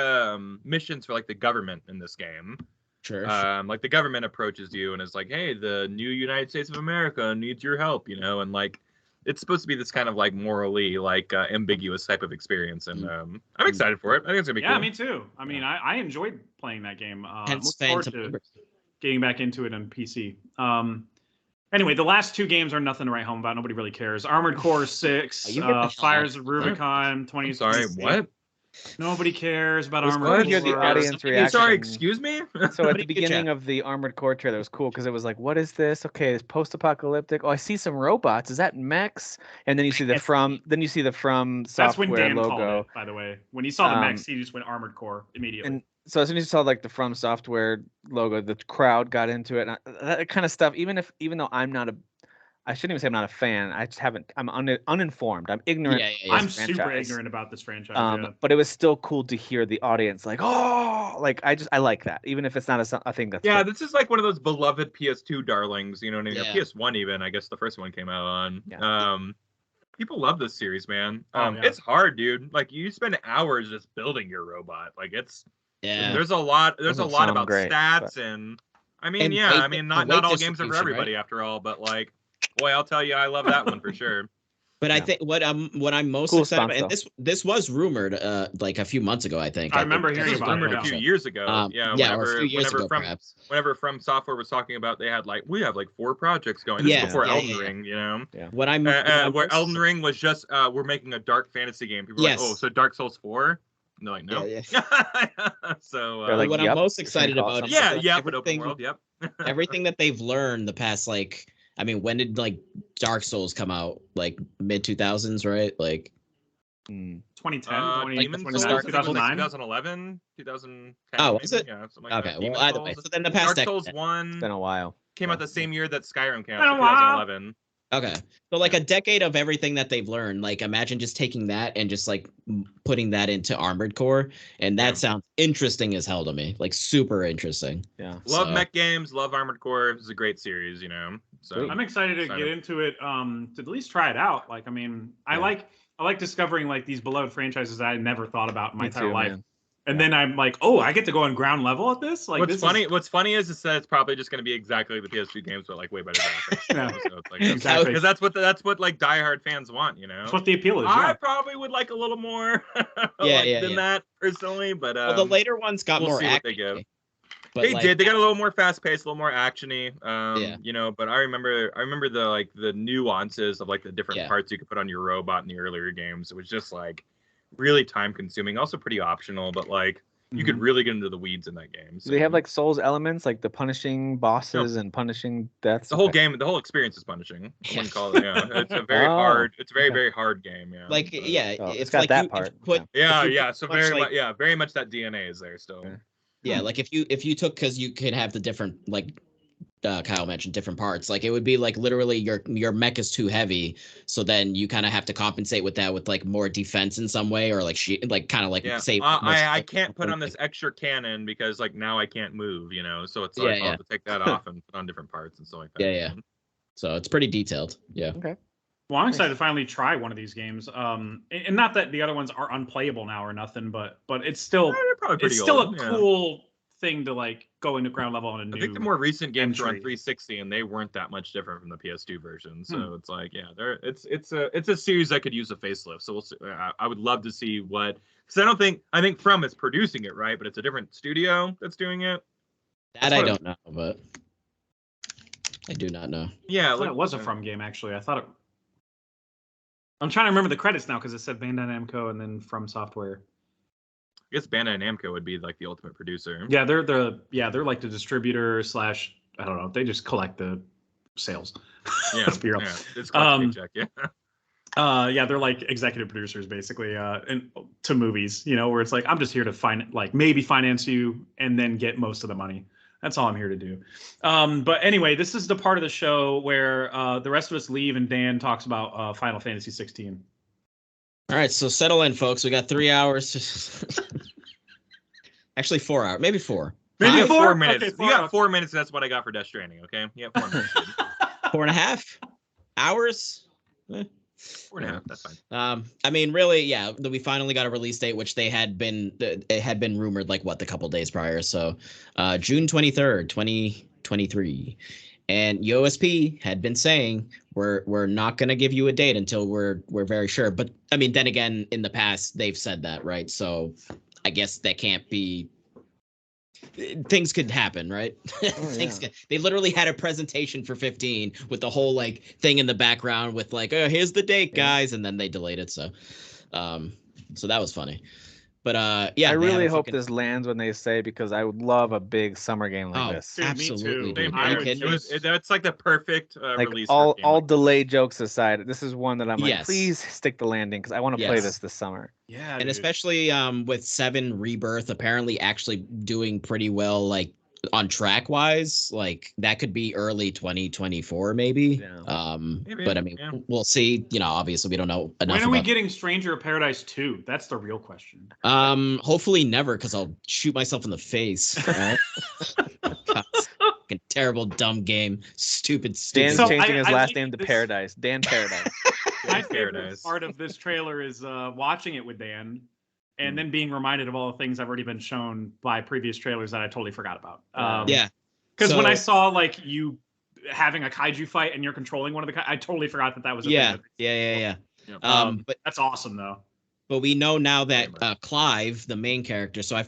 missions for like the government in this game. Sure. Like the government approaches you and is like, hey, the new United States of America needs your help, and like it's supposed to be this kind of like morally like ambiguous type of experience. And I'm excited for it. I think it's gonna be yeah, cool. me too. I mean, I enjoyed playing that game. Hence Look forward Phantom to Liberty. getting back into it on PC. Anyway, the last two games are nothing to write home about. Nobody really cares. Armored Core 6, Oh, you get the hell Fires out of of here. Rubicon 20. I'm sorry, what? Nobody cares about Was Armored what? Core. Could hear the Core. audience Something- reaction. Sorry, excuse me. So at Somebody the good beginning job. of the Armored Core trailer, it was cool because it was like, what is this? Okay, it's post-apocalyptic. Oh, I see some robots. Is that mechs? And then you see the Yes. From That's Software when Dan called logo. it, by the way. When he saw the Um, mechs, he just went Armored Core immediately. And so as soon as you saw like the From Software logo, the crowd got into it. And that kind of stuff. Even though I shouldn't even say I'm not a fan. I just haven't. I'm uninformed. I'm ignorant. Yeah. I'm this super franchise. ignorant about this franchise. Yeah. But it was still cool to hear the audience like, oh, like I like that, even if it's not a thing that's Yeah, fun. this is like one of those beloved PS2 darlings, you know what I mean? Yeah. Or PS1 even, I guess the first one came out on. Yeah. People love this series, man. Oh, yeah. It's hard, dude. Like you spend hours just building your robot. Like Yeah. there's a lot Doesn't about sound great, stats and I mean, And yeah, weight- I mean not weight all games are for distribution, everybody after all, but like boy, I'll tell you I love that one for sure. But I Yeah. think what I'm most Cool excited stunts, about, and this was rumored like a few months ago, I think. I remember think hearing This was about it, rumored a yeah. few years ago. or a few years ago, From perhaps. whenever From Software was talking about they had we have 4 projects going. This Yeah, is before yeah, Elden yeah. Ring, you know. What I'm Where most- Elden Ring was just we're making a dark fantasy game. People were Yes. like, oh, so Dark Souls 4? And they're like, no. Yeah, So They're like, what yep, I'm most you're gonna excited call it about is something. yeah, like, but open everything- world, yep. everything that they've learned the past when did Dark Souls come out? Like mid 2000s, right? Like 2010, Demon 2009, Souls, 2009. 2011, 2010. Oh, was maybe? it? Yeah, something like okay, that. well Demon either way. Souls. So then the past Dark Souls decade. 1 It's been a while. came out the same year that Skyrim came Been a out, while. 2011. Okay. So like a decade of everything that they've learned. Like imagine just taking that and just like putting that into Armored Core, and that Yeah. sounds interesting as hell to me. Like super interesting. Yeah. Love So- mech games, love Armored Core. It's a great series, you know. So Sweet. I'm excited to Excited. get into it. To at least try it out. Like, I mean, I Yeah. like discovering like these beloved franchises that I never thought about in my Me entire too, life. man. And Yeah. then I'm like, oh, I get to go on ground level at this. Like, what's this funny? Is, What's funny is that it's probably just going to be exactly the PS2 games, but like way better graphics. Yeah. So it's like, Exactly. because that's what like diehard fans want, you know. That's what the appeal is. I Yeah. probably would like a little more Yeah, than that personally, but Well, the later ones got we'll more see what they action. give. But They like, did. They got a little more fast paced, a little more actiony. Yeah. You know, but I remember the like the nuances of like the different Yeah. parts you could put on your robot in the earlier games. It was just like really time consuming, also pretty optional, but like you could really get into the weeds in that game. Do they have so- like Souls elements, like the punishing bosses and punishing deaths? the whole Okay. game, the whole experience is punishing. I wouldn't call it. Yeah, it's a very Oh, hard. It's a very okay. very hard game. Yeah. like but- yeah, Oh, it's it's got like that you, part, If you put, okay. Yeah, if you yeah. put So much, very like, much, yeah, very much that DNA is there still. Yeah. Yeah, like if you took, because you could have the different, like Kyle mentioned, different parts. Like it would be like literally your mech is too heavy, so then you kind of have to compensate with that with like more defense in some way, or like like kind of like Yeah, save. I can't put on this extra cannon because like now I can't move, you know. So it's like Yeah, I'll have to take that off and put on different parts and stuff like that. Yeah, yeah. So it's pretty detailed. Yeah. Okay. Well, I'm excited to finally try one of these games. And not that the other ones are unplayable now or nothing, but it's still They're probably pretty it's still old, a yeah. cool thing to like go into ground level on a new. I think the more recent games were on entry. 360 and they weren't that much different from the PS2 version. So Hmm. it's like, yeah, it's a series that could use a facelift. So we'll see. I would love to see what, because I think From is producing it, right? But it's a different studio that's doing it. That I don't know, but I do not know. Yeah, I thought it was a From game actually. I thought it. I'm trying to remember the credits now because it said Bandai Namco and then From Software. I guess Bandai Namco would be like the ultimate producer. Yeah, they're like the distributor / I don't know. They just collect the sales. Yeah, Let's be real. yeah. It's collecting paycheck, yeah. Yeah, they're like executive producers basically, and to movies, you know, where it's like I'm just here to maybe finance you and then get most of the money. That's all I'm here to do. But anyway, this is the part of the show where the rest of us leave and Dan talks about Final Fantasy 16. All right, so settle in, folks. We got 3 hours. Actually, 4 hours, maybe 4. Maybe You got 4 minutes. Okay, You got 4 minutes. That's what I got for Death Stranding. Okay, yeah, 4 minutes. dude. 4.5 hours. 4.5. That's fine. I mean, really, yeah. We finally got a release date, which it had been rumored like the couple days prior. So, June 23rd, 2023, and USP had been saying we're not gonna give you a date until we're very sure. But I mean, then again, in the past they've said that, right? So, I guess that can't be. Things could happen, right? They literally had a presentation for 15 with the whole like thing in the background with like, oh, here's the date, guys, and then they delayed it. So that was funny. But yeah, I they really have a hope fucking- this lands when they say, because I would love a big summer game like Oh, this. Dude, me too. absolutely, dude. Same I here. would It was, just- that's like the perfect Like release. for all a game all like this. delay jokes aside, this is one that I'm like, Yes. please stick the landing because I want to play Yes. this summer. Yeah, and dude. especially with 7 Rebirth apparently actually doing pretty well, like on track wise, like that could be early 2024 maybe. Yeah. Maybe, But I mean, yeah. we'll see. You know, obviously we don't know enough. When are we about- getting Stranger of Paradise 2? That's the real question. Hopefully never, because I'll shoot myself in the face. Right? God, fucking terrible, dumb game. Stupid. Dan's So changing his I last like name to this- Paradise. Dan Paradise. My Yeah, favorite Paradise. part of this trailer is watching it with Dan and then being reminded of all the things I've already been shown by previous trailers that I totally forgot about. Yeah. Because when So- I saw like you having a kaiju fight and you're controlling one of the, I totally forgot that was a Yeah. thing. Yeah. Yeah. But That's awesome though. we know now Very that much. Clive, the main character. So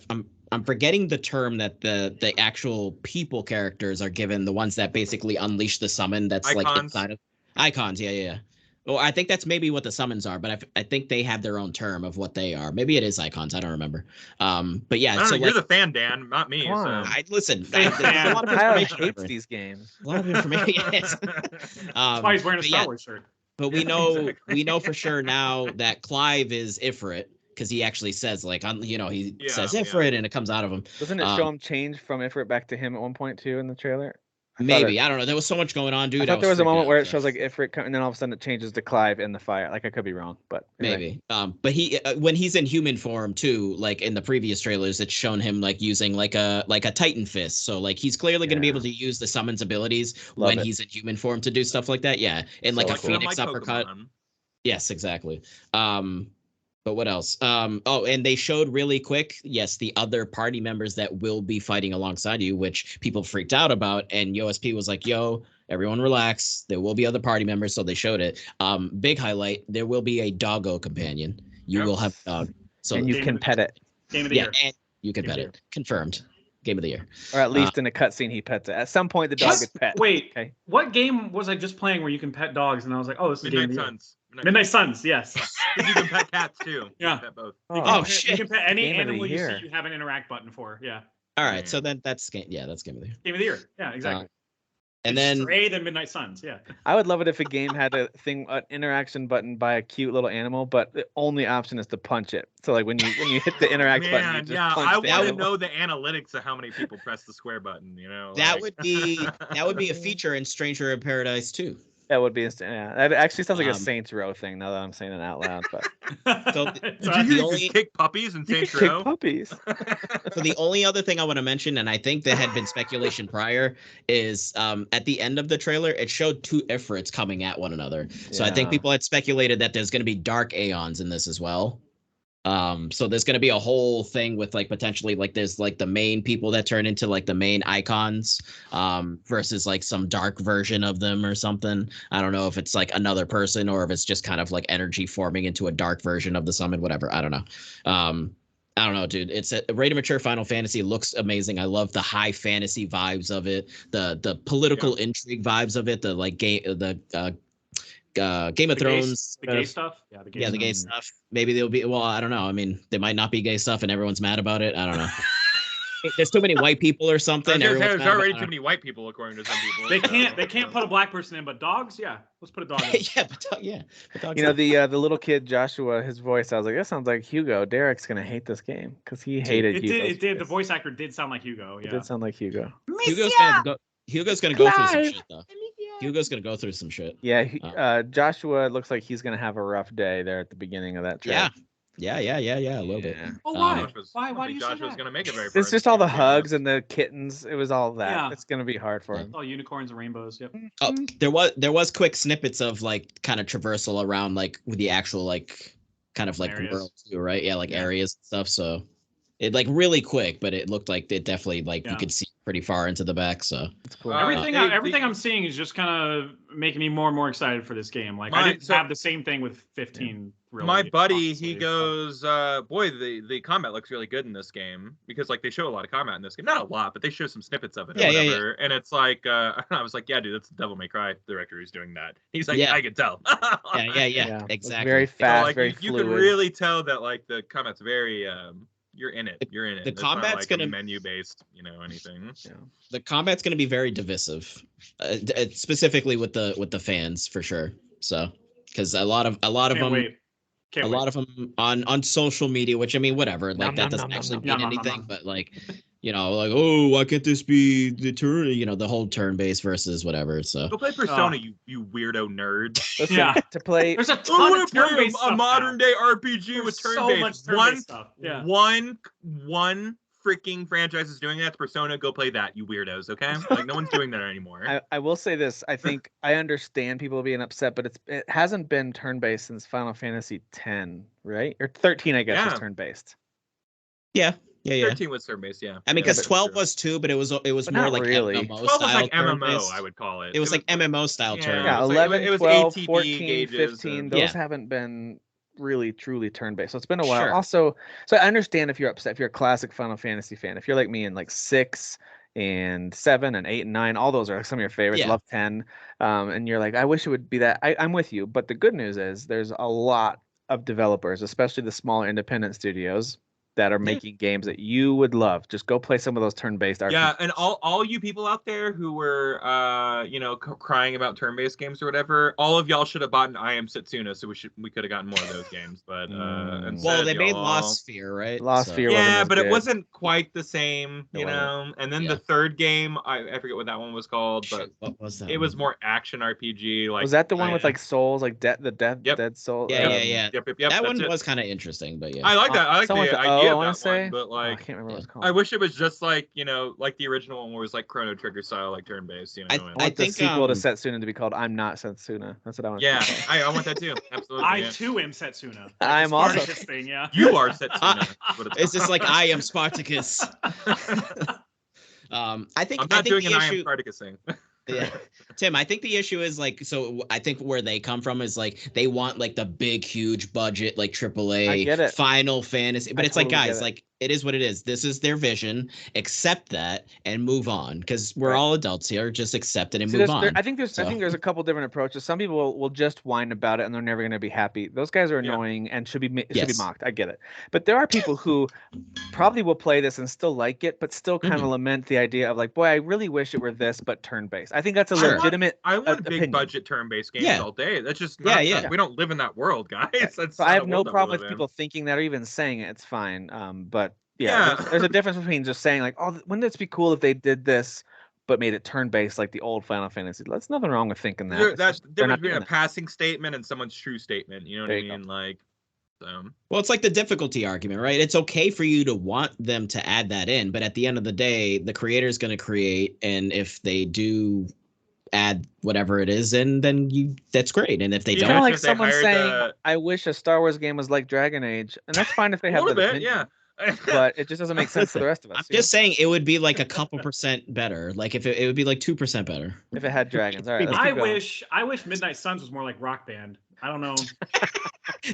I'm forgetting the term that the actual people characters are given. The ones that basically unleash the summon. That's like Icons. inside of icons. Yeah. Well, I think that's maybe what the summons are, but I think they have their own term of what they are. Maybe it is icons. I don't remember. But yeah, I don't so know, you're like, the fan, Dan, not me. Come on. So. I listen. Fan. There's a lot of Kyle information. hates over it. these games. A lot of information. Yes. That's why he's wearing a but Star yeah, Wars shirt. But we know Exactly. we know for sure now that Clive is Ifrit, because he actually says like he Yeah, says yeah. Ifrit and it comes out of him. Doesn't it show him change from Ifrit back to him at one point too in the trailer? Maybe. I don't know. There was so much going on, dude. I thought there was a freaking moment out, where it so- shows like Ifrit, and then all of a sudden it changes to Clive in the fire. Like I could be wrong, but anyway. Maybe. But he when he's in human form too, like in the previous trailers, it's shown him like using like a Titan fist. So like he's clearly going to be Yeah. able to use the summons abilities Love when it. he's in human form to do stuff like that. Yeah, and So like a cool. Phoenix Like uppercut. Pokemon. Yes, exactly. But what else? Oh, and they showed really quick, yes, the other party members that will be fighting alongside you, which people freaked out about. And USP was like, yo, everyone relax. There will be other party members. So they showed it. Big highlight, there will be a doggo companion. You Yep. will have a dog. So And you Game can of the- pet it, Game of the yeah, year. and you can Game of pet the it. Confirmed. Game of the year. or at least in a cutscene he pets it. At some point, the dog Just- gets pet. Wait, Okay. what game was I just playing where you can pet dogs? And I was like, oh, this is Game of Midnight the Year. Suns. Midnight Suns, yes. Because you can pet cats too. You Yeah. can pet both. You Oh, can shit. You can pet any Game of the animal you year. see. You have an interact button for. Yeah. All right. So then that's game. Yeah, that's game of the year. Game of the Year. Yeah, exactly. And It's then Stray, then Midnight Suns. Yeah. I would love it if a game had an interaction button by a cute little animal, but the only option is to punch it. So like when you hit the interact button, you Man, just yeah, punch I the want to animal. know the analytics of how many people press the square button. You know, that like- would be a feature in Stranger in Paradise too. That would be instant. Yeah, that actually sounds like a Um, Saints Row thing. Now that I'm saying it out loud, but So Did the you only- just kick puppies in you Saints can kick Row? puppies. So the only other thing I want to mention, and I think there had been speculation prior, is at the end of the trailer, it showed two Ifrits coming at one another. So I think Yeah. people had speculated that there's going to be dark Aeons in this as well. So there's going to be a whole thing with like potentially like there's like the main people that turn into like the main icons versus like some dark version of them or something. I don't know if it's like another person or if it's just kind of like energy forming into a dark version of the summon, whatever. I don't know. I don't know, dude. It's a rated mature Final Fantasy. It looks amazing. I love the high fantasy vibes of it, the political intrigue vibes of it, the like Game of Thrones. The gay stuff. Yeah, the gay Yeah, the stuff. gay stuff. Maybe they'll be. Well, I don't know. I mean, there might not be gay stuff, and everyone's mad about it. I don't know. There's too many white people or something. There's everyone's mad already about- too many white people, according to some people. They so- can't put a black person in, but dogs, yeah. Let's put a dog in. yeah, but yeah. But dogs You know are- the little kid Joshua, his voice. I was like, that sounds like Hugo. Derek's gonna hate this game because he hated It Hugo's did. It did. The voice. voice actor did sound like Hugo. It Yeah. did sound like Hugo. Hugo's gonna go through some shit though. Hugo's gonna go through some shit. Yeah, Oh. Joshua looks like he's gonna have a rough day there at the beginning of that trailer. Yeah, a little bit. Yeah. Oh, Um, why? Joshua's- Why? I don't Why do think you say Joshua's that? gonna make it very far. It's just all the in game, hugs yeah. and the kittens. It was all that. Yeah. It's gonna be hard for Yeah. him. It's all unicorns and rainbows. Yep. Oh, there was quick snippets of like kind of traversal around like with the actual like kind of like Areas. world too, right? Yeah, like Yeah. areas and stuff. So it like really quick, but it looked like it definitely like you Yeah. could see pretty far into the back. So It's cool. Everything, hey, everything I'm seeing is just kind of making me more and more excited for this game. Like I My- didn't so- have the same thing with 15. Really, My buddy, honestly, he so- goes, boy, the combat looks really good in this game because like they show a lot of combat in this game, not a lot, but they show some snippets of it. Yeah, or yeah, yeah. whatever. And it's like, I was like, yeah, dude, that's the Devil May Cry director who's doing that. He's like, Yeah. I can tell. Yeah, it's exactly. very So, fast, like, very you fluid. can really tell that like the combat's very, you're in it. You're in it. the It's not, combat's like, gonna- menu based, anything. The combat's going to be very divisive, specifically with the fans for sure. So because a lot of Can't them. wait. Can't A wait. lot of them on social media, which I mean, whatever, like Nom, that nom, doesn't nom, actually nom, mean nom, nom, nom, anything, nom. but like, like, oh, why can't this be the turn? The whole turn based versus whatever. So Go play Persona, you weirdo nerd. Listen, Yeah. to play There's a I ton want of to play turn-based a stuff modern now. day RPG There's with so turn-based. much turn-based stuff. Yeah. One freaking franchise is doing that. It's Persona. Go play that, you weirdos. Okay, like no one's doing that anymore. I will say this. I think I understand people being upset, but it hasn't been turn based since Final Fantasy X, right? Or 13, I guess, Yeah. was turn based. yeah. 13 was turn-based, yeah. I mean, Yeah, because that's 12 true. was too, but it was But more not like really. MMO 12 was style like MMO, turn-based. I would call it. It was like MMO style Yeah. turn. Yeah, it was like- 11, it was 12, ATB 14, gauges 15, and- those Yeah. haven't been really truly turn based. So it's been a while. Sure. Also, so I understand if you're upset, if you're a classic Final Fantasy fan, if you're like me and like 6 and 7 and 8 and 9, all those are some of your favorites. Yeah. Love 10. And you're like, I wish it would be that. I'm with you. But the good news is there's a lot of developers, especially the smaller independent studios, that are making games that you would love. Just go play some of those turn-based RPGs. Yeah, and all you people out there who were crying about turn-based games or whatever, all of y'all should have bought an I Am Setsuna, so we could have gotten more of those games. But instead, Well, they made y'all- Lost Sphere, right? Lost Sphere wasn't Yeah, as but it good. wasn't quite the same, It you wasn't. know. And then Yeah. the third game, I forget what that one was called, but Shit, what was that? it was one? more action RPG. Like Was that the one with yeah. like souls, like Dead Soul? Yeah, Yep. yeah. Yep, That that's one it. was kind of interesting, but yeah. I like that. I like someone the said- idea I of wanna that say- one, but Oh, I like, can't remember what it's called. I wish it was just like like the original one, where it was like Chrono Trigger style, like turn based. You know. I I and- want the think, sequel to um, Setsuna to be called I'm Not Setsuna. That's what I want. yeah, to be I want that too. Absolutely. I yeah. too am Setsuna. Like I'm the also- Spartacus thing, yeah. You are Setsuna. is what It's just like I am Spartacus. I think I'm I not think doing the an I Am issue. Spartacus thing. Yeah. Tim, I think the issue is like, so I think where they come from is like they want like the big, huge budget, like I AAA get it. Final Fantasy. But I it's like, totally get guys, it. like it is what it is. This is their vision. Accept that and move on, because we're Right. all adults here. Just accept it and See, move there's- on. I think there's a couple different approaches. Some people will just whine about it and they're never going to be happy. Those guys are Yeah. annoying and should be Yes. mocked. I get it. But there are people who probably will play this and still like it, but still kind of Mhm. lament the idea of like, boy, I really wish it were this, but turn-based. I think that's a Sure. legitimate. I want big opinion. budget turn-based games Yeah. all day. That's just Yeah, not, yeah. We don't live in that world, guys. That's So not I a have no world that we problem live with in. people thinking that or even saying it. It's fine. But yeah, Yeah. there's a difference between just saying like, oh, wouldn't this be cool if they did this, but made it turn-based like the old Final Fantasy? There's nothing wrong with thinking that. It's That's just the they're difference not between doing a it. passing statement and someone's true statement. You know what There I you go. mean? Like, Well, it's like the difficulty argument, right? It's okay for you to want them to add that in, but at the end of the day, the creator's going to create, and if they do add whatever it is in, then that's great. And if they You It's know, kind of don't, like because they someone hired saying, the- "I wish a Star Wars game was like Dragon Age," and that's fine if they a have little that bit, yeah. opinion, but it just doesn't make sense for the rest of us. I'm you just saying it would be like a couple percent better. Like if it would be like 2% better. know? If it had dragons, all right. Let's I keep going. wish Midnight Suns was more like Rock Band. I don't know.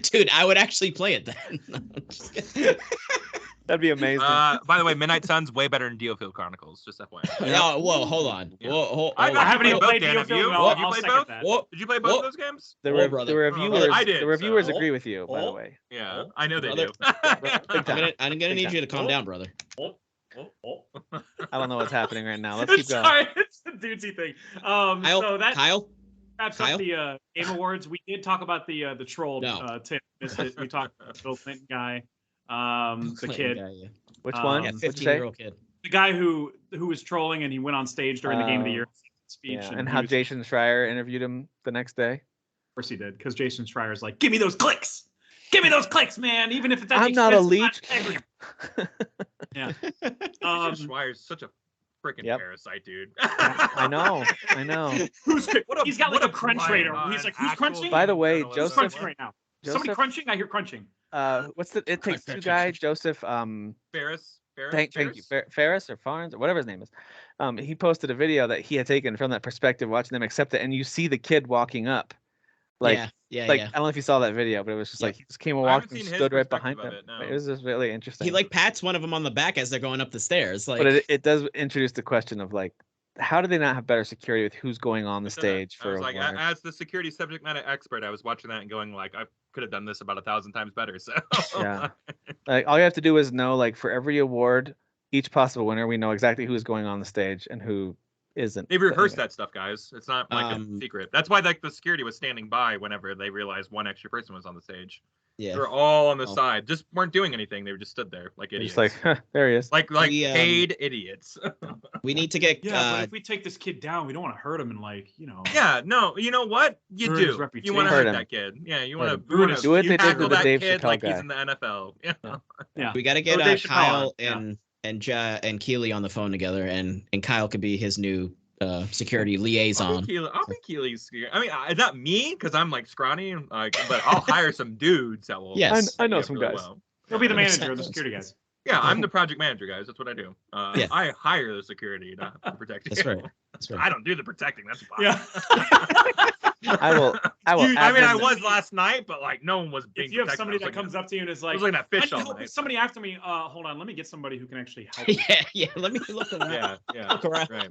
Dude, I would actually play it then. Just kidding. That'd be amazing. By the way, Midnight Sun's way better than Geofield Chronicles. Just FYI. No, whoa, hold on. Yeah. Whoa, hold I on. I haven't even both, played Dan, have Geofield, you? and I'll, Have you I'll played second both? that. Whoa, Did you play both Whoa. of those games? the, oh, rev- brother. the reviewers, I did, the reviewers so- agree with you, by the Oh. way. Yeah, I know they Brother. do. I'm gonna need you to calm down, brother. I don't know what's happening right now. Let's keep going. Sorry, it's a dudesy thing. So that Kyle, wraps Kyle? up the Game Awards. We did talk about the troll. No. Tim missed it. We talked about the Bill Clinton guy, the Clinton kid, guy, yeah. Which Um, one? Yeah, What'd you say? 15-year-old kid. the guy who was trolling and he went on stage during the Game of the Year speech. Yeah, and and he how was- Jason Schreier interviewed him the next day. Of course he did, because Jason Schreier's like, "Give me those clicks, give me those clicks, man. Even if it's at the I'm not a expense of leech. my integrity." Jason Schreier's such a freaking Yep. parasite, dude. I know. Who's What a- he's got like what a a crunch blind radar. eye, He's like, an "Who's actual crunching?" By the way, journalist. Who's Joseph- crunching right now? Somebody Joseph, crunching? I hear crunching. what's the It Takes Two guy? Joseph, Ferris. thank you, Ferris or Farns or whatever his name is. He posted a video that he had taken from that perspective, watching them accept it, and you see the kid walking up, like, yeah. I don't know if you saw that video, but it was just Yeah. like he just came and I haven't walked and seen his stood right perspective behind of them. it, no. It was just really interesting. He like pats one of them on the back as they're going up the stairs. Like, but it does introduce the question of like, how do they not have better security with who's going on the stage I for was a like, award? as the security subject matter expert, I was watching that and going like, I could have done this about 1,000 times better. So Yeah. Like all you have to do is know, like, for every award, each possible winner, we know exactly who's going on the stage and who isn't. They've But rehearsed anyway. that stuff, guys. It's not like Um, a secret. That's why like the security was standing by whenever they realized one extra person was on the stage. yeah. They were all on the Oh. side, just weren't doing anything. They were just stood there like They're idiots. just like, there he is. like We, paid idiots. We need to get. Yeah, but if we take this kid down, we don't want to hurt him and Yeah, no, you know what? You Ruin his do. You reputation. want to Hurt hurt him. that kid. Yeah, you Hurt want him. to Ruin his Do what they did tackle to the that Dave kid Chappelle like guy. he's in the NFL. Yeah. Yeah. We got to get Dave Chappelle, Kyle yeah. and Keely on the phone together, and Kyle could be his new security liaison. I'll be Keely's. I mean, not me because I'm like scrawny, like, but I'll hire some dudes that will. Yes. I know yeah, some really guys. well. He'll be the Yeah. manager of the security guys. Yeah, I'm the project manager, guys. That's what I do. Yeah. I hire the security, not the protect. That's right. That's right. I don't do the protecting. That's fine. Yeah. I will. Dude, I mean, I admin- was last night, but like no one was being. If you have protected. somebody I was that comes up to you and is I like, was like that "I fish need all help night. with somebody after me. Hold on, let me get somebody who can actually help. me." yeah. Let me look around. Yeah, yeah, Look around. right.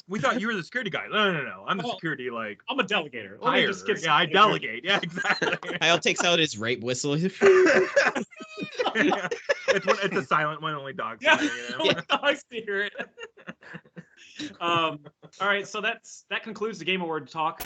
We thought you were the security guy. No. I'm the Oh. security like I'm a delegator. Let me hire. just get Yeah, I somebody- delegate. Yeah, exactly. Kyle takes out his rape whistle. It's a silent one, only dogs. Yeah, hear, you know? dogs to hear it. All right, so that concludes the Game Award talk.